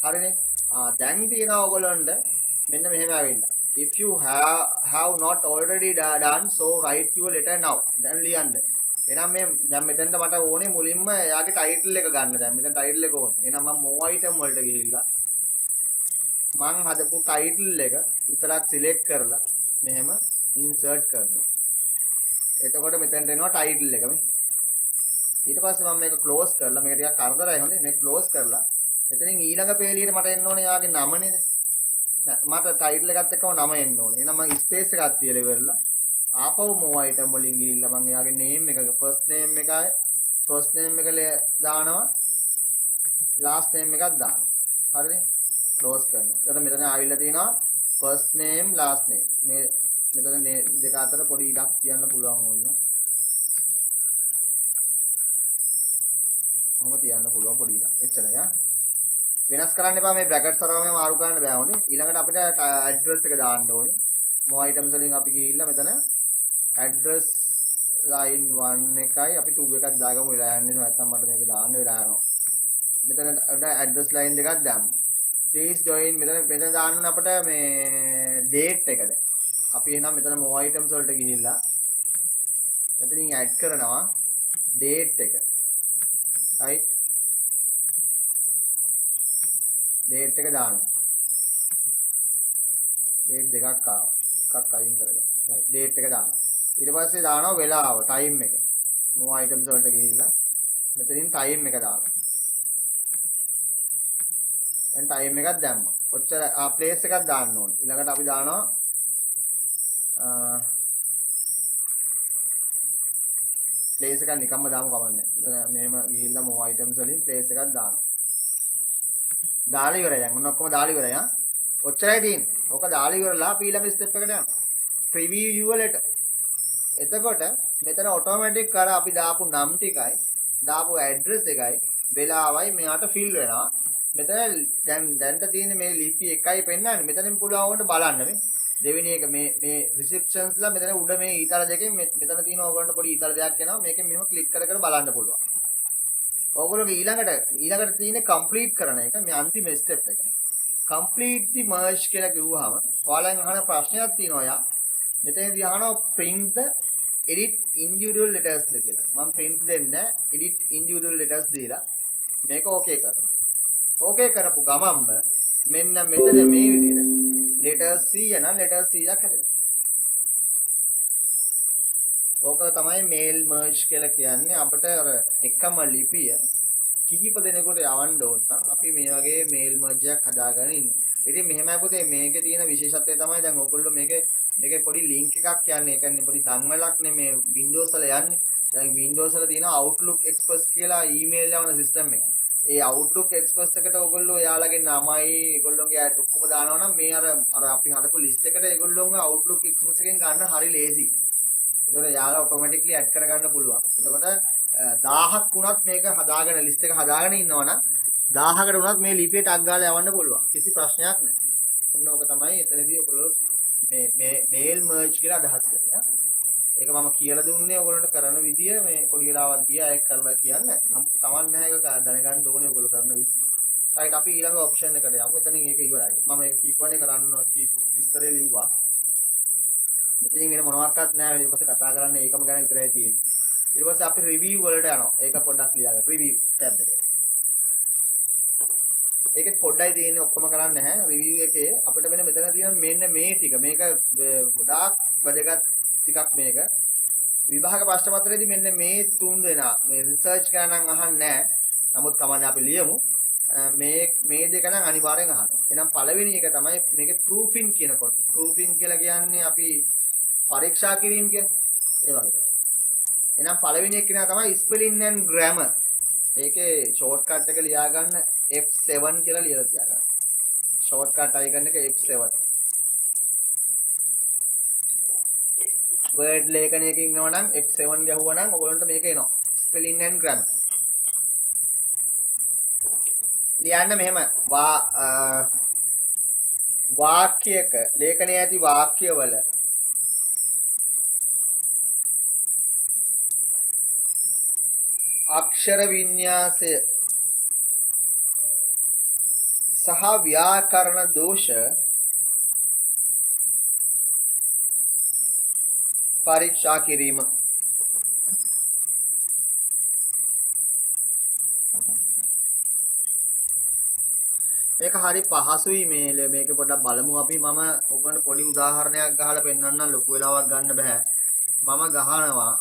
හරිනේ. දැන් තියෙනවා ඔයගොල්ලන්ට මෙන්න මෙහෙම ආවෙන්න. If you have not already done so write your letter now. දැන් ලියන්න. එහෙනම් මේ දැන් මෙතෙන්ට මට ඕනේ මුලින්ම එයාගේ ටයිටල් එක ගන්න. දැන් මෙතන ටයිටල් එක ඕනේ. එහෙනම් මම more item වලට ගිහිල්ලා මං හදපු ටයිටල් එක විතරක් සිලෙක්ට් කරලා මෙහෙම ඉන්සර්ට් කරනවා. එතකොට මෙතෙන්ට එනවා ටයිටල් එක මේ. ඊට පස්සේ මම මේක ක්ලෝස් කරලා මේක ටිකක් කරදරයි හොඳේ මේක ක්ලෝස් කරලා එතනින් ඊළඟ පේලියට මට එන්න ඕනේ යාගේ නම නේද? මට ටයිටල් එකත් එක්කම නම එන්න ඕනේ. එහෙනම් මම ස්පේස් එකක් තියලා ඉවරලා ආපහු more item වලින් ගිහිල්ලා මම එයාගේ name එක first name එකයි first name එක දානවා last name එකක් දානවා. හරිනේ? ක්ලෝස් කරනවා. එතකොට මෙතන ආවිල්ලා තියෙනවා first name last name. මේ මෙතන දෙක අතර පොඩි ඉඩක් තියන්න පුළුවන් වුණා. ඔහොම තියන්න පුළුවන් පොඩි ඉඩක්. එච්චරයි ආ. වෙනස් කරන්න එපා මේ බ්‍රැකට්ස් අරගෙන මාරු කරන්න බෑ හොඳේ. ඊළඟට අපිට ඇඩ්‍රස් එක දාන්න ඕනේ. more items වලින් අපි ගිහිල්ලා මෙතන ඇඩ්‍රස් line 1 එකයි අපි 2 එකක් දාගමු වෙලා යන්නේ නැත්නම් මට මේක දාන්න වෙලා යනවා. මෙතන ඇඩ්‍රස් line දෙකක් දැම්මා. please join මෙතන දාන්න ඕනේ අපිට මේ date එක දැන්. අපි එහෙනම් මෙතන more items වලට ගිහිල්ලා මෙතනින් add කරනවා date එක. right date එක දානවා. date දෙකක් ආවා. එකක් අයින් කරගමු. right date එක දානවා. ඊට පස්සේ දානවා වෙලාව time එක. more items වලට ගිහිල්ලා මෙතනින් time එක දානවා. දැන් time එකක් දැම්මා. ඔච්චර place එකක් දාන්න ඕනේ. ඊළඟට අපි දානවා place එකක් නිකම්ම දාමු කමන්නේ. මෙහෙම ගිහිල්ලා more items වලින් place එකක් දානවා. දාලා ඉවරයි දැන්. මොන ඔක්කොම දාලා ඉවරයි ආ. ඔච්චරයි තියෙන්නේ. ඕක දාලා ඉවරලා අපි ඊළඟ ස්ටෙප් එකට යනවා. preview your letter. එතකොට මෙතන ඔටෝමැටික් අර අපි දාපු නම් ටිකයි දාපු ඇඩ්‍රස් එකයි වෙලාවයි මෙයාට ෆිල් වෙනවා. මෙතන දැන්ට තියෙන්නේ මේ ලිපි එකයි පෙන්නන්නේ. මෙතනින් පුළුවන් උන්ට බලන්න මේ දෙවෙනි එක මේ රිසෙප්ෂන්ස්ලා මෙතන උඩ මේ ඊතල දෙකෙන් මෙතන තියෙන ඕගොල්ලන්ට පොඩි ඊතල දෙයක් එනවා. මේකෙන් මෙහෙම ක්ලික් කර කර බලන්න පුළුවන්. ඕගොල්ලෝගේ ඊළඟට තියෙන කම්ප්ලීට් කරන එක මේ අන්තිම ස්ටෙප් එක. complete the merge කියලා කිව්වහම ඔයාලෙන් අහන ප්‍රශ්නයක් තියෙනවා යා. මෙතනදී අහනවා print the edit individual letters කියලා. මම print දෙන්නේ edit individual letters දීලා මේක okay කරනවා. okay කරපු ගමන්ම මෙන්න මෙතන මේ විදිහට letter C යන letter C එකක් හැදෙනවා. ඕක තමයි mail merge කියලා කියන්නේ. අපිට අර එකම ලිපිය කිහිප දෙනෙකුට යවන්න ඕන නම් අපි මේ වගේ mail merge එකක් හදාගෙන ඉන්නවා. ඉතින් මෙහෙමයි පුතේ මේකේ තියෙන විශේෂත්වය තමයි දැන් ඔයගොල්ලෝ මේකේ පොඩි link එකක් යන්නේ. ඒ කියන්නේ පොඩි දන්වලක් නේ මේ Windows වල යන්නේ. දැන් Windows වල තියෙන Outlook Express කියලා email යවන system එක. ඒ Outlook Express එකට ඔයගොල්ලෝ එයාලගේ නමයි ඒගොල්ලෝගේ ඇඩ් ඔක්කොම දානවා නම් මේ අර අපි හදපු list එකට ඒගොල්ලෝගේ Outlook Express එකෙන් ගන්න හරි ලේසි. ඒතකොට යාලා ඔටෝමැටික්ලි ඇඩ් කරගන්න පුළුවන්. එතකොට 1000ක් වුණත් මේක හදාගෙන list එක හදාගෙන ඉන්නවනම් 1000කට වුණත් මේ ලිපිය ටග් ගාලා යවන්න පුළුවන්. කිසි ප්‍රශ්නයක් නැහැ. ඔන්න ඕක තමයි එතනදී ඔයගොල්ලෝ මේ mail merge කියලා අදහස් කරන්නේ. ඒක මම කියලා දුන්නේ ඔයගොල්ලන්ට කරන විදිය මේ පොඩි වෙලාවක් ගියා ඒක කරලා කියන්න. නමුත් කමක් නැහැ ඒක දැනගන්න ඕනේ ඔයගොල්ලෝ කරන විදිය. right අපි ඊළඟ ඔප්ෂන් එකට යමු. එතනින් ඒක ඉවරයි. මම ඒක කීපවනේ කරන්න විස්තරේ ලිව්වා. මෙතනින් වෙන මොනවත් නැහැ. ඊට පස්සේ කතා කරන්න ඒකම ගැන විතරයි තියෙන්නේ. ඊට පස්සේ අපි review වලට යනවා. ඒක පොඩ්ඩක් ලියාගන්න. review tab එක. ඒකෙත් පොඩ්ඩයි තියෙන්නේ ඔක්කොම කරන්නේ නැහැ. review එකේ අපිට මෙතන තියෙන මෙන්න මේ ටික. මේක ගොඩාක් වැදගත් ටිකක් මේක විභාග ප්‍රශ්න පත්‍රයේදී මෙන්න මේ තුන් දෙනා මේ රිසර්ච් කරන නම් අහන්නේ නැහැ. නමුත් කමන්නේ අපි ලියමු. මේ දෙක නම් අනිවාර්යෙන් අහනවා. එහෙනම් පළවෙනි එක තමයි මේකේ ප්‍රූෆින් කියනකොට. ප්‍රූෆින් කියලා කියන්නේ අපි පරීක්ෂා කිරීම කියන්නේ. ඒ වගේ. එහෙනම් පළවෙනි එක කෙනා තමයි spelling and grammar. ඒකේ ෂෝට්කට් එක ලියා ගන්න F7 කියලා ලියලා තියාගන්න. ෂෝට්කට් අයිකන් එක F7. වර්ඩ් ලේඛනයක ඉන්නවා නම් F7 ගැහුවා නම් ඔයගොල්ලන්ට මේක එනවා. spelling and grammar. ලියන්න මෙහෙම වාක්‍යයක ලේඛනයේ ඇති වාක්‍යවල අක්ෂර වින්‍යාසය සහ ව්‍යාකරණ දෝෂ පරීක්ෂා කිරීම. මේක හරි පහසුයි මේක පොඩ්ඩක් බලමු අපි. මම ඔයගොල්ලන්ට පොඩි උදාහරණයක් ගහලා පෙන්නන්නම්. ලොකු වෙලාවක් ගන්න බෑ. මම ගහනවා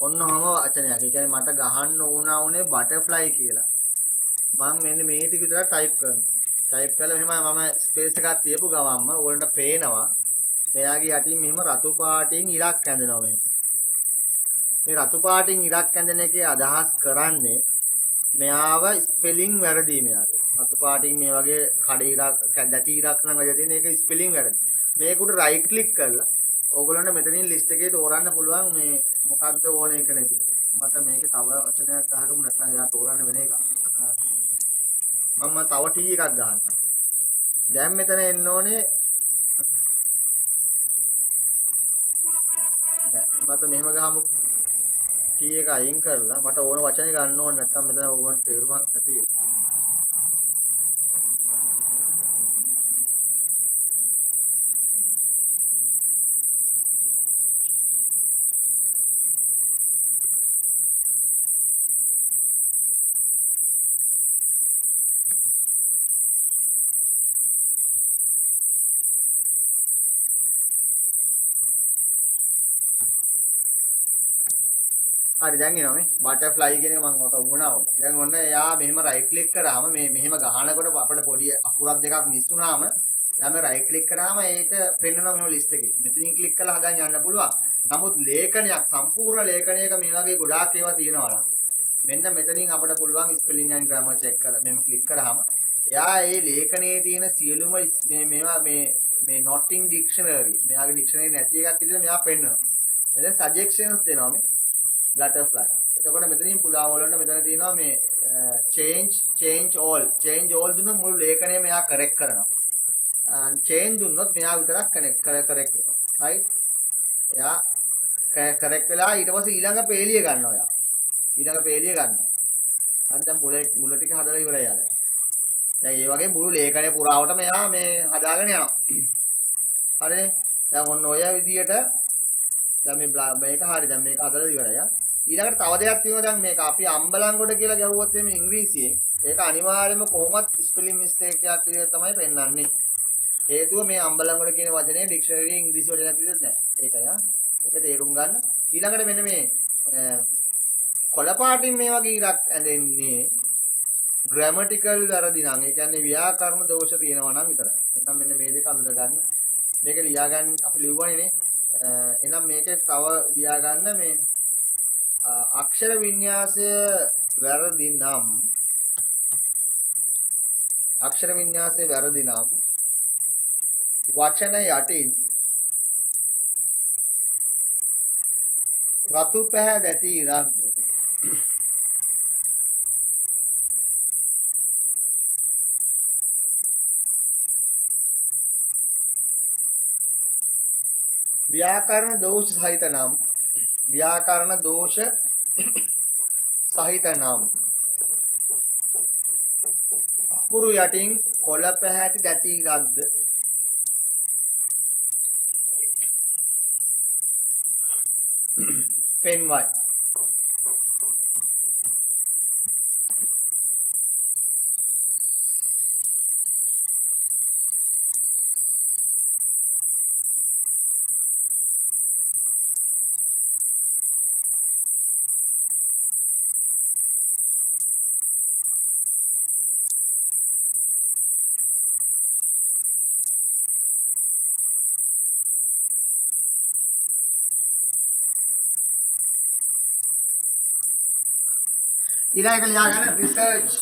ඔන්නම වචනයක්. ඒ කියන්නේ මට ගහන්න උනේ බටර්ෆ්ලයි කියලා. මම මෙන්න මේ ටික විතර ටයිප් කරනවා. ටයිප් කළා මෙහෙම මම ස්පේස් එකක් තියපු ගමන්ම ඔයගොල්ලන්ට පේනවා. මෙයාගේ යටින් මෙහෙම රතු පාටින් ඉරක් ඇඳෙනවා මෙහෙම. මේ රතු පාටින් ඉරක් ඇඳෙන එකේ අදහස් කරන්නේ මෙයාව ස්පෙලිං වැරදි මෙයාගේ. රතු පාටින් මේ වගේ කඩ ඉරක් දැටි ඉරක් නම් වගේ තියෙන එක ස්පෙලිං වැරදි. මේකට රයිට් ක්ලික් කරලා ඕගොල්ලන්ට මෙතනින් ලිස්ට් එකේ තෝරන්න පුළුවන් මේ මොකක්ද ඕන එක නේද. මට මේකේ තව වචනයක් ගහගමු නැත්නම් එයා තෝරන්න වෙන එක. මම තව T එකක් ගහන්නම්. දැන් මෙතන එන්න ඕනේ මට මෙහෙම ගහමු T එක අයින් කරලා මට ඕන වචනේ ගන්න ඕන නැත්නම් මෙතන ඕගොල්ලන්ට තේරුමක් නැති වෙනවා. හරි දැන් එනවා මේ බටර්ෆ්ලයි කියන එක මම ඔත වුණා ඕනේ. දැන් ඔන්න එයා මෙහෙම රයිට් ක්ලික් කරාම මෙහෙම ගහනකොට අපිට පොඩි අකුරක් දෙකක් මිස් වුණාම එයා මේ රයිට් ක්ලික් කරාම ඒක පෙන්වනවා මෙහෙම ලිස්ට් එකේ. මෙතනින් ක්ලික් කරලා හදන්න යන්න පුළුවන්. නමුත් ලේඛනයක් සම්පූර්ණ ලේඛනයක මේ වගේ ගොඩාක් ඒවා තියෙනවා නම් මෙන්න මෙතනින් අපිට පුළුවන් ස්පෙලිං and grammar check කරලා මෙහෙම ක්ලික් කරාම එයා මේ ලේඛනයේ තියෙන සියලුම මේවා මේ not in dictionary මෙයාගේ dictionary නැති එකක් විදිහට මෙයා පෙන්වනවා. එතන suggestions දෙනවා මේ butterfly. එතකොට මෙතනින් පුළුවන් වලට මෙතන තියෙනවා මේ change all දුන්නොත් මුළු ලේඛනය මෙයා correct කරනවා. change දුන්නොත් මෙයා විතරක් correct වෙනවා. right? එයා correct වෙලා ඊට පස්සේ ඊළඟ පේලිය ගන්නවා එයා. ඊළඟ පේලිය ගන්නවා. හරි දැන් මුල ටික හදලා ඉවරයි යාළුවා. දැන් මේ වගේ මුළු ලේඛනය පුරාවට මෙයා මේ හදාගෙන යනවා. හරිනේ? දැන් ඔන්න ඔය විදියට දැන් මේක හරි දැන් මේක හදලා ඉවරයි. ඊළඟට තව දෙයක් තියෙනවා දැන් මේක අපි අම්බලන්ගොඩ කියලා ගැහුවොත් එimhe ඉංග්‍රීසියෙන් ඒක අනිවාර්යයෙන්ම කොහොමත් ස්පෙලිං මිස්ටේක් එකක් විදිහට තමයි පෙන්වන්නේ. හේතුව මේ අම්බලන්ගොඩ කියන වචනේ ඩික්ෂනරි ඉංග්‍රීසි වචනයක් විදිහට නෑ. ඒකයි ඒක තේරුම් ගන්න. ඊළඟට මෙන්න මේ කොළපාටින් මේ වගේ ඉරක් ඇඳෙන්නේ ග්‍රැමටිකල් වැරදි නම් ඒ කියන්නේ ව්‍යාකරණ දෝෂ තියෙනවා නම් විතරයි. එහෙනම් මෙන්න මේ දෙක අඳුර ගන්න. මේක ලියා ගන්න අපි ලිව්වනේ නේ. එහෙනම් මේකේ තව ලියා ගන්න මේ අක්ෂර වින්‍යාසය වැරදි නම් වචන යටින් රතු පැහැදැති ඉරක්ද ව්‍යාකරණ දෝෂ සහිත නම් අකුරු යටින් කොළ පැහැති දැති ඉරක්ද පෙන්වයි. ඊළඟ එක ලියා ගන්න රිසර්ච්.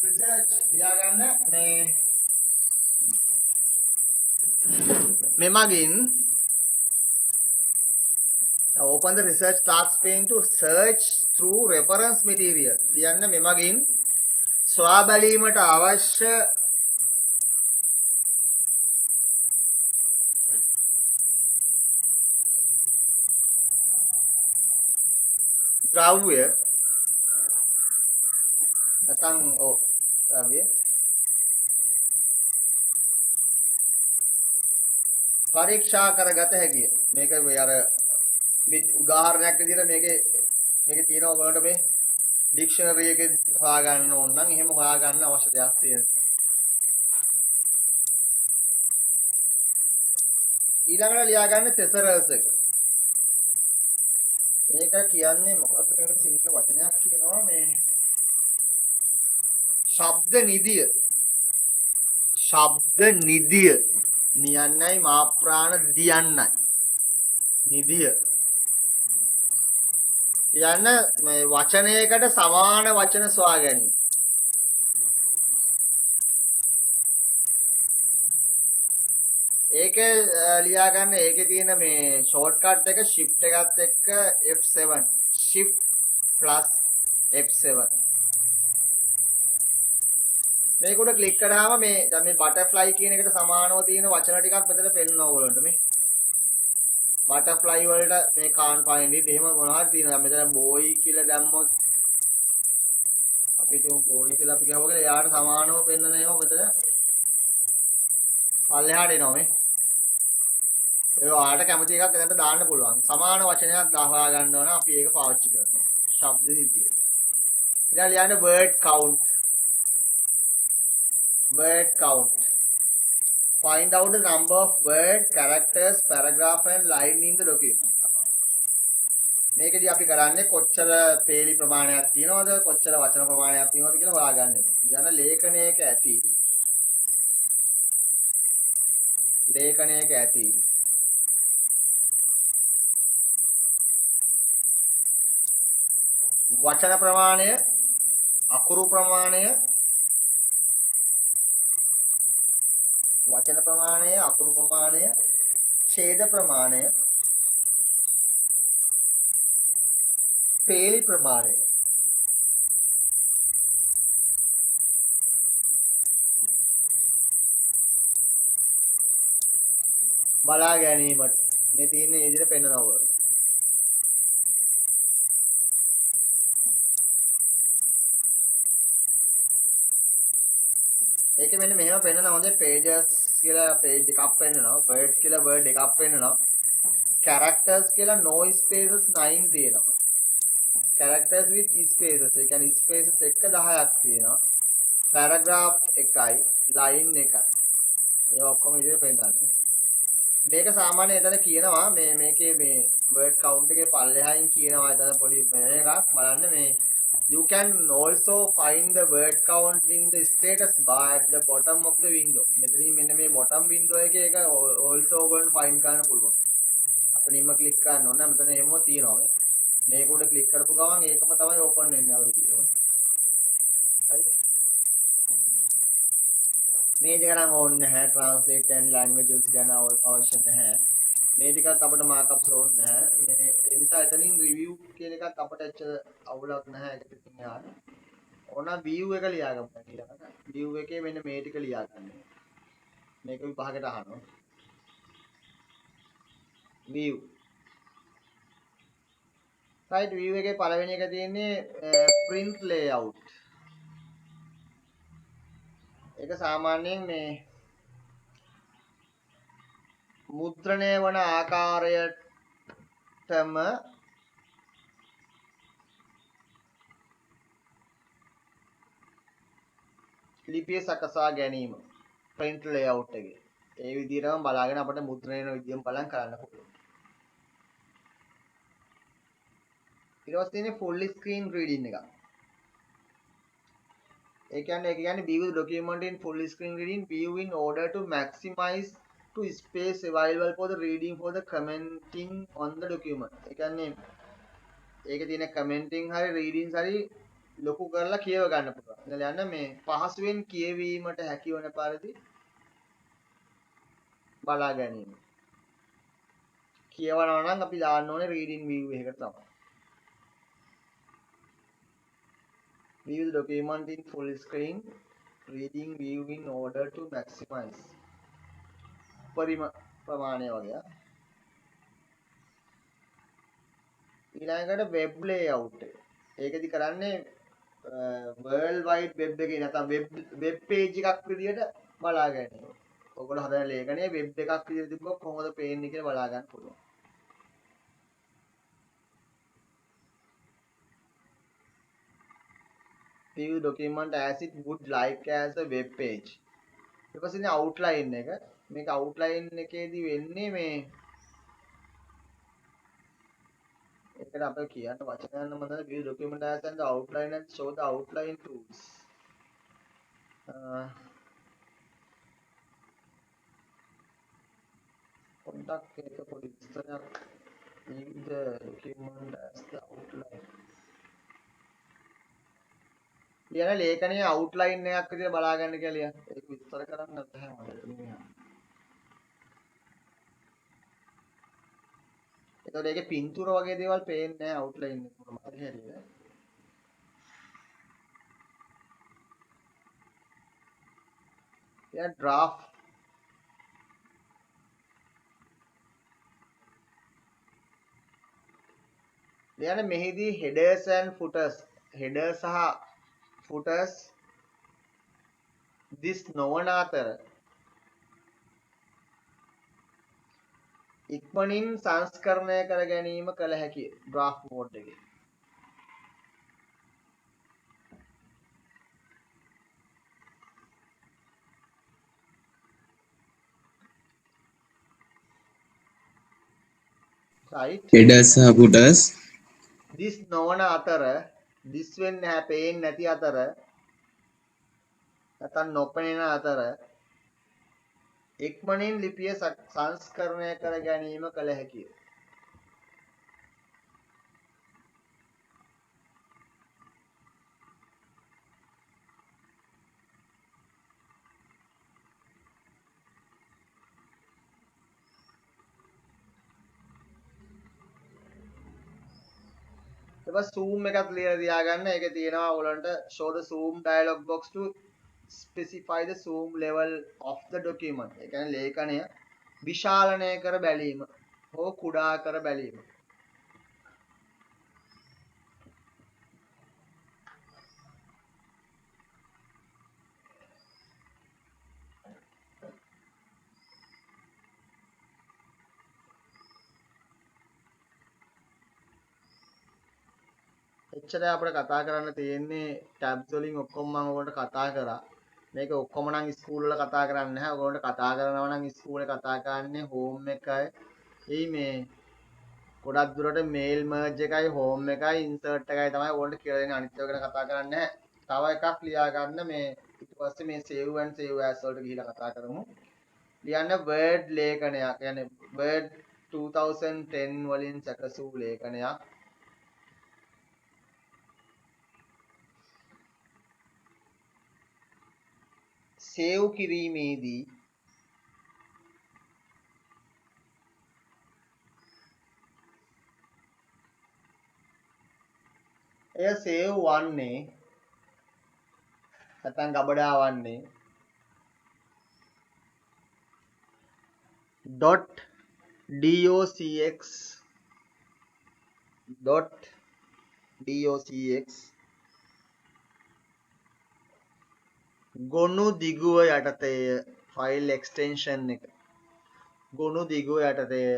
රිසර්ච් ලියා ගන්න මෙමගින් open the research task pane to search through reference material. ලියන්න මෙමගින් සොයා බැලීමට අවශ්‍ය ද්‍රව්‍ය නැත්නම් ද්‍රව්‍ය පරීක්ෂා කරගත හැකිය. මේක මේ අර උදාහරණයක් විදිහට මේකේ තියෙන ඔයගොල්ලන්ට මේ ඩික්ෂනරි එකේ හොයාගන්න ඕන නම් එහෙම හොයාගන්න අවශ්‍ය දෙයක් තියෙනවා. ඊළඟට ලියා ගන්න thesaurus එක. මේක කියන්නේ මොකද්ද? මේකට සිංහල වචනයක් කියනවා මේ ශබ්ද නිදිය. ශබ්ද නිදිය. නියන්නයි මාප්‍රාණ දියන්නයි. නිදිය. යන්න මේ වචනයකට සමාන වචන සොයා ගැනීම. ඒකේ ලියා ගන්න ඒකේ තියෙන මේ ෂෝට්කට් එක shift එකත් එක්ක F7 shift plus F7 මේක උඩ ක්ලික් කරාම මේ දැන් මේ බටර්ෆ්ලයි කියන එකට සමානව තියෙන වචන ටිකක් මෙතන පෙන්වනවා ඕගොල්ලන්ට මේ බටර්ෆ්ලයි වලට මේ can't find it එහෙම මොනවද තියෙනවා මෙතන boy කියලා දැම්මොත් අපි තුමු boy කියලා අපි ගහුවා කියලා එයාට සමානව පෙන්වන ඒවා මෙතන පල්ලෙහාට එනවා මේ ඒ ඔයාලට කැමති එකක් එතනට දාන්න පුළුවන් සමාන වචනයක් දාහවා ගන්න ඕන අපි ඒක පාවිච්චි කරනවා ශබ්ද නිදිය ඊළඟ ලියන්න word count find out the number of word characters paragraph and line in the document මේකදී අපි කරන්නේ කොච්චර පේලි ප්‍රමාණයක් තියෙනවද කොච්චර වචන ප්‍රමාණයක් තියෙනවද කියලා හොයාගන්න එක. යන ලේඛනයක ඇති වචන ප්‍රමාණය අකුරු ප්‍රමාණය ඡේද ප්‍රමාණය පේලි ප්‍රමාණය බලා ගැනීමට මේ තියෙන විදිහට පෙන්වනවා. ඒක මෙන්න මෙහෙම පෙන්වනවා. හොඳේ pages කියලා page එකක් පෙන්වනවා. words කියලා word එකක් පෙන්වනවා. characters කියලා no spaces 9 තියෙනවා. characters with spaces ඒ කියන්නේ spaces එක 10ක් තියෙනවා. paragraph එකයි line එකයි. ඒ ඔක්කොම ඉතින් පෙන්නන්නේ. මේක සාමාන්‍යයෙන් එතන කියනවා මේකේ මේ word count එකේ පල්ලෙහායින් කියනවා එතන පොඩි එකක් බලන්න මේ you can also find the word count in the status bar at the bottom of the window. මෙතනින් මෙන්න මේ bottom window එකේ ඒක also ඔයගොල්ලන්ට find කරන්න පුළුවන්. අතනින්ම click කරන්න ඕන. මෙතන එහෙමම තියෙනවා මේ. මේක උඩ click කරපු ගමන් ඒකම තමයි open වෙන්නේ අවුල් තියෙනවා. right. මේ දෙක නම් ඕනේ නැහැ translate and languages ගැන අවශ්‍ය නැහැ. මේ ටිකත් අපිට මාකප්ස් ඕනේ නැහැ. මේ ඒ නිසා එතනින් review කියන එකත් අපිට ඇත්තට අවුලක් නැහැ ඒක ඉතින් යාර. ඕන view එක ලියා ගන්න කියලා. view එකේ මෙන්න මේ ටික ලියා ගන්න. මේක විභාගයට අහනවා. view. right view එකේ පළවෙනි එක තියෙන්නේ print layout. ඒක සාමාන්‍යයෙන් මේ මුද්‍රණය වන ආකාරයටම ලිපිය සකසා ගැනීම print layout එකේ ඒ විදිහටම බලාගෙන අපිට මුද්‍රණය වෙන විදිහම බලන් කරන්න පුළුවන්. ඊට පස්සේ තියෙන්නේ full screen reading එක. ඒ කියන්නේ view the document in full screen reading view in order to maximize to space available for the reading for the commenting on the document. ඒ කියන්නේ ඒකේ තියෙන commenting හරි reading හරි ලොකු කරලා කියව ගන්න පුළුවන්. ඉතින් යන්න මේ පහසුවෙන් කියවීමට හැකි වන පරිදි බලා ගැනීම. කියවනවා නම් අපි දාන්න ඕනේ reading view එකකට තමයි. View the document in full screen reading view in order to maximize ප්‍රමාණය වගේ. ඊළඟට web layout එක. ඒකෙදි කරන්නේ world wide web එකේ නැත්නම් web page එකක් විදියට බලා ගැනීම. ඔයගොල්ලෝ හදන ලේඛනය web එකක් විදියට තිබ්බොත් කොහොමද පේන්නේ කියලා බලා ගන්න පුළුවන්. view document as it would like as a web page. ඊට පස්සේ outline එක. මේක outline එකේදී වෙන්නේ මේ ඒකට අපිට කියන්න වචන නම් මතක view document as and the outline and show the outline tools. පොඩ්ඩක් ඒක පොඩි විස්තරයක් view the document as the outline. ලියන ලේඛනයේ outline එකක් විදිහට බලා ගන්න කියලා ලියන්න. ඒක විස්තර කරන්න බෑ මට. එතකොට ඒකේ පින්තූර වගේ දේවල් පේන්නේ නැහැ outline එක මතක හැටියට. යා draft ලියන මෙහිදී headers and footers headers සහ footers this නොවන අතර ඉක්මනින් සංස්කරණය කර ගැනීම කළ හැකිය draft mode එකේ. right headers සහ footers this නොවන අතර this වෙන්නේ නැහැ පේන්නේ නැති අතර නැත්නම් නොපෙනෙන අතර ඉක්මනින් ලිපිය සංස්කරණය කර ගැනීම කළ හැකිය. ඊට zoom එකත් ලියලා තියාගන්න. ඒකේ තියෙනවා ඔයගලන්ට show the zoom dialog box to specify the zoom level of the document. ඒ කියන්නේ ලේඛනය විශාලනය කර බැලීම හෝ කුඩා කර බැලීම. එච්චරයි අපිට කතා කරන්න තියෙන්නේ tabs වලින් ඔක්කොම මම ඔයගොල්ලන්ට කතා කරා. මේක ඔක්කොම නම් ස්කූල් වල කතා කරන්නේ නැහැ. ඔයගොල්ලන්ට කතා කරනවා නම් ස්කූලේ කතා කරන්නේ home එකයි. එයි මේ ගොඩක් දුරට mail merge එකයි home එකයි insert එකයි තමයි ඔයගොල්ලන්ට කියලා දෙන්නේ. අනිත් ඒවා ගැන කතා කරන්නේ නැහැ. තව එකක් ලියා ගන්න මේ ඊට පස්සේ මේ save and save as වලට ගිහිලා කතා කරමු. ලියන්න word ලේඛනයක්. يعني word 2010 වලින් සැකසූ ලේඛනයක්. සේව් කිරීමේදී එය සේව් වන්නේ නැත්නම් ගබඩා වන්නේ .docx ගොනු දිගුව යටතේය. ෆයිල් එක්ස්ටෙන්ෂන් එක ගොනු දිගුව යටතේය.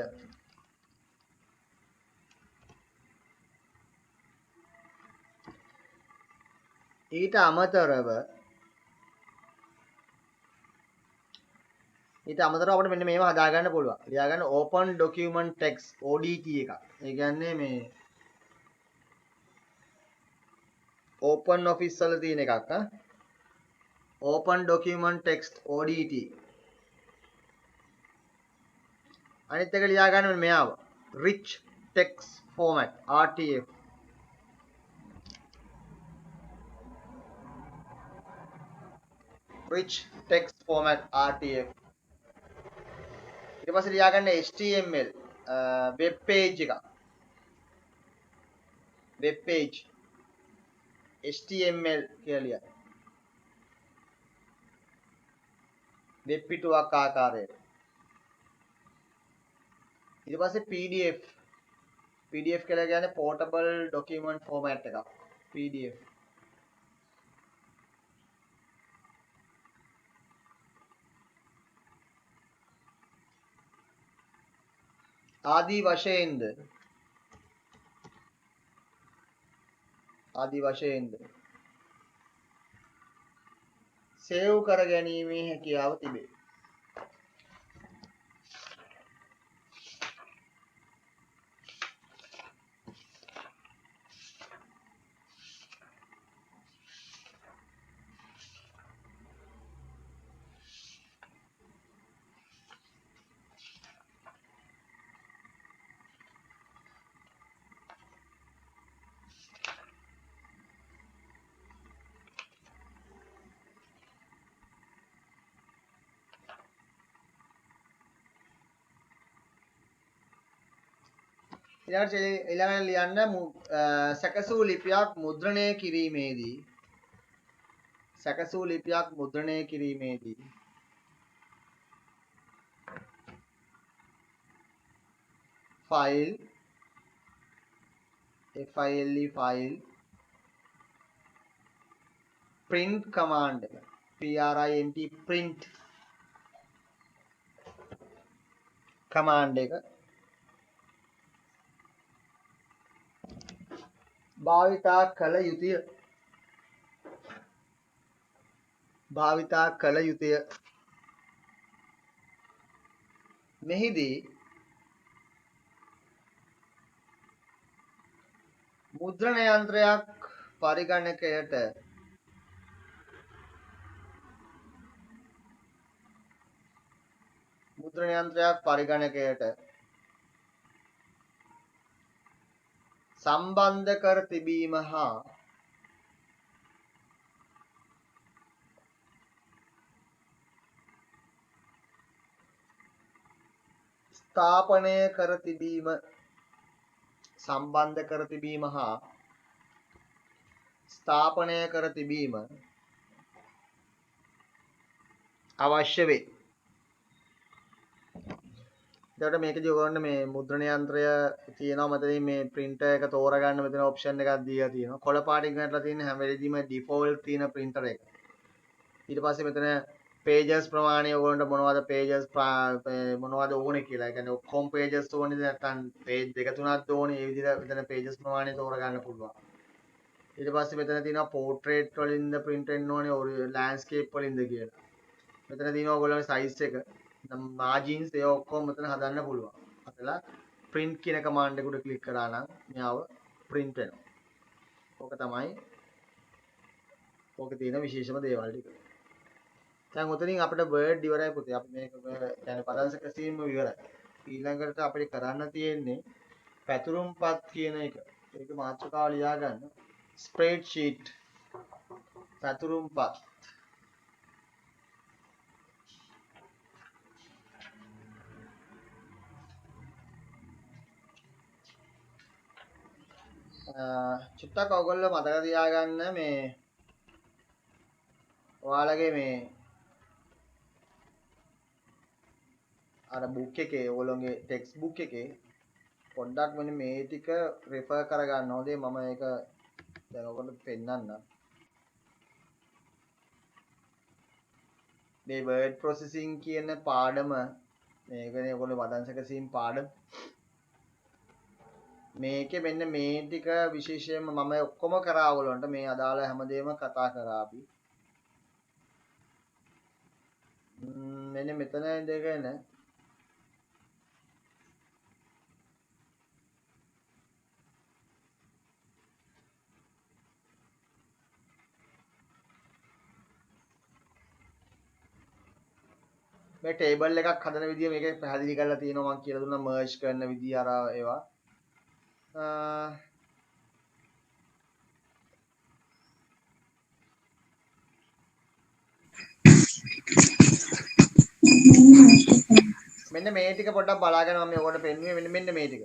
ඊට අමතරව ඊට අමතරව අපිට මෙන්න මේවා හදාගන්න පුළුවන්. ලියාගන්න open document text ODT එකක්. ඒ කියන්නේ මේ open office වල තියෙන එකක් ඈ. open document text ODT. අනිත් එක ලියාගන්න මෙයාව. rich text format RTF. rich text format RTF. ඊට පස්සේ ලියාගන්න HTML web page එක. web page HTML කියලා ලියන්න. web පිටුවක් ආකාරයට. ඊට පස්සේ PDF කියලා කියන්නේ portable document format එකක්. PDF. ආදී වශයෙන්ද සේව් කර ගැනීමේ හැකියාව තිබේ. ඊළඟට ලියන්න සැකසූ ලිපියක් මුද්‍රණය කිරීමේදී ෆයිල් file print command එක print command එක භාවිතා කළ යුතුය. මෙහිදී මුද්‍රණ යන්ත්‍රයක් පරිගණකයට සම්බන්ධ කර තිබීම හා ස්ථාපනය කර තිබීම අවශ්‍ය වේ. එතකොට මේකදී ඔයගොල්ලන්ට මේ මුද්‍රණ යන්ත්‍රය තියෙනවා මෙතනින් මේ printer එක තෝරගන්න මෙතන option එකක් දීලා තියෙනවා. කොළ පාටින් ගන්නලා තියෙන හැම වෙලෙදීම default තියෙන printer එක. ඊට පස්සේ මෙතන pages ප්‍රමාණය ඔයගොල්ලන්ට මොනවද ඕනේ කියලා. ඒ කියන්නේ ඔක්කොම pages ඕනේද නැත්නම් page දෙක තුනක් ඕනේ. ඒ විදිහට මෙතන pages ප්‍රමාණය තෝරගන්න පුළුවන්. ඊට පස්සේ මෙතන තියෙනවා portrait වලින්ද print වෙන්න ඕනේ landscape වලින්ද කියලා. මෙතන තියෙනවා ඔයගොල්ලන්ගේ size එක margins ඒ ඔක්කොම මෙතන හදන්න පුළුවන්. හදලා print කියන command එකට click කරා නම් මෙයාව print වෙනවා. ඕක තමයි ඕකේ තියෙන විශේෂම දේවල් ටික. දැන් උතනින් අපිට word ඉවරයි පුතේ. අපි මේක يعني පදංශක සීම ඉවරයි. ඊළඟට අපිට කරන්න තියෙන්නේ පැතුරුම්පත් කියන එක. ඒක මාතෘකාව ලියා ගන්න. spreadsheet පැතුරුම්පත් චුට්ටක් ඔයගොල්ලෝ මතක තියාගන්න මේ ඔයාලගේ මේ අර බුක් එකේ ඔයගොල්ලෝගේ ටෙක්ස්ට් බුක් එකේ පොඩ්ඩක් මෙන්න මේ ටික රෙෆර් කරගන්න ඕනේ. මම ඒක දැන් ඔයගොල්ලන්ට පෙන්නන්නම්. මේ word processing කියන පාඩම මේකනේ ඔයගොල්ලෝ වදංශක සීම් පාඩම. මේකේ මෙන්න මේ ටික විශේෂයෙන්ම මම ඔක්කොම කරා ඔයගොල්ලන්ට මේ අදාළ හැමදේම කතා කරා අපි. මෙන්න මෙතන ඉඳගෙන මේ ටේබල් එකක් හදන විදිය මේකේ පැහැදිලි කරලා තියෙනවා මම කියලා දුන්නා මර්ජ් කරන විදිය අර ඒවා මෙන්න මේ ටික පොඩ්ඩක් බලාගෙන මම ඔයගොල්ලෝ පෙන්නුවේ මෙන්න මේ ටික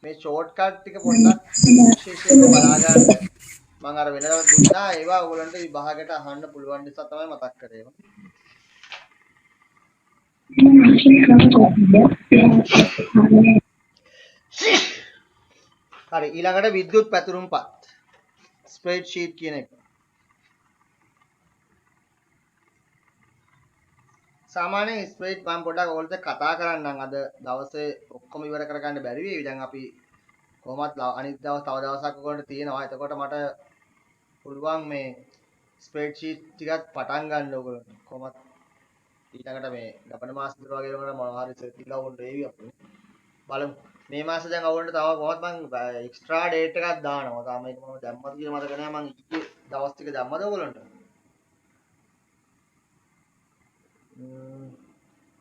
මේ ෂෝට් කට් ටික පොඩ්ඩක් විශේෂයෙන්ම බලා ගන්න මම අර වෙනදා දුන්නා ඒවා ඔයගොල්ලන්ට විභාගයට අහන්න පුළුවන් නිසා තමයි මතක් කරේ හරි ඊළඟට විද්‍යුත් පැතුරුම්පත් ස්ප්‍රෙඩ්ෂීට් කියන එක සාමාන්‍යයෙන් ස්ප්‍රෙඩ් මම පොඩ්ඩක් ඔයගොල්ලන්ට කතා කරන්නම් අද දවසේ ඔක්කොම ඉවර කරගන්න බැරි වෙයි දැන් අපි කොහොමත් අනිත් දවස් තව දවසක් ඔයගොල්ලන්ට තියෙනවා එතකොට මට පුළුවන් මේ ස්ප්‍රෙඩ්ෂීට් ටිකක් පටන් ගන්න ඕගොල්ලෝ කොහොමත් ඊළඟට මේ ලබන මාස විතර වගේ වෙනකොට මොනවා හරි සෙට් වුණ වේවි අපි බලමු මේ මාසේ දැන් ඔයගොල්ලන්ට තව කොහොමත් මම එක්ස්ට්‍රා ඩේට් එකක් දානවා තාම මේක මම දැම්මද කියලා මතක නැහැ මම ඊයේ දවස් ටික දැම්මද ඔයගොල්ලන්ට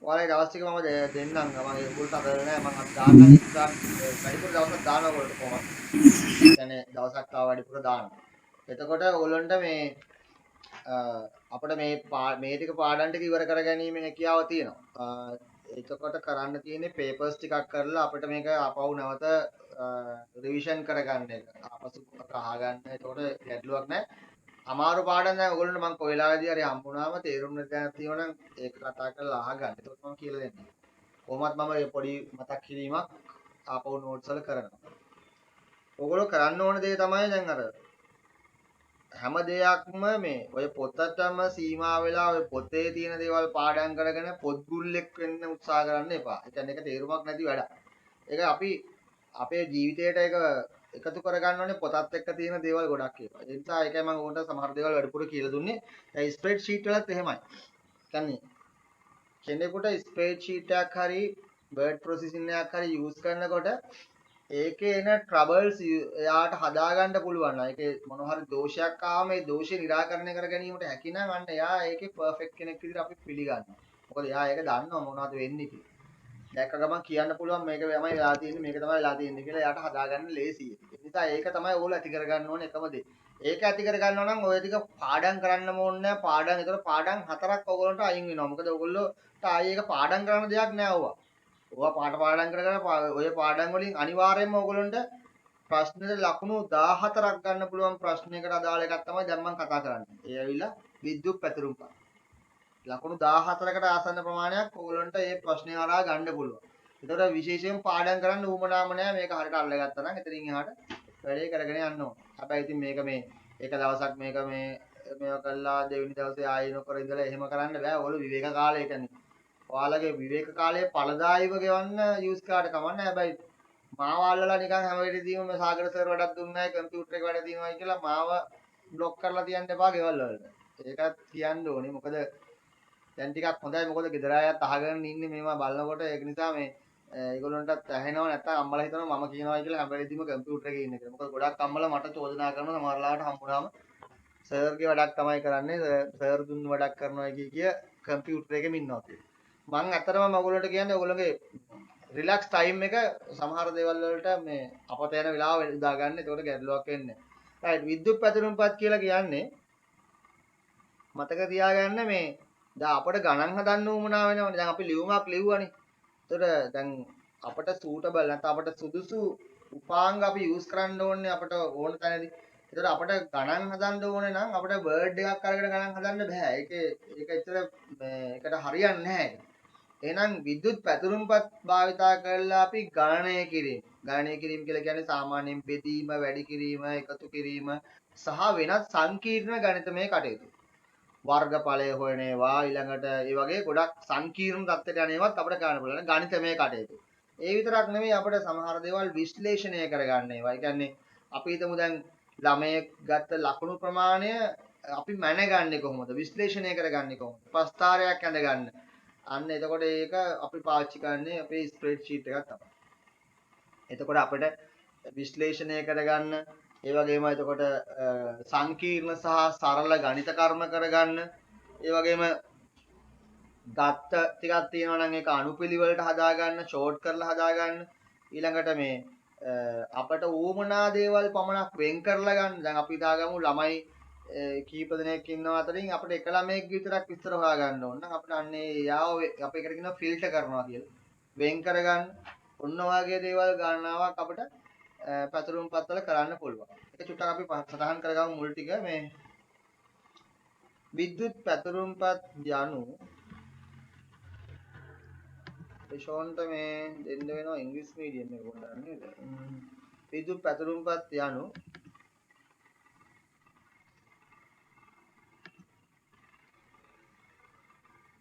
ඔයාලගේ දවස් ටික මම දෙන්නම් මම ඒගොල්ලන්ට අදලා නැහැ මම අද දාන්න එක්ස්ට්‍රා වැඩිපුර දවසක් දානවා ඔයගොල්ලන්ට කොහොමත් කියන්නේ දවසක් තව වැඩිපුර දානවා එතකොට ඔයගොල්ලන්ට මේ අපිට මේ ටික පාඩම් ටික ඉවර කරගැනීමේ හැකියාව තියෙනවා. එතකොට කරන්න තියෙන්නේ පේපර්ස් ටිකක් කරලා අපිට මේක ආපහු නැවත රිවිෂන් කරගන්න එක. ආපසු අහගන්න. එතකොට ගැටලුවක් නැහැ. අමාරු පාඩම් දැන් ඔයගොල්ලන්ට මම කොයිලාවේදී හරි හම්බුනාම තේරුම් නැත්නම් තියෙනවනම් ඒක කතා කරලා අහගන්න. එතකොට මම කියලා දෙන්නම්. කොහොමත් මම මේ පොඩි මතක් කිරීමක් ආපහු නෝට්ස් වල කරනවා. ඔයගොල්ලෝ කරන්න ඕන දේ තමයි දැන් අර හැම දෙයක්ම මේ ඔය පොතටම සීමා වෙලා ඔය පොතේ තියෙන දේවල් පාඩම් කරගෙන පොත්ගුල්ලෙක් වෙන්න උත්සාහ කරන්න එපා. ඒ කියන්නේ ඒක තේරුමක් නැති වැඩක්. ඒක අපි අපේ ජීවිතේට ඒක එකතු කරගන්න ඕනේ පොතත් එක්ක තියෙන දේවල් ගොඩක් ඒවා. ඒ නිසා ඒකයි මම උන්ට සමහර දේවල් වැඩිපුර කියලා දුන්නේ. ඒ ස්ප්‍රෙඩ් ෂීට් වලත් එහෙමයි. කියන්නේ කෙනෙකුට ස්ප්‍රෙඩ් ෂීට් එකක් හරි වර්ඩ් ප්‍රොසෙසින් එකක් හරි යූස් කරනකොට ඒකේ එන ට්‍රබල්ස් එයාට හදාගන්න පුළුවන්. ඒකේ මොන හරි දෝෂයක් ආවම ඒ දෝෂය निराකරණය කර ගැනීමට හැකි නම් අන්න එයා ඒකේ පර්ෆෙක්ට් කෙනෙක් විදිහට අපි පිළිගන්නවා. මොකද එයා ඒක දන්නවා මොනවද වෙන්නේ කියලා. දැක්ක ගමන් කියන්න පුළුවන් මේක තමයි වෙලා තියෙන්නේ මේක තමයි වෙලා තියෙන්නේ කියලා එයාට හදාගන්න ලේසියි. ඒ නිසා ඒක තමයි ඕගොල්ලෝ ඇති කරගන්න ඕනේ එකම දේ. ඒක ඇති කරගන්නවා නම් ඔය ටික පාඩම් කරන්නම ඕනේ නැහැ. පාඩම් ඒතර පාඩම් 4ක් ඔයගොල්ලන්ට අයින් වෙනවා. මොකද ඔයගොල්ලෝට ආයේ ඒක පාඩම් කරන්න දෙයක් නැහැ ඕවා. ඔයා පාඩම් කරගෙන ඔය පාඩම් වලින් අනිවාර්යයෙන්ම ඔයගොල්ලන්ට ප්‍රශ්නෙට ලකුණු 14ක් ගන්න පුළුවන් ප්‍රශ්නයකට අදාළ එකක් තමයි දැන් මම කතා කරන්නේ. ඒ ඇවිල්ලා විද්‍යුත් පැතිරුම්පත්. ලකුණු 14කට ආසන්න ප්‍රමාණයක් ඔයගොල්ලන්ට මේ ප්‍රශ්නේ හරහා ගන්න පුළුවන්. ඒතකොට විශේෂයෙන් පාඩම් කරන්න උවමනාම නැහැ මේක හරියට අල්ලගත්තා නම් එතනින් එහාට වැඩේ කරගෙන යන්න ඕන. හැබැයි ඉතින් මේක මේ එක දවසක් මේක මේවා කළා දෙවෙනි දවසේ ආයෙ නොකර ඉඳලා එහෙම කරන්න බෑ. ඔයගොල්ලෝ විවේක කාලයකනේ. ඔයාලගේ විවේක කාලයේ ඵලදායීව ගෙවන්න යූස් කාට කමන්න හැබැයි මාව අල්ලලා නිකන් හැම වෙලෙදීම මේ සාගර සර් වැඩක් දුන්නේ නැහැ කම්පියුටර් එක වැඩ තියෙනවායි කියලා මාව බ්ලොක් කරලා තියන්න එපා ගෙවල් වලට. ඒකත් කියන්න ඕනේ. මොකද දැන් ටිකක් හොඳයි මොකද ගෙදර අයත් අහගෙන ඉන්නේ මේවා බලනකොට ඒක නිසා මේ ඒගොල්ලන්ටත් ඇහෙනව නැත්නම් අම්මලා හිතනවා මම කියනවා කියලා හැම වෙලෙදීම කම්පියුටර් එකේ ඉන්නේ කියලා. මොකද ගොඩක් අම්මලා මට චෝදනා කරනවා සමහර ලාවට හම්බුනාම සර්ගේ වැඩක් තමයි කරන්නේ සර් දුන්න වැඩක් කරනවා කිය කම්පියුටර් එකෙම ඉන්නවා කියලා. මම අතරම ඔයගොල්ලන්ට කියන්නේ ඔයගොල්ලෝගේ රිලැක්ස් ටයිම් එක සමහර දේවල් වලට මේ අපත යන වෙලාව උදා ගන්න. ඒකට ගැටලුවක් වෙන්නේ නැහැ. රයිට් විද්‍යුත් පැතිරුම්පත් කියලා කියන්නේ මතක තියාගන්න මේ දැන් අපිට ගණන් හදන්න උවමනා වෙනවනේ. දැන් අපි ලියුමක් ලිව්වනේ. ඒතකොට දැන් අපිට සූටබල් නැත්නම් අපිට සුදුසු උපාංග අපි යූස් කරන්න ඕනේ අපිට ඕන තැනදී. ඒතකොට අපිට ගණන් හදන්න ඕනේ නම් අපිට වර්ඩ් එකක් අරගෙන ගණන් හදන්න බෑ. ඒක ඇත්තට ඒකට හරියන්නේ නැහැ. එහෙනම් විද්‍යුත් පැතුරුම්පත් භාවිතා කරලා අපි ගණනය කිරීම. ගණනය කිරීම කියලා කියන්නේ සාමාන්‍යයෙන් බෙදීම, වැඩි කිරීම, එකතු කිරීම සහ වෙනත් සංකීර්ණ ගණිතමය කටයුතු. වර්ගඵලය හොයන ඒවා ඊළඟට ඒ වගේ ගොඩක් සංකීර්ණ தත්ත්වයට යන ඒවාත් අපිට ගන්න පුළුවන්. ගණිතමය කටයුතු. ඒ විතරක් නෙමෙයි අපිට සමහර දේවල් විශ්ලේෂණය කරගන්න ඒවා. ඒ කියන්නේ අපි හිතමු දැන් ළමයෙක් ගත්ත ලකුණු ප්‍රමාණය අපි මැනගන්නේ කොහොමද? විශ්ලේෂණය කරගන්නේ කොහොමද? ප්‍රස්ථාරයක් ඇඳගන්න. අන්න එතකොට ඒක අපි පාවිච්චි කරන්නේ අපේ ස්ප්‍රෙඩ්ෂීට් එකක් තමයි. එතකොට අපිට විශ්ලේෂණය කරගන්න ඒ වගේම එතකොට සංකීර්ණ සහ සරල ගණිත කර්ම කරගන්න ඒ වගේම දත්ත ටිකක් තියෙනවා නම් ඒක අනුපිළිවෙලට හදාගන්න ෂෝට් කරලා හදාගන්න ඊළඟට මේ අපට ඌමනා දේවල් පමණක් වෙන් කරලා ගන්න. දැන් අපි දාගමු ළමයි කීප දෙනෙක් ඉන්නවා අතරින් අපිට එක ළමයෙක් විතරක් විස්තර හොයාගන්න ඕන නම් අපිට අන්නේ යාව අපි එකට කියනවා ෆිල්ටර් කරනවා කියලා. වෙන් කරගන්න ඔන්න ඔයගේ දේවල් ගණනාවක් අපිට පැතුරුම් පත්වල කරන්න පුළුවන්. ඒක චුට්ටක් අපි සටහන් කරගමු මුල් ටික මේ විද්‍යුත් පැතුරුම්පත් යනු ෂෝන්ට මේ දෙන්න වෙනවා ඉංග්‍රීසි මීඩියම් එක පොඩ්ඩක් නේද? විද්‍යුත් පැතුරුම්පත් යනු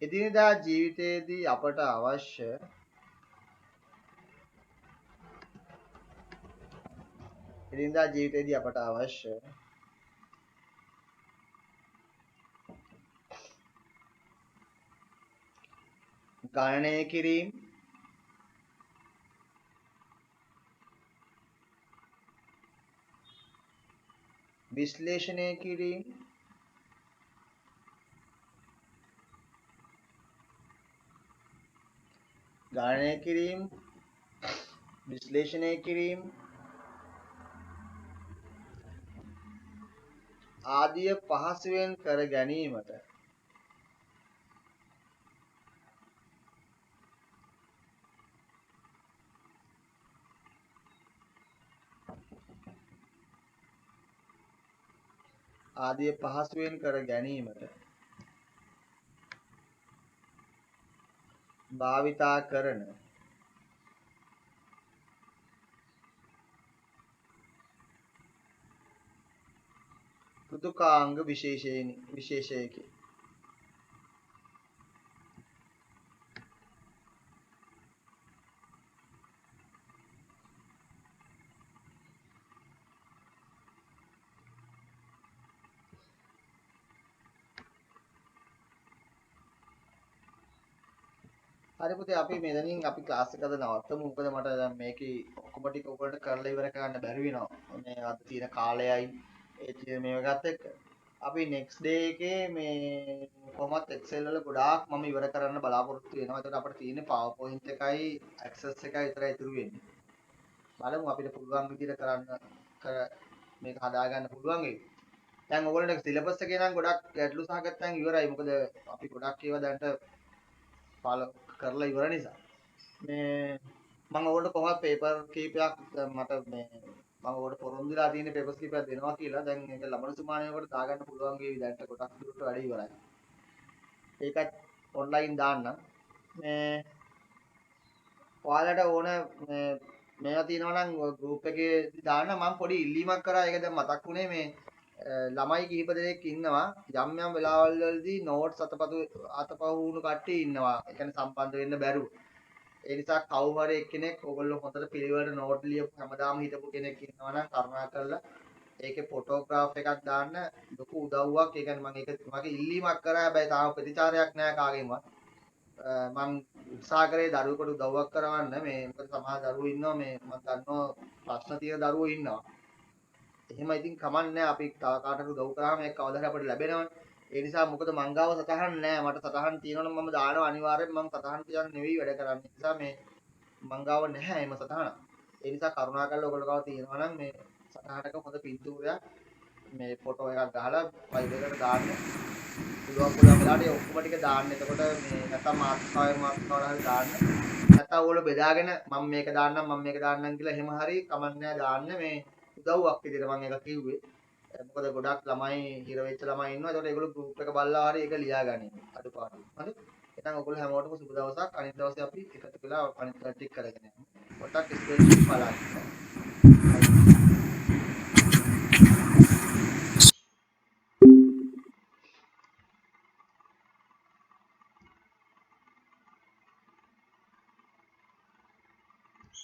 එදිනෙදා ජීවිතයේදී අපට අවශ්‍ය ගණනය කිරීම විශ්ලේෂණය කිරීම ගණනය කිරීම විශ්ලේෂණය කිරීම ආදිය පහසුවෙන් කර ගැනීමට භාවිතා කරන පෘතුකාංග විශේෂයකි. හරි පුතේ අපි මෙතනින් අපි ක්ලාස් එක අද නවත්තමු. මොකද මට දැන් මේකේ ඔක්කොම ටික ඔයගොල්ලන්ට කරලා ඉවර කරන්න බැරි වෙනවා. මේ අද තියෙන කාලයයි ඒ තියෙන මේව ගත්ත එක්ක. අපි next day එකේ මේ කොහොමත් Excel වල ගොඩාක් මම ඉවර කරන්න බලාපොරොත්තු වෙනවා. ඒකට අපිට තියෙන්නේ PowerPoint එකයි Access එකයි විතරයි ඉතුරු වෙන්නේ. බලමු අපිට පුළුවන් විදිහට මේක හදාගන්න පුළුවන් ඒක. දැන් ඔයගොල්ලන්ට සිලබස් එකේ නම් ගොඩක් ගැටලු සහගත තැන් ඉවරයි. මොකද අපි ගොඩක් ඒවා දැන්ට පාල කරලා ඉවර නිසා මේ මම ඔයාලට කොහොමද පේපර් කීපයක් මට මේ මම ඔයාලට පොරොන්දුලා තියෙන පේපර්ස් කීපයක් දෙනවා කියලා දැන් ඒක ලබන සුමානියකට දාගන්න පුළුවන් ගේ විදිහට කොටස් දුරට වැඩි ඉවරයි. ඒකත් ඔන්ලයින් දාන්න. මේ ඔයාලට ඕන මේවා තියෙනවා නම් ගෲප් එකේ දාන්න. මම පොඩි ඉල්ලීමක් කරා. ඒක දැන් මතක් වුණේ මේ ළමයි කිහිප දෙනෙක් ඉන්නවා යම් යම් වෙලාවල් වලදී නෝට්ස් අතපහු වුණු කට්ටිය ඉන්නවා. ඒ කියන්නේ සම්බන්ධ වෙන්න බැරුව. ඒ නිසා කවුරු හරි එක්කෙනෙක් ඕගොල්ලෝ හොඳට පිළිවෙලට නෝට් ලියපු හැමදාම හිටපු කෙනෙක් ඉන්නවා නම් කරුණාකරලා ඒකේ ෆොටෝග්‍රාෆ් එකක් දාන්න ලොකු උදව්වක්. ඒ කියන්නේ මම මගේ ඉල්ලීමක් කරා. හැබැයි තාම ප්‍රතිචාරයක් නැහැ කාගෙන්වත්. මම උත්සාහ කරේ දරුවෙකුට උදව්වක් කරවන්න. මේ මොකද සමහර දරුවෝ ඉන්නවා මේ මම දන්නවා ප්‍රශ්න තියෙන දරුවෝ ඉන්නවා. එහෙම ඉතින් කමන්නේ අපි තව කාටට උදව් කරාම ඒක කවදාද අපිට ලැබෙනවනේ. ඒ නිසා මොකද මං ගාව සතහන් නැහැ. මට සතහන් තියෙනවනම් මම දානවා අනිවාර්යෙන්. මම සතහන් තියන්න නෙවෙයි වැඩ කරන්නේ. ඒ නිසා මේ මං ගාව නැහැ එහෙම සතහන. ඒ නිසා කරුණාකරලා ඔයගොල්ලෝ ගාව තියෙනවා නම් මේ සතහනක හොඳ පින්තූරයක් මේ ෆොටෝ එකක් ගහලා ෆයිල් එකට දාන්න. පුළුවන් වෙලාවට ඒ ඔක්කොම ටික දාන්න. එතකොට මේ නැත්තම් මාතෘකාවල හරි දාන්න. නැත්තම් ඕගොල්ලෝ බෙදාගෙන මම මේක දාන්නම් කියලා එහෙම හරි කමන්නේ දාන්න මේ උදව්වක් විදිහට මම ඒක කිව්වේ. මොකද ගොඩක් ළමයි හිර වෙච්ච ළමයි ඉන්නවා. ඒකට ඒගොල්ලෝ ගෲප් එක බලලා හරි ඒක ලියා ගන්න. අඩුපාඩු. හරි. එහෙනම් ඔයගොල්ලෝ හැමෝටම සුබ දවසක්. අනිත් දවසේ අපි එකතු වෙලා අනිත් ටික කරගෙන යමු. පොඩ්ඩක් ස්පෙල්ලිං බලන්න.